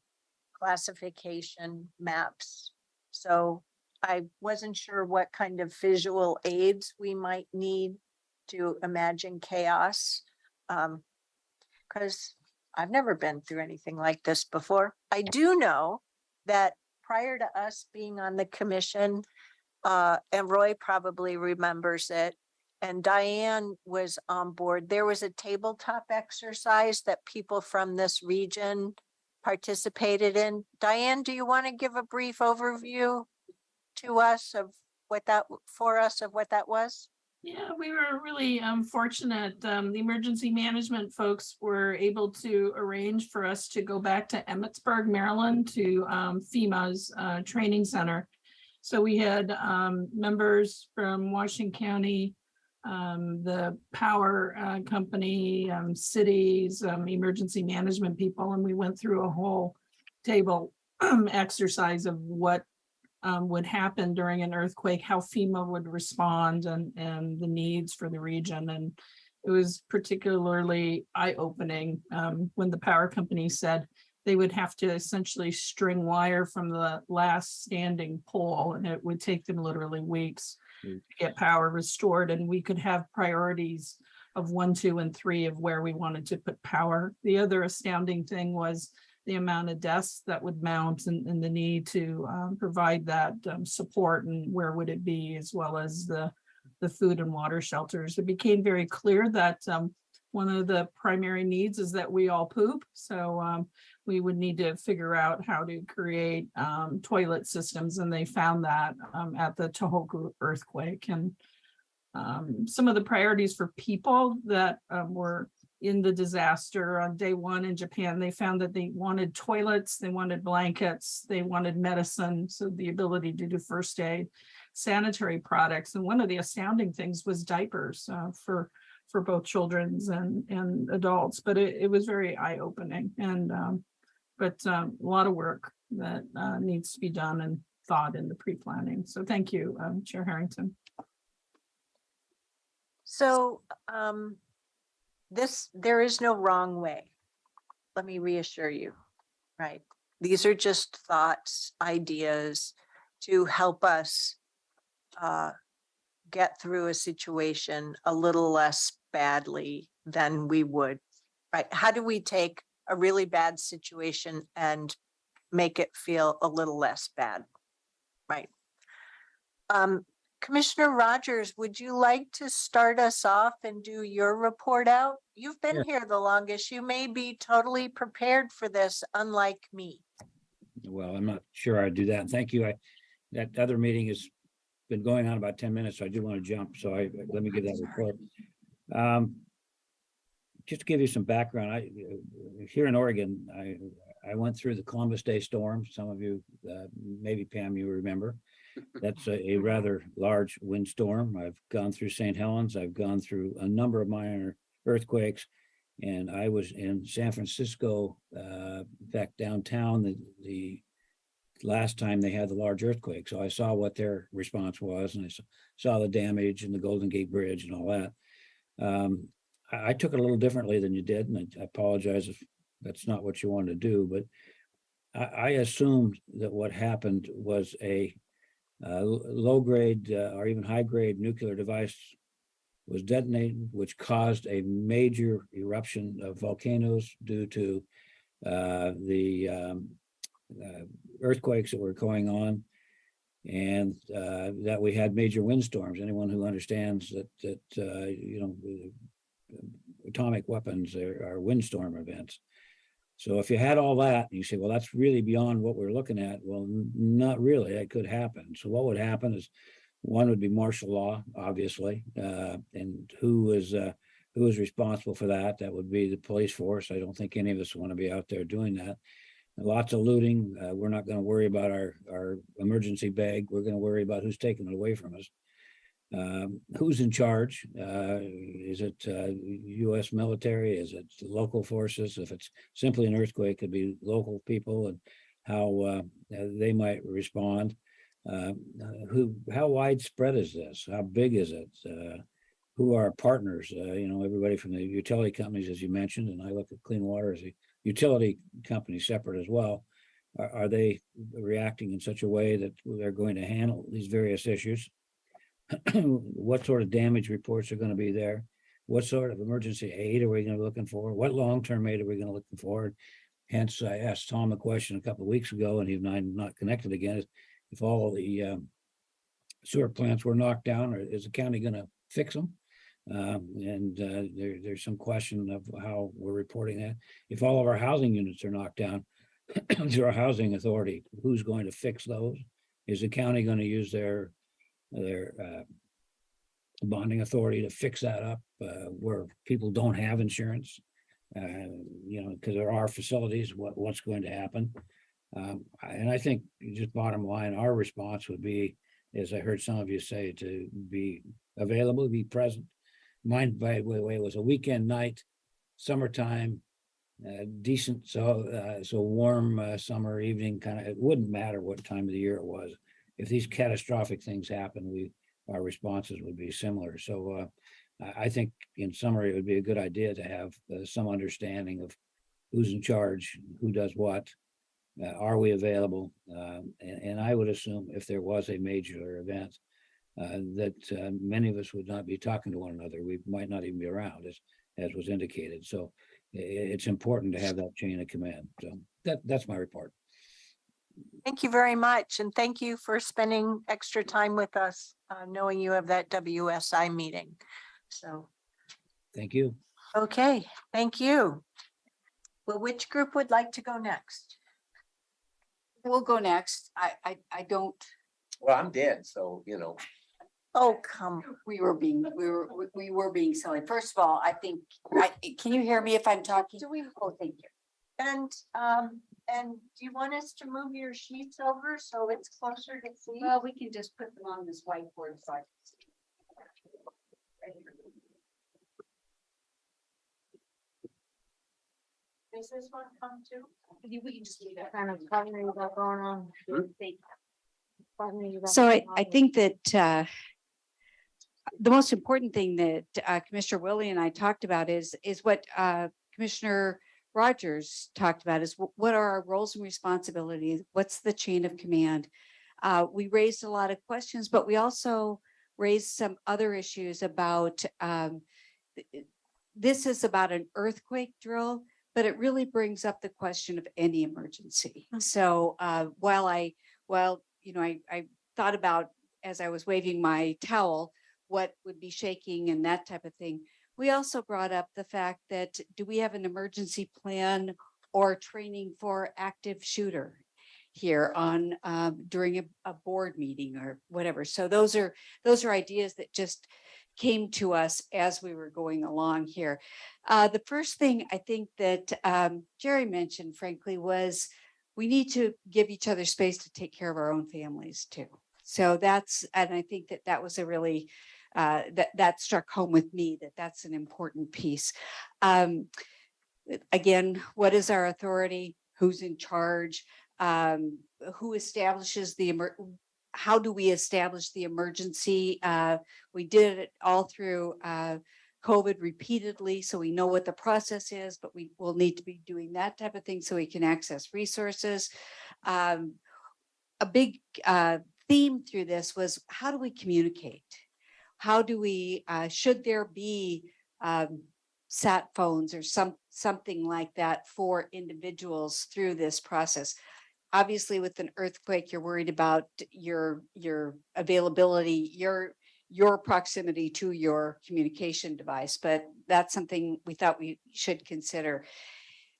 classification maps. So I wasn't sure what kind of visual aids we might need to imagine chaos. Because I've never been through anything like this before. I do know that prior to us being on the commission, and Roy probably remembers it, and Diane was on board, there was a tabletop exercise that people from this region participated in. Diane, do you want to give a brief overview to us of what that, for us, of what that was? Yeah, we were really fortunate. The emergency management folks were able to arrange for us to go back to Emmitsburg, Maryland, to FEMA's training center. So we had members from Washington County, the power company, cities, emergency management people, and we went through a whole table exercise of what would happen during an earthquake, how FEMA would respond, and the needs for the region. And it was particularly eye-opening when the power company said they would have to essentially string wire from the last standing pole, and it would take them literally weeks to get power restored. And we could have priorities of 1, 2, and 3 of where we wanted to put power. The other astounding thing was the amount of desks that would mount, and the need to provide that support, and where would it be, as well as the food and water shelters. It became very clear that one of the primary needs is that we all poop. So we would need to figure out how to create toilet systems, and they found that at the Tohoku earthquake. And some of the priorities for people that were in the disaster on day 1 in Japan, they found that they wanted toilets, they wanted blankets, they wanted medicine, so the ability to do first aid, sanitary products. And one of the astounding things was diapers for both children's and adults. But it was very eye-opening, and but a lot of work that needs to be done and thought in the pre-planning. So thank you, Chair Harrington. So there is no wrong way. Let me reassure you, right? These are just thoughts, ideas to help us get through a situation a little less badly than we would, right? How do we take a really bad situation and make it feel a little less bad, right? Commissioner Rogers, would you like to start us off and do your report out? You've been Sure. here the longest. You may be totally prepared for this, unlike me. Well, I'm not sure I'd do that. And thank you. That other meeting has been going on about 10 minutes, so I do want to jump. So let me give that report. Just to give you some background, here in Oregon, I went through the Columbus Day storm. Some of you, maybe Pam, you remember. That's a rather large windstorm. I've gone through St. Helens. I've gone through a number of minor earthquakes, and I was in San Francisco, in fact, downtown, the last time they had the large earthquake. So I saw what their response was, and I saw the damage and the Golden Gate Bridge and all that. I took it a little differently than you did, and I apologize if that's not what you wanted to do, but I assumed that what happened was a low-grade or even high-grade nuclear device was detonated, which caused a major eruption of volcanoes due to the earthquakes that were going on, and that we had major windstorms. Anyone who understands that atomic weapons are windstorm events. So if you had all that, you say, well, that's really beyond what we're looking at. Well, not really. It could happen. So what would happen is, one would be martial law, obviously, and who was who is responsible for that? That would be the police force. I don't think any of us want to be out there doing that. Lots of looting. We're not going to worry about our emergency bag. We're going to worry about who's taking it away from us. Who's in charge? Is it US military? Is it local forces? If it's simply an earthquake, it could be local people and how they might respond. How widespread is this? How big is it? Who are our partners? Everybody from the utility companies, as you mentioned, and I look at clean water as a utility company separate as well. Are they reacting in such a way that they're going to handle these various issues? What sort of damage reports are going to be there? What sort of emergency aid are we going to be looking for? What long-term aid are we going to look for? Hence, I asked Tom a question a couple of weeks ago, and he's not connected again. If all of the sewer plants were knocked down, or is the county going to fix them? There's some question of how we're reporting that. If all of our housing units are knocked down through our housing authority, who's going to fix those? Is the county going to use their bonding authority to fix that up where people don't have insurance? Because there are facilities, what's going to happen? And I think just bottom line, our response would be, as I heard some of you say, to be available, be present. Mine, by the way, was a weekend night, summertime, decent, so warm summer evening, kind of. It wouldn't matter what time of the year it was. If these catastrophic things happen, our responses would be similar. So I think, in summary, it would be a good idea to have some understanding of who's in charge, who does what. Are we available? And I would assume if there was a major event, that many of us would not be talking to one another. We might not even be around, as was indicated. So it's important to have that chain of command. So that's my report. Thank you very much. And thank you for spending extra time with us, knowing you have that WSI meeting. So. Thank you. Okay, thank you. Well, which group would like to go next? We'll go next. I don't, Well, I'm dead, so, Oh, come. we were being silly. First of all, I think, can you hear me if I'm talking? Oh, thank you. And do you want us to move your sheets over so it's closer to see? Well, we can just put them on this whiteboard so I can see. Right here. Does this one come too? We can just leave that. Kind of covering that going on. So I think that the most important thing that Commissioner Willie and I talked about is what Commissioner Rogers talked about, is what are our roles and responsibilities? What's the chain of command? We raised a lot of questions, but we also raised some other issues about this is about an earthquake drill, but it really brings up the question of any emergency. So while I thought about, as I was waving my towel, what would be shaking and that type of thing, we also brought up the fact that, do we have an emergency plan or training for active shooter here on during a board meeting or whatever? So those are ideas that just came to us as we were going along here. The first thing I think that Jerry mentioned, frankly, was we need to give each other space to take care of our own families too. So and I think that was a really, that struck home with me, that's an important piece. Again, what is our authority? Who's in charge? Who establishes how do we establish the emergency? We did it all through COVID repeatedly, so we know what the process is, but we will need to be doing that type of thing so we can access resources. A big theme through this was, how do we communicate? How do we, should there be sat phones or something like that for individuals through this process? Obviously, with an earthquake, you're worried about your availability, your proximity to your communication device, but that's something we thought we should consider.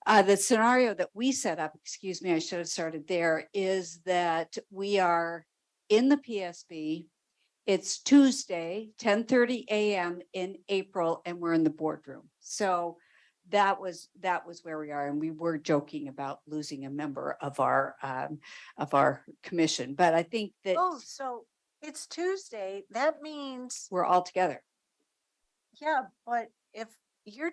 The scenario that we set up, excuse me, I should have started there, is that we are in the PSB It's Tuesday, 10:30 a.m. in April, and we're in the boardroom. So that was where we are. And we were joking about losing a member of our commission. But I think that Oh, so it's Tuesday. That means, we're all together. yeah, but if you're,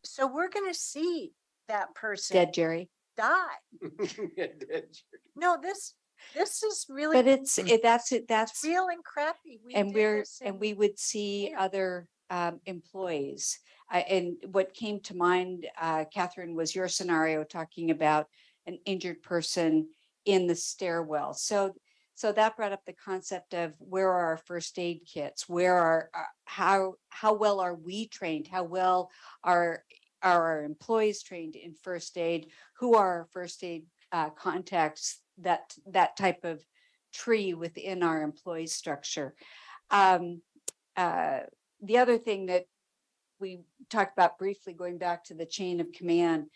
so we're gonna see that person Dead Jerry. die. No, this is really, But that's real and crappy. We and did this in- we would see here. other employees. And what came to mind, Catherine, was your scenario talking about an injured person in the stairwell. So that brought up the concept of where are our first aid kits? Where are how well are we trained? How well are our employees trained in first aid? Who are our first aid contacts? That type of tree within our employee structure. The other thing that we talked about briefly, going back to the chain of command,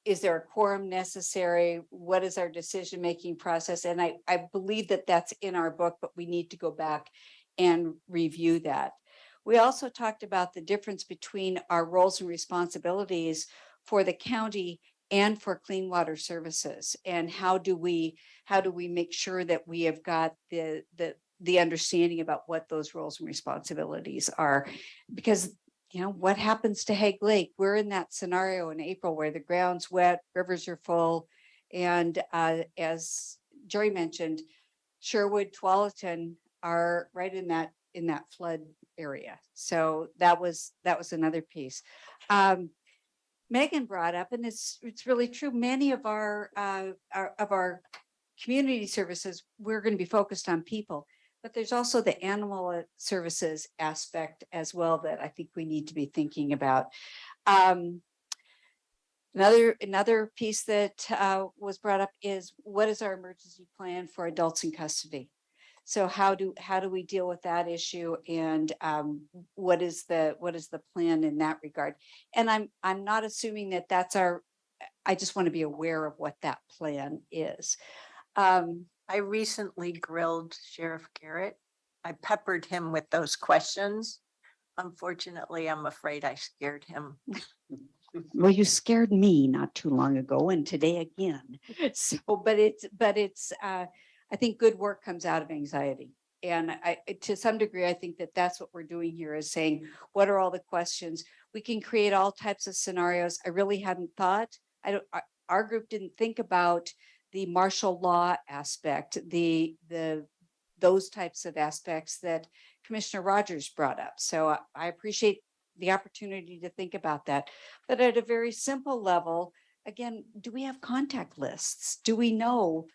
is there a quorum necessary? What is our decision-making process? And I believe that that's in our book, but we need to go back and review that. We also talked about the difference between our roles and responsibilities for the county and for clean water services. And how do we make sure that we have got the understanding about what those roles and responsibilities are? Because what happens to Hague Lake? We're in that scenario in April where the ground's wet, rivers are full. And as Jerry mentioned, Sherwood, Tualatin are right in that flood area. So that was another piece. Megan brought up, and it's really true, many of our community services, we're going to be focused on people, but there's also the animal services aspect as well that I think we need to be thinking about. Another piece that was brought up is, what is our emergency plan for adults in custody? So how do we deal with that issue, and what is the plan in that regard? And I'm not assuming that that's I just want to be aware of what that plan is. I recently grilled Sheriff Garrett. I peppered him with those questions. Unfortunately, I'm afraid I scared him. Well, you scared me not too long ago, and today again. So, but it's I think good work comes out of anxiety. And to some degree, I think that that's what we're doing here, is saying, what are all the questions? We can create all types of scenarios. I really hadn't thought, our group didn't think about the martial law aspect, those types of aspects that Commissioner Rogers brought up. So I appreciate the opportunity to think about that. But at a very simple level, again, do we have contact lists? Do we know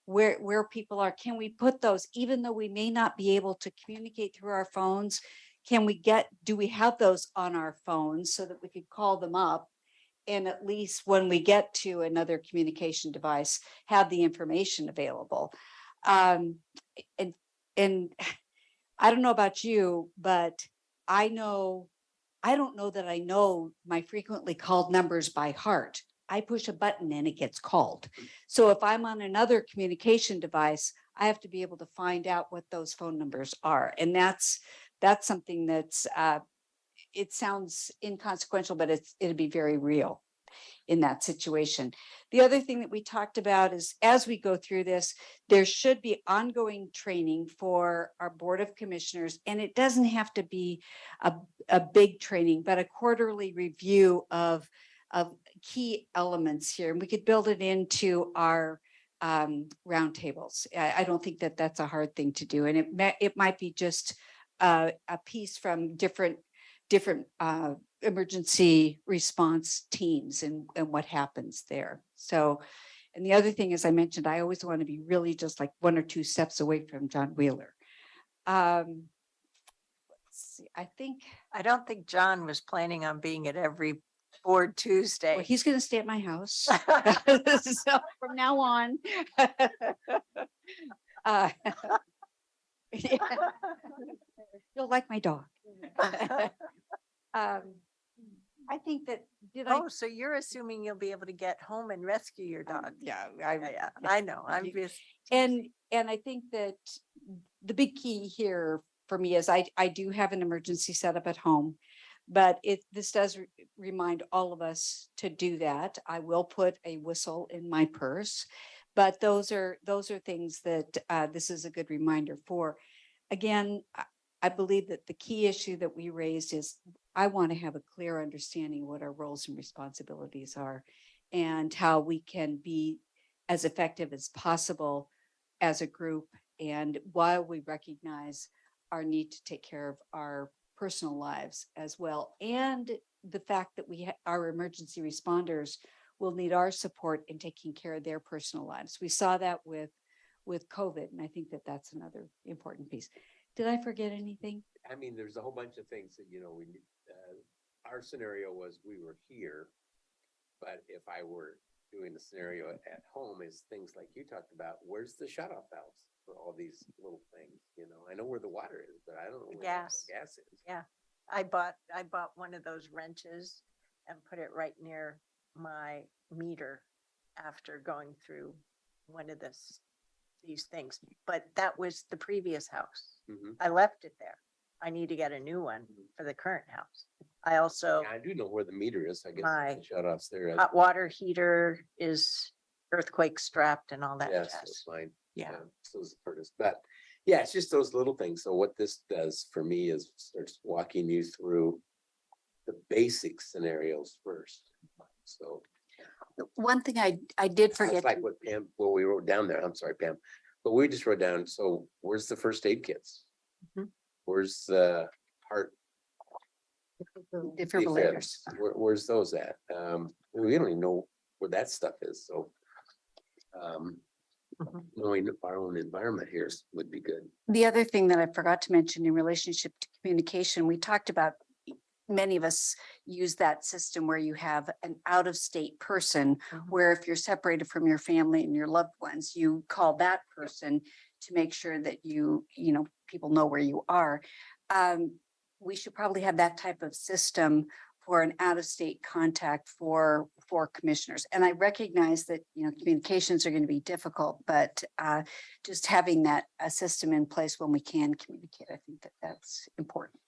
where people are? Can we put those, even though we may not be able to communicate through our phones? Do we have those on our phones so that we could call them up, and at least when we get to another communication device, have the information available? And I don't know about you, but I don't know that I know my frequently called numbers by heart. I push a button and it gets called. So if I'm on another communication device, I have to be able to find out what those phone numbers are. And that's something that's, it sounds inconsequential, but it'd be very real in that situation. The other thing that we talked about is, as we go through this, there should be ongoing training for our Board of Commissioners. And it doesn't have to be a big training, but a quarterly review of key elements here. And we could build it into our roundtables. I don't think that that's a hard thing to do. And it might be just a piece from different emergency response teams and what happens there. So, and the other thing, as I mentioned, I always want to be really just like 1 or 2 steps away from John Wheeler. Let's see, I don't think John was planning on being at every board Tuesday. well, he's going to stay at my house. So from now on, yeah. You'll like my dog. I think that so you're assuming you'll be able to get home and rescue your dog? Yeah, Yeah, I know. I'm just and I think that the big key here for me is I do have an emergency setup at home. But this does remind all of us to do that. I will put a whistle in my purse. But those are things that this is a good reminder for. Again, I believe that the key issue that we raised is I want to have a clear understanding what our roles and responsibilities are and how we can be as effective as possible as a group. And while we recognize our need to take care of our personal lives as well, and the fact that our emergency responders will need our support in taking care of their personal lives. We saw that with COVID, and I think that that's another important piece. Did I forget anything? I mean, there's a whole bunch of things that, our scenario was we were here. But if I were doing the scenario at home is things like you talked about, where's the shut off valves for all these little things? I know where the water is, but I don't know where the Gas. gas is. Yeah, I bought one of those wrenches and put it right near my meter after going through one of these things. But that was the previous house. Mhm. I left it there. I need to get a new one for the current house. I also, I do know where the meter is. I guess My the shut offs there. hot water heater is earthquake strapped and all that Yes, that's jazz. fine. Yeah. So is the furnace, but yeah, it's just those little things. So what this does for me is starts walking you through the basic scenarios first. So One thing I did forget. that's like what Pam, well, we wrote down there. I'm sorry, Pam, but we just wrote down. So where's the first aid kits? Mhm. Where's the heart Defibrillators. defibs? Where's those at? We don't even know where that stuff is. So Mhm. knowing our own environment here would be good. The other thing that I forgot to mention in relationship to communication, we talked about, many of us use that system where you have an out-of-state person, Mhm. where if you're separated from your family and your loved ones, you call that person to make sure that people know where you are. We should probably have that type of system for an out-of-state contact for commissioners. And I recognize that, communications are going to be difficult, but just having a system in place when we can communicate, I think that that's important.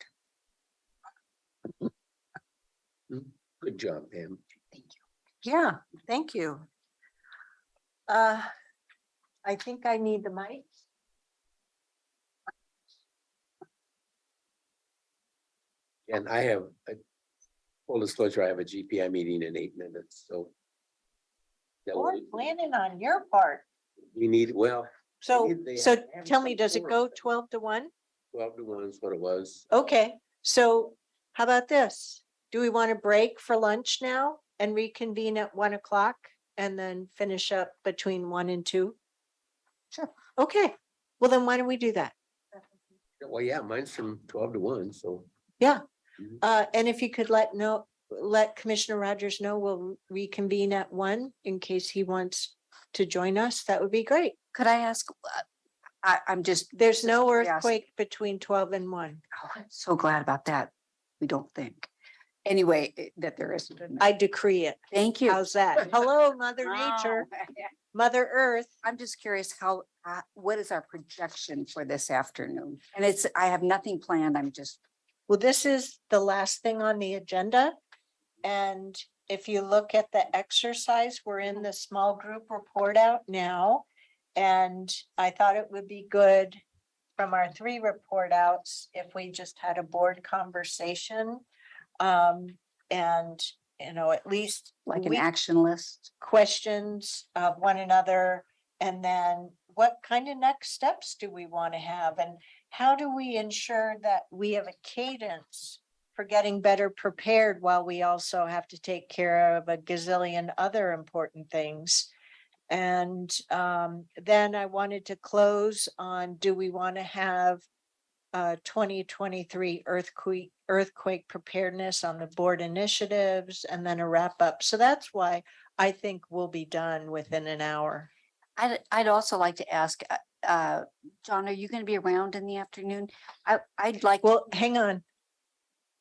Good job, Pam. Thank you. Yeah, thank you. I think I need the mic. And I have, full disclosure, I have a GPI meeting in 8 minutes, so. that Or will- planning on your part. We need, well, So, they so have tell me, some does it sort go of- 12-1? 12-1 is what it was. Okay, so how about this? Do we want to break for lunch now and reconvene at 1 o'clock and then finish up between 1 and 2? Sure. Okay, well then why don't we do that? Well, yeah, mine's from 12-1, so. Yeah. Mhm. And if you could let Commissioner Rogers know, we'll reconvene at 1 in case he wants to join us. That would be great. Could I ask, I'm just. There's just no curiosity. earthquake between 12 and 1. Oh, I'm so glad about that. We don't think. Anyway, that there isn't. I decree it. Thank you. How's that? Hello, Mother Nature, Oh, Mother Earth. I'm just curious what is our projection for this afternoon? And I have nothing planned. I'm just. Well, this is the last thing on the agenda. And if you look at the exercise, we're in the small group report out now. And I thought it would be good from our 3 report outs if we just had a board conversation. And, at least Like an we- action list? questions of one another, and then what kind of next steps do we want to have, and how do we ensure that we have a cadence for getting better prepared while we also have to take care of a gazillion other important things. And then I wanted to close on, do we want to have 2023 earthquake preparedness on the board initiatives, and then a wrap up. So that's why I think we'll be done within an hour. I'd also like to ask, John, are you going to be around in the afternoon? I'd like. Well, hang on.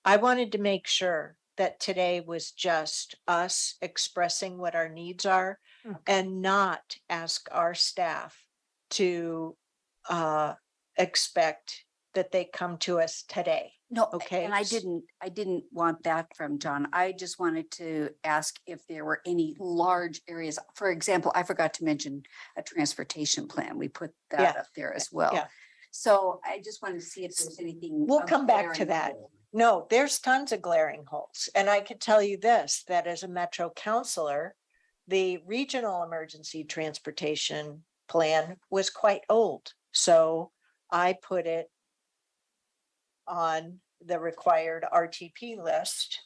I wanted to make sure that today was just us expressing what our needs are and not ask our staff to expect that they come to us today. No, Okay. and I didn't want that from John. I just wanted to ask if there were any large areas. For example, I forgot to mention a transportation plan. We put that Yeah. up there as well. Yeah. So I just wanted to see if there's anything. We'll of come back to glaring that. hole. No, there's tons of glaring holes. And I could tell you this, that as a Metro counselor, the regional emergency transportation plan was quite old. So I put it on the required RTP list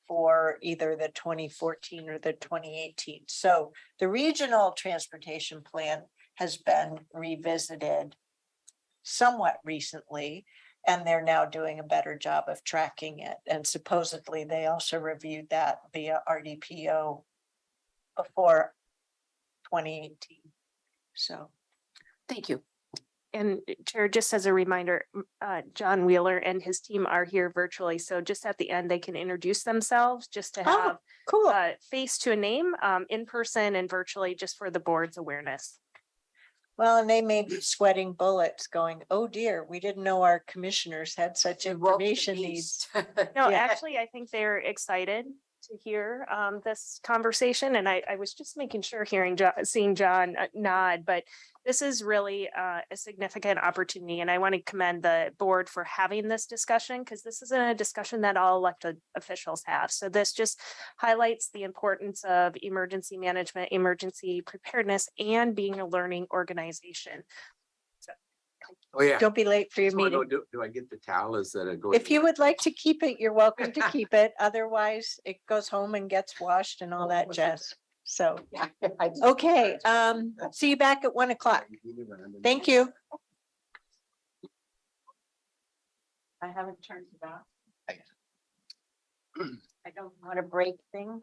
for either the 2014 or the 2018. So the regional transportation plan has been revisited somewhat recently, and they're now doing a better job of tracking it. And supposedly they also reviewed that via RDPO before 2018. So Thank you. And Chair, just as a reminder, John Wheeler and his team are here virtually. So just at the end, they can introduce themselves just to Oh, have cool. a face to a name, in person and virtually, just for the board's awareness. Well, and they may be sweating bullets going, oh dear, we didn't know our commissioners had such You woke the information needs. beast. No, Yeah. actually, I think they're excited to hear this conversation. And I was just making sure seeing John nod, but this is really a significant opportunity. And I want to commend the board for having this discussion, because this isn't a discussion that all elected officials have. So this just highlights the importance of emergency management, emergency preparedness, and being a learning organization. Oh, yeah. Don't be late for your So I go, meeting. do I get the towel? Is that a go? If you would like to keep it, you're welcome to keep it. Otherwise, it goes home and gets washed and all that jazz. So, okay, see you back at 1 o'clock. Thank you. I haven't turned it off. I don't want to break things.